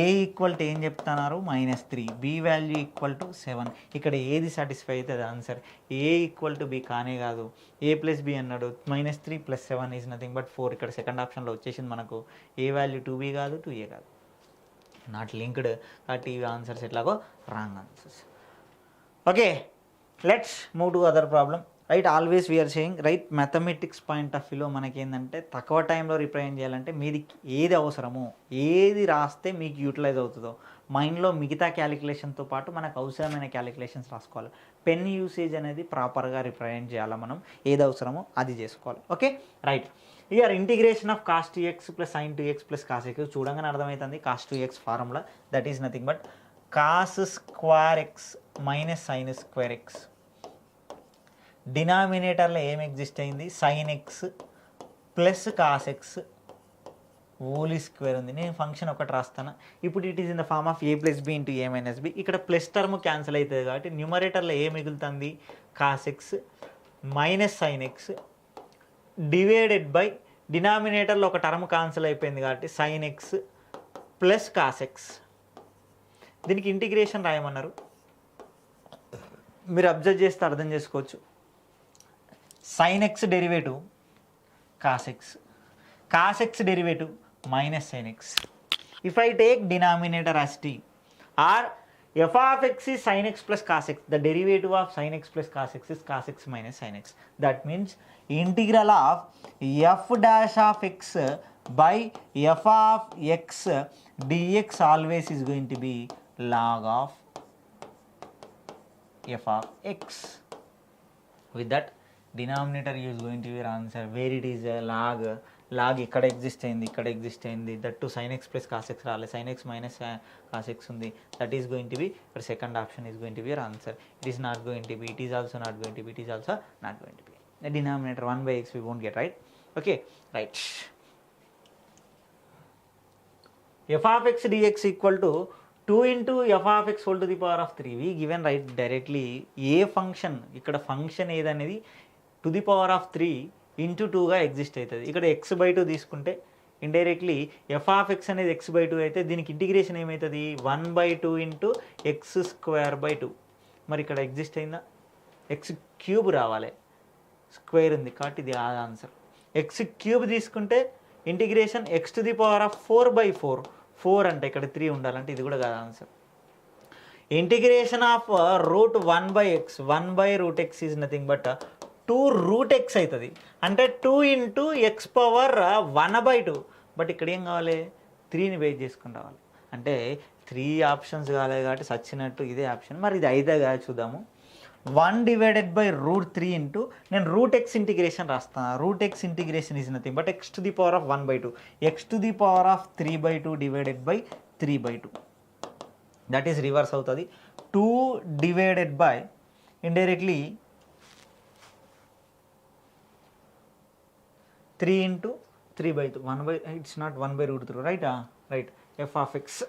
a equal to ఏం చెప్తున్నారు -3, బి వాల్యూ ఈక్వల్ టు 7. ఇక్కడ ఏది సాటిస్ఫై అవుతుంది answer, A equal to be కానే కాదు. a + b అన్నాడు, -3 + 7 ఈజ్ నథింగ్ బట్ 4. ఇక్కడ సెకండ్ ఆప్షన్లో వచ్చేసింది మనకు ఏ వాల్యూ 2b కాదు 2a కాదు, నాట్ లింక్డ్. కాబట్టి ఇవి ఆన్సర్స్ ఎట్లాగో wrong answers. Okay, let's move to other problem. Right. Always we're saying right, mathematics point of వ్యూలో మనకి ఏంటంటే తక్కువ టైంలో రిప్రజెంట్ చేయాలంటే మీది ఏది అవసరమో, ఏది రాస్తే మీకు యూటిలైజ్ అవుతుందో, మైండ్లో మిగతా క్యాలిక్యులేషన్తో పాటు మనకు అవసరమైన క్యాలిక్యులేషన్స్ రాసుకోవాలి. పెన్ యూసేజ్ అనేది ప్రాపర్గా రిప్రజెంట్ చేయాలి. మనం ఏది అవసరమో అది చేసుకోవాలి. Okay right. Here integration of cos 2x plus sine 2x plus cos x చూడంగానే అర్థమవుతుంది. Cos 2x formula that is nothing but cos square x minus sine square x. డినామినేటర్లో ఏం ఎగ్జిస్ట్ అయింది, sine x plus cos x whole square ఉంది. నేను function ఒకటి రాస్తాను ఇప్పుడు. It is in the form of a plus b into a minus b. ఇక్కడ plus term cancel అవుతుంది కాబట్టి న్యూమరేటర్లో ఏం మిగులుతుంది, cos x minus sine x divided by డినామినేటర్లో ఒక టర్మ్ క్యాన్సిల్ అయిపోయింది కాబట్టి sine x plus cos x. దీనికి ఇంటిగ్రేషన్ రాయమన్నారు. మీరు అబ్జర్వ్ చేస్తే అర్థం చేసుకోవచ్చు. Sine x derivative cos x, cos x derivative minus sine x. If I take denominator as t or f of x is sin x plus cos x, the derivative of sin x plus cos x is cos x minus sin x. That means integral of f dash of x by f of x dx always is going to be log of f of x. With that denominator is going to be your answer where it is a log ఇక్కడ exist అయింది, ఇక్కడ exist అయింది. That to sine x plus cos x రాలేదు, sine x minus cos x ఉంది. That is going to be ఇక్కడ second option is going to be your answer. It is not going to be, it is also not going to be, it is also not going to be. The denominator 1/x we won't get, right? Okay, right. f of x dx equal to 2 into f of x whole to the power of 3. We given right directly a function, ఇక్కడ function ఏదనేది to the power of 3 into 2గా exist అవుతుంది. ఇక్కడ x/2 తీసుకుంటే indirectly F of X అనేది x/2 అయితే దీనికి integration ఏమవుతుంది, 1/2 ఇంటూ x²/2. మరి ఇక్కడ ఎగ్జిస్ట్ అయిందా, x³ రావాలి, స్క్వేర్ ఉంది కాబట్టి ఇది ఆ ఆన్సర్. x³ తీసుకుంటే ఇంటిగ్రేషన్ x⁴/4, 4 అంటే ఇక్కడ 3 ఉండాలంటే ఇది కూడా కాదు answer. Integration of root 1/x, 1/√x is nothing but 2√x అవుతుంది. అంటే 2 ఇంటూ x⁴1/2. బట్ ఇక్కడ ఏం కావాలి, 3ని బేస్ చేసుకుని రావాలి. అంటే 3 ఆప్షన్స్ కాలేదు కాబట్టి సచ్చినట్టు ఇదే ఆప్షన్. మరి ఇది అయితే కాదు చూద్దాము. 1/√3 ఇంటూ నేను √x ఇంటిగ్రేషన్ రాస్తాను. √x integration is nothing but x⁴1/2, x⁴3/2 divided by 3/2. That is reverse అవుతుంది. 2 divided by indirectly 3 into 3/2, it's not 1/√3, right? Right. F of x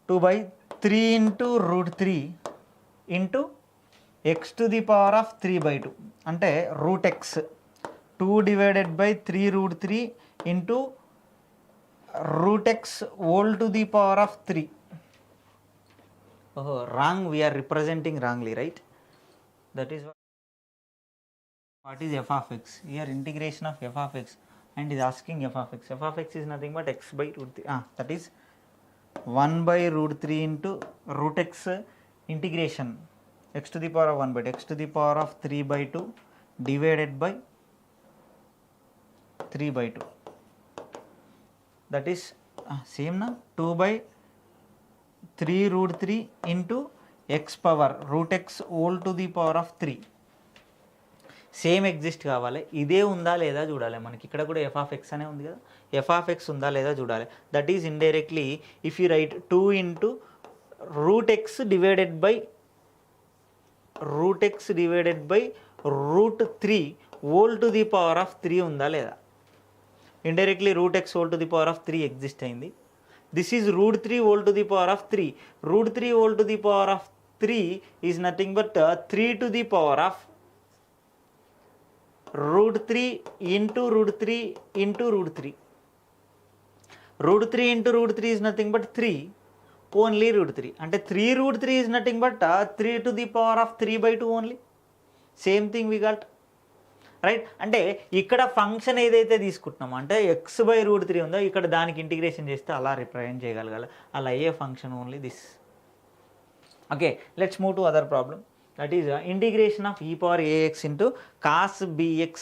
2/3 into √3 into x⁴3/2 అంటే √x 2 divided by 3√3 into √x whole to the power of 3. ఓహో wrong, we're representing wrongly, right? That is what is f of x. Here integration of f of x and is asking f of x. F of x is nothing but x/√3. That is 1/√3 into √x integration x⁴1/2, x⁴3/2 divided by 3/2. That is same na, 2/3√3 into x power √x whole to the power of 3. Same exist కావాలి. ఇదే ఉందా లేదా చూడాలి మనకి. ఇక్కడ కూడా F of X అనే ఉంది కదా, ఎఫ్ ఆఫ్ ఎక్స్ ఉందా లేదా చూడాలి. That is indirectly if you right 2 into √x divided by √3 whole to the power of 3 ఉందా లేదా. Indirectly √x whole to the power of 3 exist అయింది. This is √3 whole to the power of 3. √3 whole to the power of 3 is nothing but 3 to the power of √3 into √3 into √3. √3 into √3 is nothing but 3, only √3. And 3√3 is nothing but 3 to the power of 3/2 only. Same thing we got. Right. అంటే ఇక్కడ function ఏదైతే తీసుకుంటున్నామో అంటే x/√3 ఉందో ఇక్కడ దానికి integration చేస్తే అలా represent చేయగలగాలి. అలా అయ్యే function only this. Okay, let's move to other problem. That is integration of e power ax into cos bx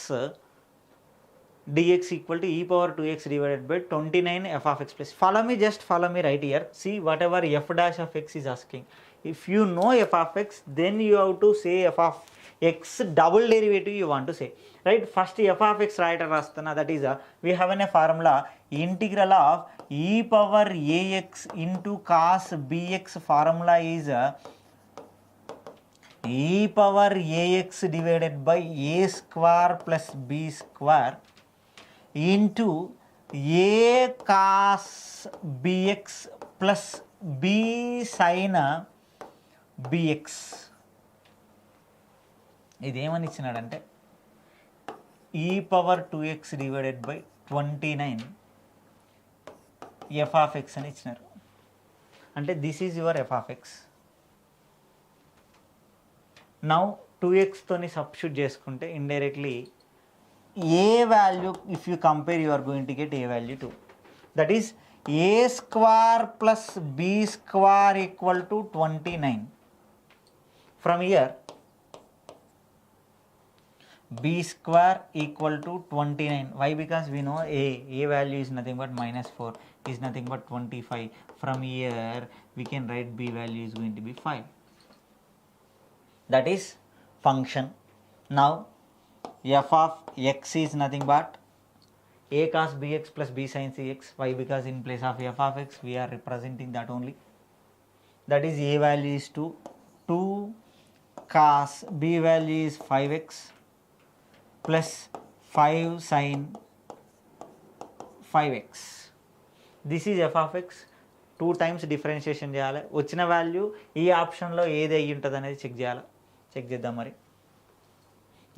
dx equal to e power 2x divided by 29 f of x plus. Follow me, just follow me right here. See whatever f dash of x is asking. If you know f of x, then you have to say f of x double derivative you want to say. Right? First f of x right rastana, that is we have a formula integral of e power ax into cos bx. Formula is e power ax divided by a square plus b square into a cos bx plus b sin bx. ఇదేమని ఇచ్చినాడంటే e power 2x divided by 29 f of x అని ఇచ్చినారు. అంటే this is your f of x. Now 2x తోని substitute చేసుకుంటే indirectly a value, if you compare, you are going to get a value 2. That is a square plus b square equal to 29. From here b square equal to 29. Why? Because we know a value is nothing but minus 4, is nothing but 25. From here we can write b value is going to be 5. That is function. Now f of x is nothing but a cos bx plus b sin cx. Why? Because in place of f of x we are representing that only. That is a value is 2 cos, b value is 5x plus 5 sin 5x. This is f of x. 2 times differentiation చేయాలి. వచ్చిన value ఈ ఆప్షన్లో ఏది అయ్యి ఉంటుంది అనేది check చేద్దాం మరి.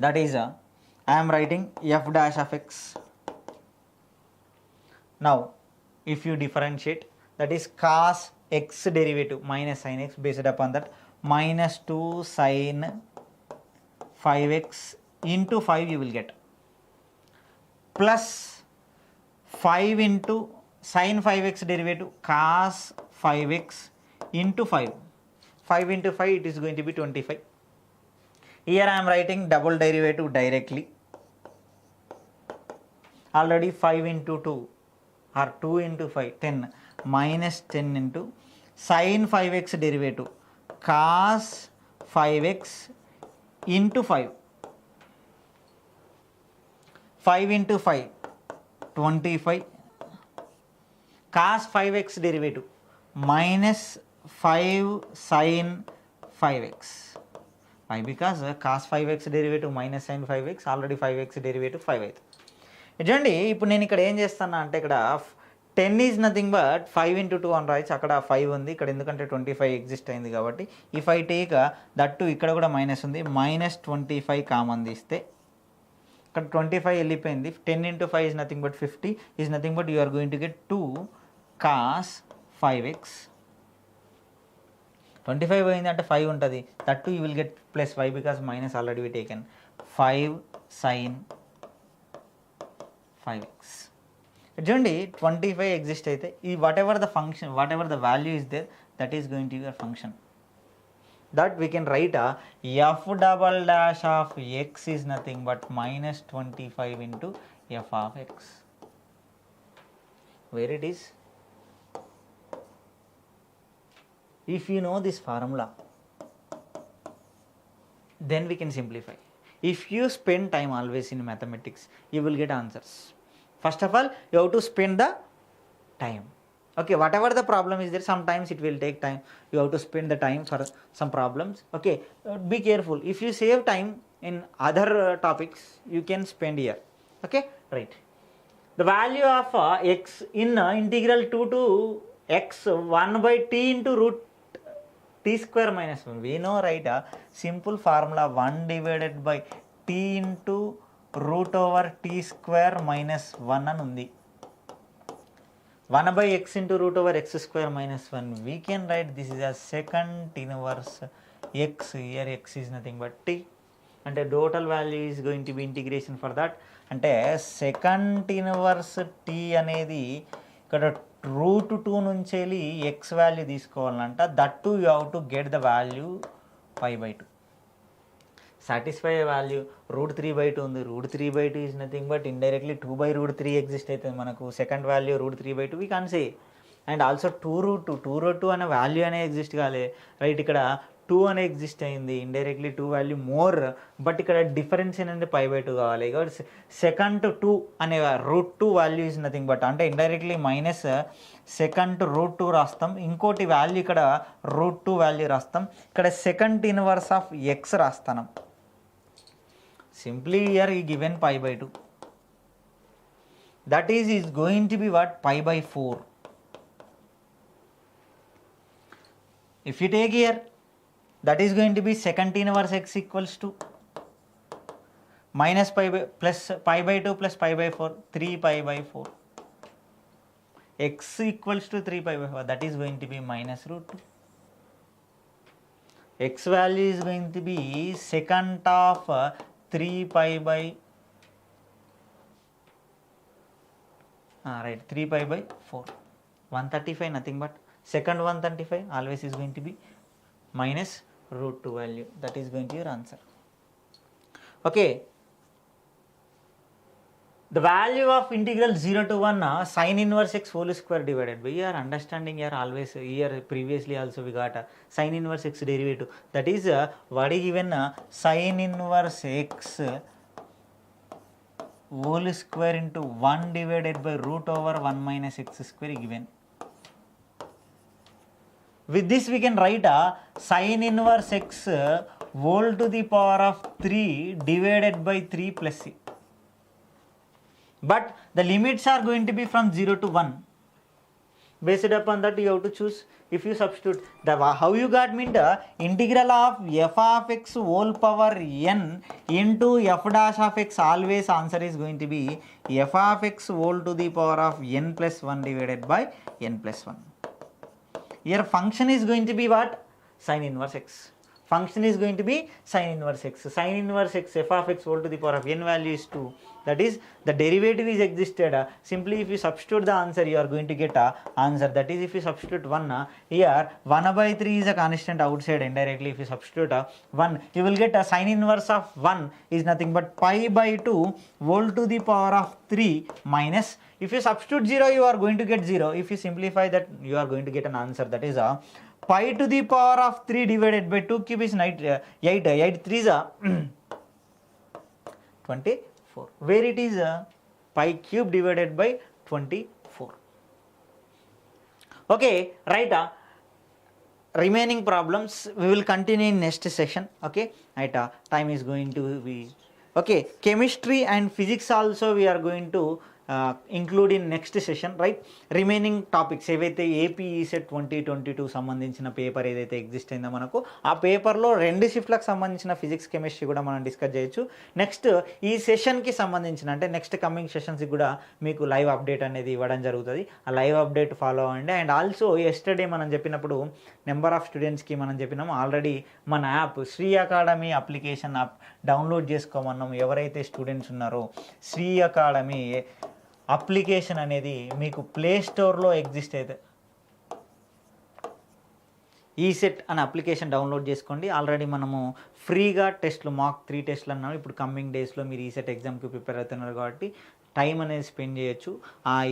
That is I am writing f dash of x. Now if you differentiate, that is cos x derivative minus sin x, based upon that minus 2 sin 5x into 5 you will get, plus 5 into sin 5x derivative cos 5x into 5. 5 into 5, it is going to be 25. Here I am writing double derivative directly. Already 5 into 2 or 2 into 5, 10, minus 10 into sin 5x derivative cos 5x into 5. 5 into 5, 25. Cos 5x derivative minus 5 sin 5x. Why? Because cos 5x derivative minus sin 5x, already 5x derivative 5 అవుతుంది. చూడండి, ఇప్పుడు నేను ఇక్కడ ఏం చేస్తాను అంటే ఇక్కడ 10 is nothing but 5 into 2 అని రాయచ్చు. అక్కడ 5 ఉంది, ఇక్కడ ఎందుకంటే 25 ఎగ్జిస్ట్ అయింది కాబట్టి if I take that to, ఇక్కడ కూడా మైనస్ ఉంది, minus 25 కామన్ తీస్తే ఇక్కడ 25 వెళ్ళిపోయింది. 10 into 5 is nothing but 50, is nothing but you are going to get 2 cos 5x. 25 పోయింది అంటే 5 ఉంటుంది, that to you will get plus 5 because minus already we taken 5 sin 5x. చూడండి 25 ఎగ్జిస్ట్ అయితే ఈ whatever the function, whatever the value is there, that is going to your function. That we can write f double dash of x is nothing but minus 25 into f of x. Where it is? If you know this formula, then we can simplify. If you spend time always in mathematics, you will get answers. First of all, you have to spend the time. Okay, whatever the problem is there, sometimes it will take time. You have to spend the time for some problems. Okay, be careful. If you save time in other topics, you can spend here. Okay, right. The value of x in integral 2 to x 1 by t into root t square minus 1. We know, right, simple formula 1 divided by t into root over t square minus 1 అని ఉంది. 1 by x into root over x square minus 1. We can write this is a secant inverse x. Here x is nothing but t. And the total value is going to be integration for that. అంటే secant inverse t అనేది ఇక్కడ √2 నుంచి వెళ్ళి x value తీసుకోవాలంట. That to you have to get the value 5/2. Satisfy value √3/2 ఉంది. √3/2 is nothing but indirectly 2/√3 exist అవుతుంది మనకు. Second value √3/2 we can say. And also 2√2 అనే వాల్యూ అనే ఎగ్జిస్ట్ కాలే, రైట్. ఇక్కడ 2 అనే ఎగ్జిస్ట్ అయింది, ఇండైరెక్ట్లీ 2 వాల్యూ మోర్, బట్ ఇక్కడ డిఫరెన్స్ ఏంటంటే 5/2 కావాలి. కాబట్టి సెకండ్ 2 అనే √2 వాల్యూ ఈజ్ నథింగ్ బట్, అంటే ఇండైరెక్ట్లీ మైనస్ సెకండ్ √2 రాస్తాం. ఇంకోటి వాల్యూ ఇక్కడ √2 వాల్యూ రాస్తాం. ఇక్కడ సెకండ్ ఇన్వర్స్ ఆఫ్ ఎక్స్ రాస్తాం. సింప్లీ హియర్ ఈ given 5/2. That is going to be what 5/4. If you take here, that is going to be second inverse x equals to minus plus 5/2 plus 5/4, 3/4. X equals to 3/4, that is going to be minus √2. X value is going to be secant of 3/4. Right, 3/4. 135 nothing but second 135 always is going to be minus √2 value. That is going to be your answer. Okay, the value of integral 0 to 1 sin inverse x whole square divided by, you are understanding here always, here previously also we got sin inverse x derivative. That is what is given sin inverse x whole square into 1 divided by √1 minus x square given. With this we can write sin inverse x whole to the power of 3 divided by 3 plus c. But the limits are going to be from 0 to 1. Based upon that you have to choose. If you substitute, how you got meant integral of f of x whole power n into f dash of x, always answer is going to be f of x whole to the power of n plus 1 divided by n plus 1. Here function is going to be what? Sin inverse x. Function is going to be sin inverse x. Sin inverse x, f of x whole to the power of n value is 2. That is the derivative is existed. Simply if you substitute the answer, you are going to get a answer. That is if you substitute 1 here, 1/3 is a constant outside. Indirectly if you substitute 1, you will get a sin inverse of 1 is nothing but pi/2 whole to the power of 3 minus, if you substitute 0 you are going to get 0. If you simplify that, you are going to get an answer. That is pi to the power of 3 divided by 2 cube is 8. 8 3s 24, where it is pi cube divided by 24. Okay, right. Remaining problems we will continue in next session. Okay, right. Time is going to be okay. Chemistry and physics also we are going to include in next session, right. Remaining topics ఏవైతే AP ECET 2022 సంబంధించిన paper ఏదైతే exist అయిందో మనకు, ఆ పేపర్లో 2 షిఫ్ట్లకు సంబంధించిన physics chemistry కూడా మనం డిస్కస్ చేయొచ్చు. నెక్స్ట్ ఈ సెషన్కి సంబంధించిన, అంటే నెక్స్ట్ కమింగ్ సెషన్స్కి కూడా మీకు లైవ్ అప్డేట్ అనేది ఇవ్వడం జరుగుతుంది. ఆ లైవ్ అప్డేట్ ఫాలో అవ్వండి. అండ్ ఆల్సో ఎస్టర్డే మనం చెప్పినప్పుడు నెంబర్ ఆఫ్ స్టూడెంట్స్కి మనం చెప్పినాము ఆల్రెడీ మన app Shri academy application app download చేసుకోమన్నాము. ఎవరైతే స్టూడెంట్స్ ఉన్నారో శ్రీ అకాడమీ అప్లికేషన్ అనేది మీకు ప్లే స్టోర్లో ఎగ్జిస్ట్ అయితే ఈసెట్ అనే అప్లికేషన్ డౌన్లోడ్ చేసుకోండి. ఆల్రెడీ మనము ఫ్రీగా టెస్ట్లు మాక్ 3 టెస్ట్లు అన్నాము. ఇప్పుడు కమింగ్ డేస్లో మీరు ఈసెట్ ఎగ్జామ్కి ప్రిపేర్ అవుతున్నారు కాబట్టి టైం అనేది స్పెండ్ చేయొచ్చు.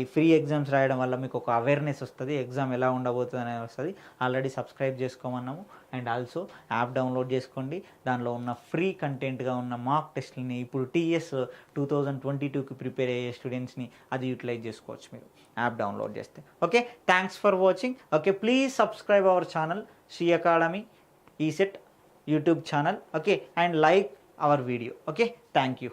ఈ ఫ్రీ ఎగ్జామ్స్ రాయడం వల్ల మీకు ఒక అవేర్నెస్ వస్తుంది, ఎగ్జామ్ ఎలా ఉండబోతుంది అనేది వస్తుంది. ఆల్రెడీ సబ్స్క్రైబ్ చేసుకోమన్నాము. అండ్ ఆల్సో యాప్ డౌన్లోడ్ చేసుకోండి. దానిలో ఉన్న ఫ్రీ కంటెంట్గా ఉన్న మాక్ టెస్ట్ని ఇప్పుడు టీఎస్ 2022కి ప్రిపేర్ అయ్యే స్టూడెంట్స్ని అది యూటిలైజ్ చేసుకోవచ్చు మీరు యాప్ డౌన్లోడ్ చేస్తే. Okay, thanks for watching. Okay, please subscribe our channel Sri Academy ECET YouTube channel. Okay, and like our video. Okay, thank you.